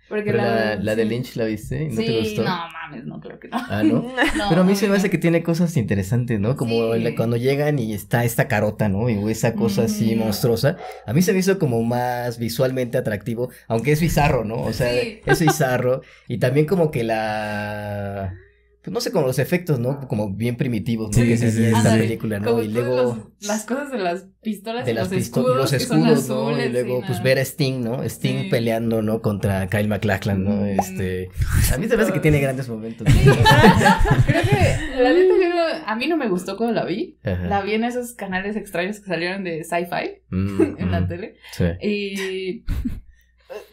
Speaker 4: porque
Speaker 5: Pero la de
Speaker 4: sí.
Speaker 5: Lynch, ¿la viste? ¿No
Speaker 4: Sí,
Speaker 5: te gustó?
Speaker 4: no mames, no creo que no.
Speaker 5: Ah, ¿no?
Speaker 4: No,
Speaker 5: Pero a mí se me
Speaker 4: no.
Speaker 5: hace que tiene cosas interesantes, ¿no? Como
Speaker 4: Sí.
Speaker 5: cuando llegan y está esta carota, ¿no? Y esa cosa así
Speaker 4: Ujú.
Speaker 5: monstruosa. A mí se me hizo como más visualmente atractivo, aunque es bizarro, ¿no? O sea,
Speaker 4: Sí.
Speaker 5: es bizarro. Y también como que pues no sé, como los efectos, ¿no? Como bien primitivos, ¿no?
Speaker 3: Sí,
Speaker 5: Que
Speaker 3: sí,
Speaker 5: se
Speaker 3: sí,
Speaker 5: hacía esta
Speaker 3: sí.
Speaker 5: película, ¿no?
Speaker 4: Como
Speaker 5: Y
Speaker 4: todas
Speaker 5: luego
Speaker 4: las cosas de las pistolas
Speaker 5: de
Speaker 4: y
Speaker 5: las
Speaker 4: los
Speaker 5: pistolas, los
Speaker 4: que son
Speaker 5: escudos, ¿no?
Speaker 4: azules,
Speaker 5: Y luego
Speaker 4: sí,
Speaker 5: pues
Speaker 4: no.
Speaker 5: ver a Sting, ¿no? Sting
Speaker 4: Sí.
Speaker 5: peleando, ¿no? Contra Kyle MacLachlan, ¿no?
Speaker 4: Mm.
Speaker 5: A mí se me hace que tiene grandes momentos.
Speaker 4: Sí, creo que la neta a mí no me gustó cuando la vi.
Speaker 5: Ajá.
Speaker 4: La vi en esos canales extraños que salieron de sci-fi en la tele.
Speaker 5: Sí.
Speaker 4: Y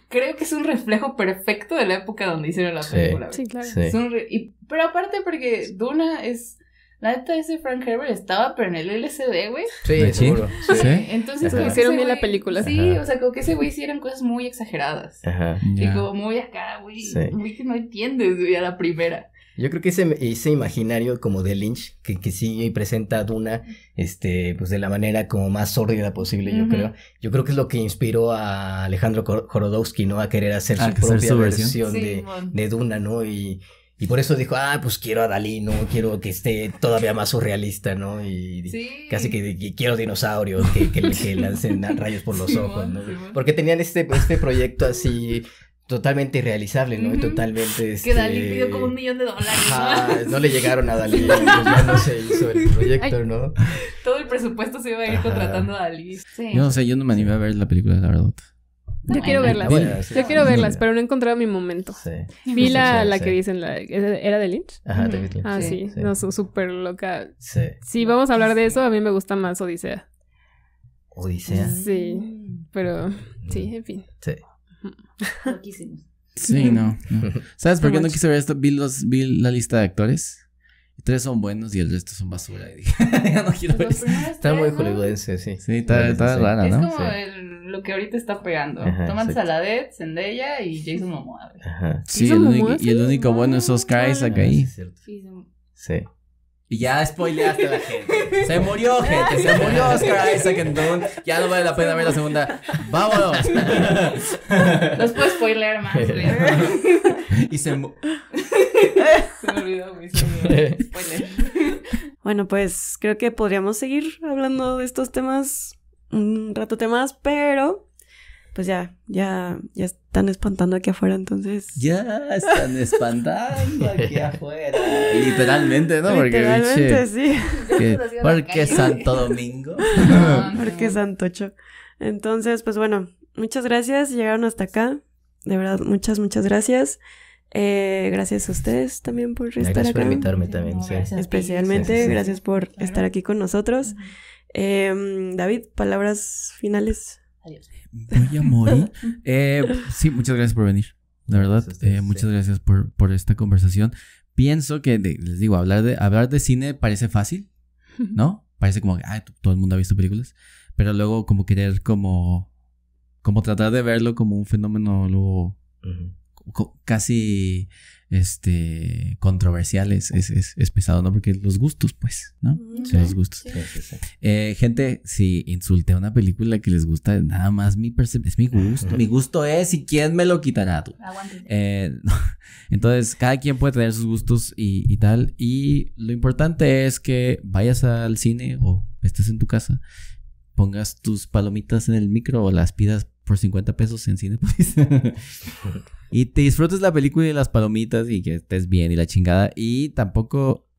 Speaker 4: creo que es un reflejo perfecto de la época donde hicieron la
Speaker 5: Sí.
Speaker 4: película.
Speaker 2: Sí, claro.
Speaker 5: Sí.
Speaker 4: Es pero aparte porque Duna es... La neta ese Frank Herbert estaba pero en el LSD, güey.
Speaker 5: Sí,
Speaker 3: ¿Sí?
Speaker 5: seguro.
Speaker 3: Sí.
Speaker 4: Entonces
Speaker 5: Ajá.
Speaker 4: como que
Speaker 2: Hicieron
Speaker 4: ese
Speaker 2: bien la
Speaker 4: güey-
Speaker 2: película.
Speaker 4: Sí,
Speaker 5: Ajá.
Speaker 4: o sea, como que ese güey hicieron cosas muy exageradas.
Speaker 5: Ajá.
Speaker 4: Y
Speaker 3: Ya.
Speaker 4: como muy acá, güey,
Speaker 5: Sí.
Speaker 4: muy que no entiendes, güey, a la primera.
Speaker 5: Yo creo que ese imaginario como de Lynch, que sí presenta a Duna, pues de la manera como más sórdida posible, yo
Speaker 4: Ujú.
Speaker 5: creo. Yo creo que es lo que inspiró a Alejandro Jodorowsky, ¿no? A querer hacer
Speaker 3: A
Speaker 5: su
Speaker 3: hacer
Speaker 5: propia
Speaker 3: su versión.
Speaker 5: versión
Speaker 4: Sí, mon.
Speaker 5: de Duna, ¿no? Y por eso dijo, pues quiero a Dalí, ¿no? Quiero que esté todavía más surrealista, ¿no? Y
Speaker 4: Sí.
Speaker 5: casi que quiero dinosaurios que lancen rayos por los
Speaker 4: Simón,
Speaker 5: ojos, ¿no?
Speaker 4: Simón.
Speaker 5: Porque tenían este proyecto así totalmente irrealizable, ¿no? Y
Speaker 4: Ujú.
Speaker 5: totalmente
Speaker 4: Que Dalí pidió como $1 millón.
Speaker 5: Ajá, no le llegaron a Dalí, pues ya no se hizo el proyecto, ¿no?
Speaker 4: Todo el presupuesto se iba a ir
Speaker 5: Ajá.
Speaker 4: contratando a Dalí. Sí.
Speaker 3: Yo no sé, yo no me animé a ver la película, la verdad.
Speaker 2: Yo quiero verlas.
Speaker 5: Bueno, sí.
Speaker 2: Yo quiero verlas, pero no he encontrado mi momento.
Speaker 5: Sí.
Speaker 2: Vi
Speaker 5: Sí,
Speaker 2: la
Speaker 5: sí.
Speaker 2: que dicen, ¿era de Lynch?
Speaker 5: Ajá,
Speaker 4: Ujú.
Speaker 5: David Lynch.
Speaker 2: Ah,
Speaker 4: Sí,
Speaker 2: sí,
Speaker 5: sí.
Speaker 2: no, súper loca.
Speaker 5: Sí.
Speaker 2: Si vamos a hablar de eso, a mí me gusta más Odisea.
Speaker 5: Odisea.
Speaker 2: Sí, pero sí, en fin.
Speaker 5: Sí.
Speaker 4: Loquísimos.
Speaker 3: Sí, no. ¿Sabes por qué no
Speaker 2: much.
Speaker 3: quise ver esto? Vi la lista de actores. Y 3 son buenos y el resto son basura. Y dije, ya no quiero ver
Speaker 4: Los
Speaker 3: eso.
Speaker 4: primeros
Speaker 5: Está muy
Speaker 4: tres, ¿no?
Speaker 5: hollywoodense, sí.
Speaker 3: Sí, está
Speaker 5: Sí.
Speaker 3: rara,
Speaker 4: Es
Speaker 3: ¿no?
Speaker 4: como
Speaker 5: Sí.
Speaker 4: lo que ahorita está pegando.
Speaker 5: Ajá,
Speaker 4: Tomás
Speaker 5: exacto.
Speaker 4: Saladet, Zendaya y Jason Momoa. güey.
Speaker 5: Ajá.
Speaker 3: Sí,
Speaker 2: ¿Jason
Speaker 3: el único,
Speaker 2: Momoa?
Speaker 3: y el único bueno es Oscar Isaac ahí.
Speaker 5: Sí, es cierto.
Speaker 4: Sí,
Speaker 5: Sí.
Speaker 3: Y ya spoileaste a la gente. Se murió, gente. Se murió Oscar Isaac en Dune. Ya no vale la pena ver la segunda. ¡Vámonos!
Speaker 4: los puedo spoiler más, güey.
Speaker 3: Y se
Speaker 4: Se me olvidó, güey. Se me olvidó. Spoiler.
Speaker 1: Bueno, pues creo que podríamos seguir hablando de estos temas un ratote más, pero pues ya están espantando aquí afuera, entonces...
Speaker 3: Ya están espantando aquí afuera. Literalmente, ¿no? Porque,
Speaker 1: Literalmente,
Speaker 3: biche,
Speaker 1: sí.
Speaker 3: que-
Speaker 4: Así a la
Speaker 3: porque
Speaker 4: calle.
Speaker 3: Santo Domingo.
Speaker 4: No, no.
Speaker 1: Porque Santocho. Entonces, pues bueno, muchas gracias. Llegaron hasta acá. De verdad, muchas gracias. Gracias a ustedes también por estar
Speaker 5: Gracias por
Speaker 1: acá.
Speaker 5: invitarme también, sí.
Speaker 4: Gracias a ti.
Speaker 1: Especialmente,
Speaker 5: Sí, sí, sí.
Speaker 1: gracias por
Speaker 4: Claro.
Speaker 1: estar aquí con nosotros. David, palabras finales.
Speaker 4: Adiós.
Speaker 3: Voy a morir. Sí, muchas gracias por venir. La verdad,
Speaker 5: Gracias a ustedes,
Speaker 3: muchas
Speaker 5: sí.
Speaker 3: gracias por esta conversación. Pienso que, les digo, hablar de cine parece fácil, ¿no? Parece como que todo el mundo ha visto películas. Pero luego como querer como tratar de verlo como un fenómeno luego
Speaker 5: Ujú.
Speaker 3: casi controversial es pesado, ¿no? Porque los gustos, pues, ¿no?
Speaker 1: Sí.
Speaker 3: Los gustos.
Speaker 5: Sí, sí, sí.
Speaker 3: Gente, si insulté a una película que les gusta, nada más es mi gusto. Mi gusto es y quién me lo quitará tú.
Speaker 4: Aguante.
Speaker 3: No. Entonces, cada quien puede tener sus gustos y tal. Y lo importante es que vayas al cine o estés en tu casa, pongas tus palomitas en el micro o las pidas por 50 pesos en Cinépolis. Y te disfrutes la película y las palomitas y que estés bien y la chingada. Y tampoco...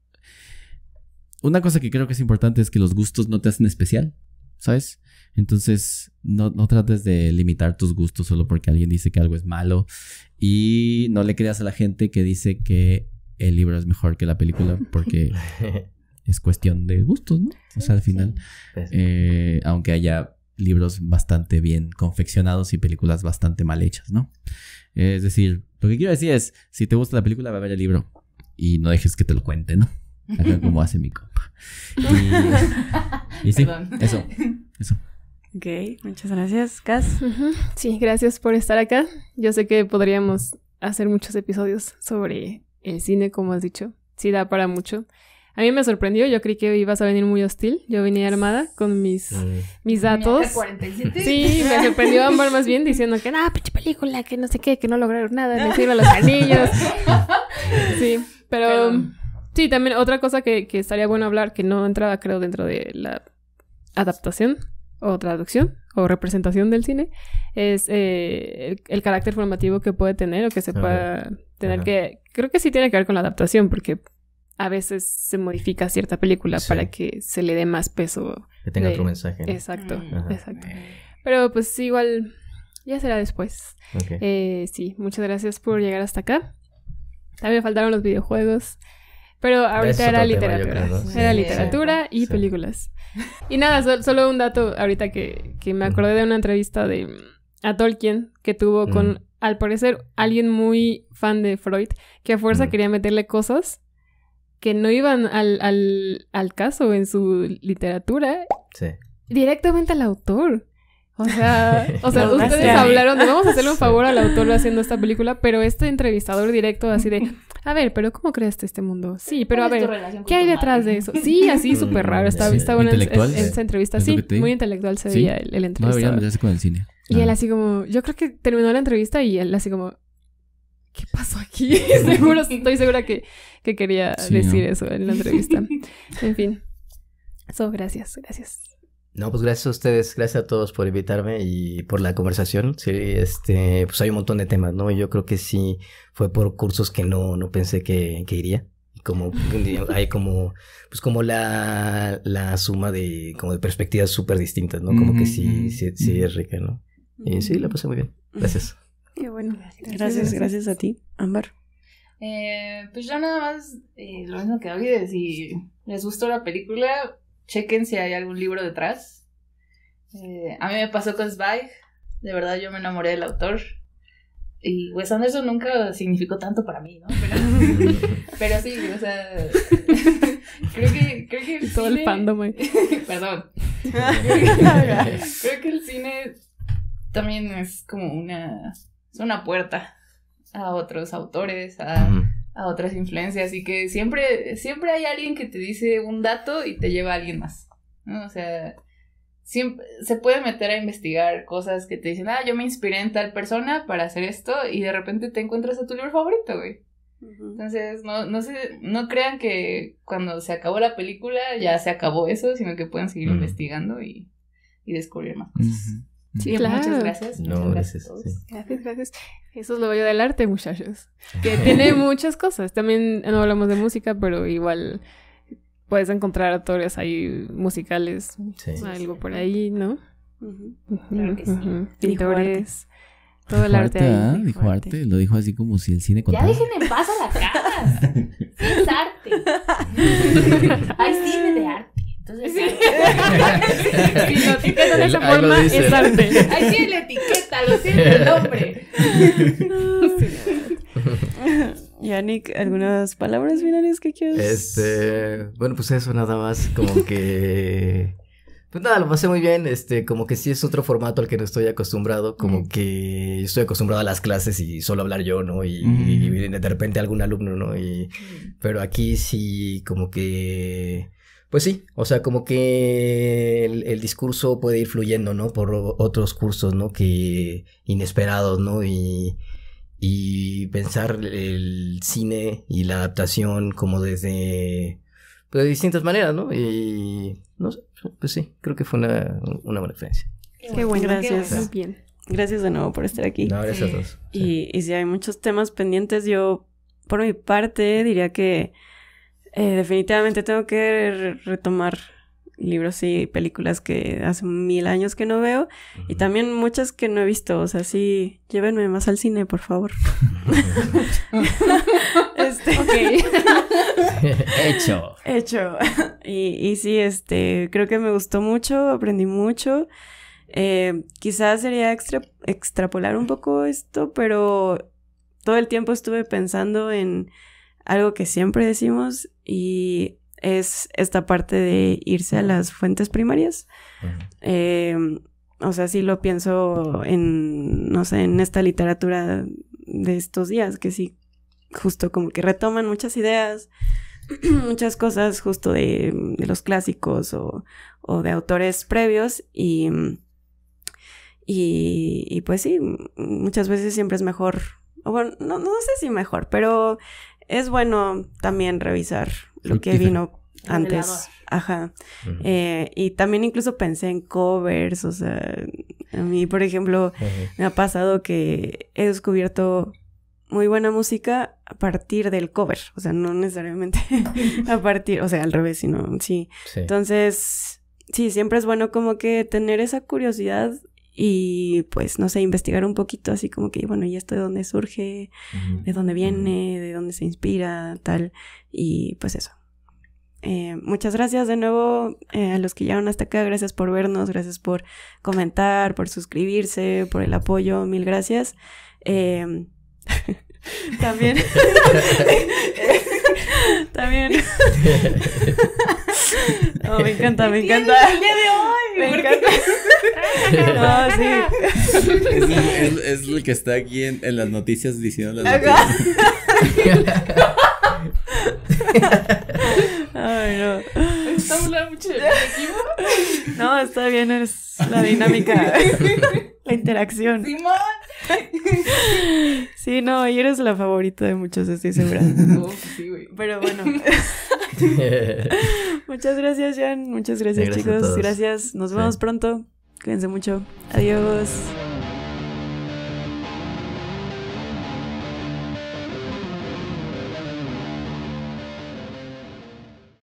Speaker 3: Una cosa que creo que es importante es que los gustos no te hacen especial, ¿sabes? Entonces, no trates de limitar tus gustos solo porque alguien dice que algo es malo. Y no le creas a la gente que dice que el libro es mejor que la película porque es cuestión de gustos, ¿no? O sea, al final,
Speaker 5: Pues,
Speaker 3: aunque haya libros bastante bien confeccionados y películas bastante mal hechas, ¿no? Es decir, lo que quiero decir es, si te gusta la película, va a ver el libro y no dejes que te lo cuente, ¿no? Acá como hace mi compa. Y sí, eso.
Speaker 1: Ok, muchas gracias, Cas.
Speaker 2: Sí, gracias por estar acá. Yo sé que podríamos hacer muchos episodios sobre el cine, como has dicho. Sí, da para mucho. A mí me sorprendió, yo creí que ibas a venir muy hostil. Yo venía armada con mis datos.
Speaker 4: ¿47?
Speaker 2: Sí, me sorprendió Ámbar más bien diciendo que pinche película, que no sé qué, que no lograron nada, me sirven los anillos. Sí, pero sí, también otra cosa que estaría bueno hablar, que no entraba creo dentro de la adaptación o traducción o representación del cine, es el carácter formativo que puede tener o que se pueda tener, que creo que sí tiene que ver con la adaptación, porque a veces se modifica cierta película para que se le dé más peso.
Speaker 5: Que tenga otro mensaje, ¿no?
Speaker 2: Exacto, exacto. Pero pues igual ya será después.
Speaker 5: Okay.
Speaker 2: Sí, muchas gracias por llegar hasta acá. También me faltaron los videojuegos. Pero ahorita era literatura.
Speaker 5: Creo, ¿no?
Speaker 2: Era literatura y películas. Y nada, solo un dato ahorita que me acordé de una entrevista a Tolkien que tuvo con, al parecer, alguien muy fan de Freud, que a fuerza quería meterle cosas que no iban al caso en su literatura.
Speaker 5: Sí.
Speaker 2: Directamente al autor. O sea, ustedes hablaron de vamos a hacerle un favor al autor haciendo esta película, pero este entrevistador directo así de, a ver, pero ¿cómo creaste este mundo? Sí, pero a ver, ¿qué hay detrás de eso? Sí, así súper raro. Está buena esa entrevista. Sí, muy intelectual se veía el entrevistador.
Speaker 3: No deberían meterse con el cine.
Speaker 2: Y él así como, yo creo que terminó la entrevista y él así como, ¿qué pasó aquí? Estoy segura que quería decir eso en la entrevista. En fin. Eso, gracias.
Speaker 5: No, pues gracias a ustedes, gracias a todos por invitarme y por la conversación. Sí, pues hay un montón de temas, ¿no? Y yo creo que sí fue por cursos que no pensé que iría. Como hay como la suma de perspectivas súper distintas, ¿no? Como que sí es rica, ¿no? Y sí, la pasé muy bien. Gracias.
Speaker 2: Qué bueno.
Speaker 1: Gracias a ti, Ámbar.
Speaker 4: Pues yo nada más, lo mismo que David, si les gustó la película, chequen si hay algún libro detrás. A mí me pasó con Zweig. De verdad yo me enamoré del autor. Y Wes Anderson nunca significó tanto para mí, ¿no? Pero sí, o sea, creo que el
Speaker 2: todo
Speaker 4: cine...
Speaker 2: el fandom.
Speaker 4: Perdón. Creo que el cine también es como una puerta a otros autores, a otras influencias, y que siempre hay alguien que te dice un dato y te lleva a alguien más, ¿no? O sea, siempre se puede meter a investigar cosas que te dicen, yo me inspiré en tal persona para hacer esto, y de repente te encuentras a tu libro favorito, güey. Entonces, no crean que cuando se acabó la película ya se acabó eso, sino que pueden seguir investigando y descubrir más cosas.
Speaker 2: Sí, claro.
Speaker 4: Muchas gracias.
Speaker 5: No, gracias.
Speaker 2: Gracias. Eso es lo bello del arte, muchachos. Que tiene muchas cosas. También no hablamos de música, pero igual puedes encontrar autores ahí musicales.
Speaker 5: Sí.
Speaker 2: Algo por ahí, ¿no?
Speaker 4: Claro que sí.
Speaker 2: Pintores. Todo el arte ahí.
Speaker 3: Dijo arte. Lo dijo así como si el cine contara.
Speaker 4: Ya dejen en paz a las caras. Es arte. Hay cine de arte. Entonces,
Speaker 2: si lo etiquetan de esa forma, es arte.
Speaker 4: Ahí tiene la etiqueta, lo tiene el nombre.
Speaker 1: Yannick, ¿algunas palabras finales que quieras?
Speaker 5: Bueno, pues eso, nada más, como que... Pues nada, lo pasé muy bien, como que sí es otro formato al que no estoy acostumbrado, como que estoy acostumbrado a las clases y solo hablar yo, ¿no? Y de repente algún alumno, ¿no? Pero aquí sí, como que... Pues sí, o sea, como que el discurso puede ir fluyendo, ¿no? Por otros cursos, ¿no? Que inesperados, ¿no? Y pensar el cine y la adaptación como desde... Pues de distintas maneras, ¿no? Y... No sé, pues sí, creo que fue una buena experiencia.
Speaker 2: Qué bueno,
Speaker 1: gracias.
Speaker 2: Muy bien.
Speaker 1: Gracias de nuevo por estar aquí.
Speaker 5: No, gracias a todos.
Speaker 1: Y si hay muchos temas pendientes, yo, por mi parte, diría que definitivamente tengo que retomar libros y películas que hace 1000 años que no veo. Y también muchas que no he visto. O sea, sí, llévenme más al cine, por favor.
Speaker 3: Hecho.
Speaker 1: Y sí, creo que me gustó mucho, aprendí mucho. Quizás sería extrapolar un poco esto, pero todo el tiempo estuve pensando en algo que siempre decimos y es esta parte de irse a las fuentes primarias. O sea, sí lo pienso en, no sé, en esta literatura de estos días, que sí, justo como que retoman muchas ideas, muchas cosas justo de los clásicos o de autores previos y pues sí, muchas veces siempre es mejor, o bueno, no sé si mejor, pero es bueno también revisar lo que vino antes. Ajá. Y también incluso pensé en covers, o sea, a mí, por ejemplo, me ha pasado que he descubierto muy buena música a partir del cover, o sea, no necesariamente a partir, o sea, al revés, sino sí. Entonces, sí, siempre es bueno como que tener esa curiosidad y pues, no sé, investigar un poquito así como que, bueno, ¿y esto de dónde surge? ¿De dónde viene? ¿De dónde se inspira? Tal, y pues eso. Muchas gracias de nuevo a los que llegaron hasta acá, gracias por vernos, gracias por comentar, por suscribirse, por el apoyo, mil gracias. También oh, me encanta el día de hoy, me encanta. No, sí.
Speaker 3: Es el que está aquí en las noticias diciendo las noticias.
Speaker 1: Ay, no.
Speaker 4: Estamos hablando mucho del equipo.
Speaker 1: No, está bien, es la dinámica, la interacción. Sí, no, y eres la favorita de muchos, estoy segura.
Speaker 4: Sí, güey.
Speaker 1: Pero bueno. Muchas gracias, Jan. Muchas gracias,
Speaker 5: Gracias
Speaker 1: chicos.
Speaker 5: a todos.
Speaker 1: Gracias. Nos vemos pronto. Cuídense mucho. Adiós.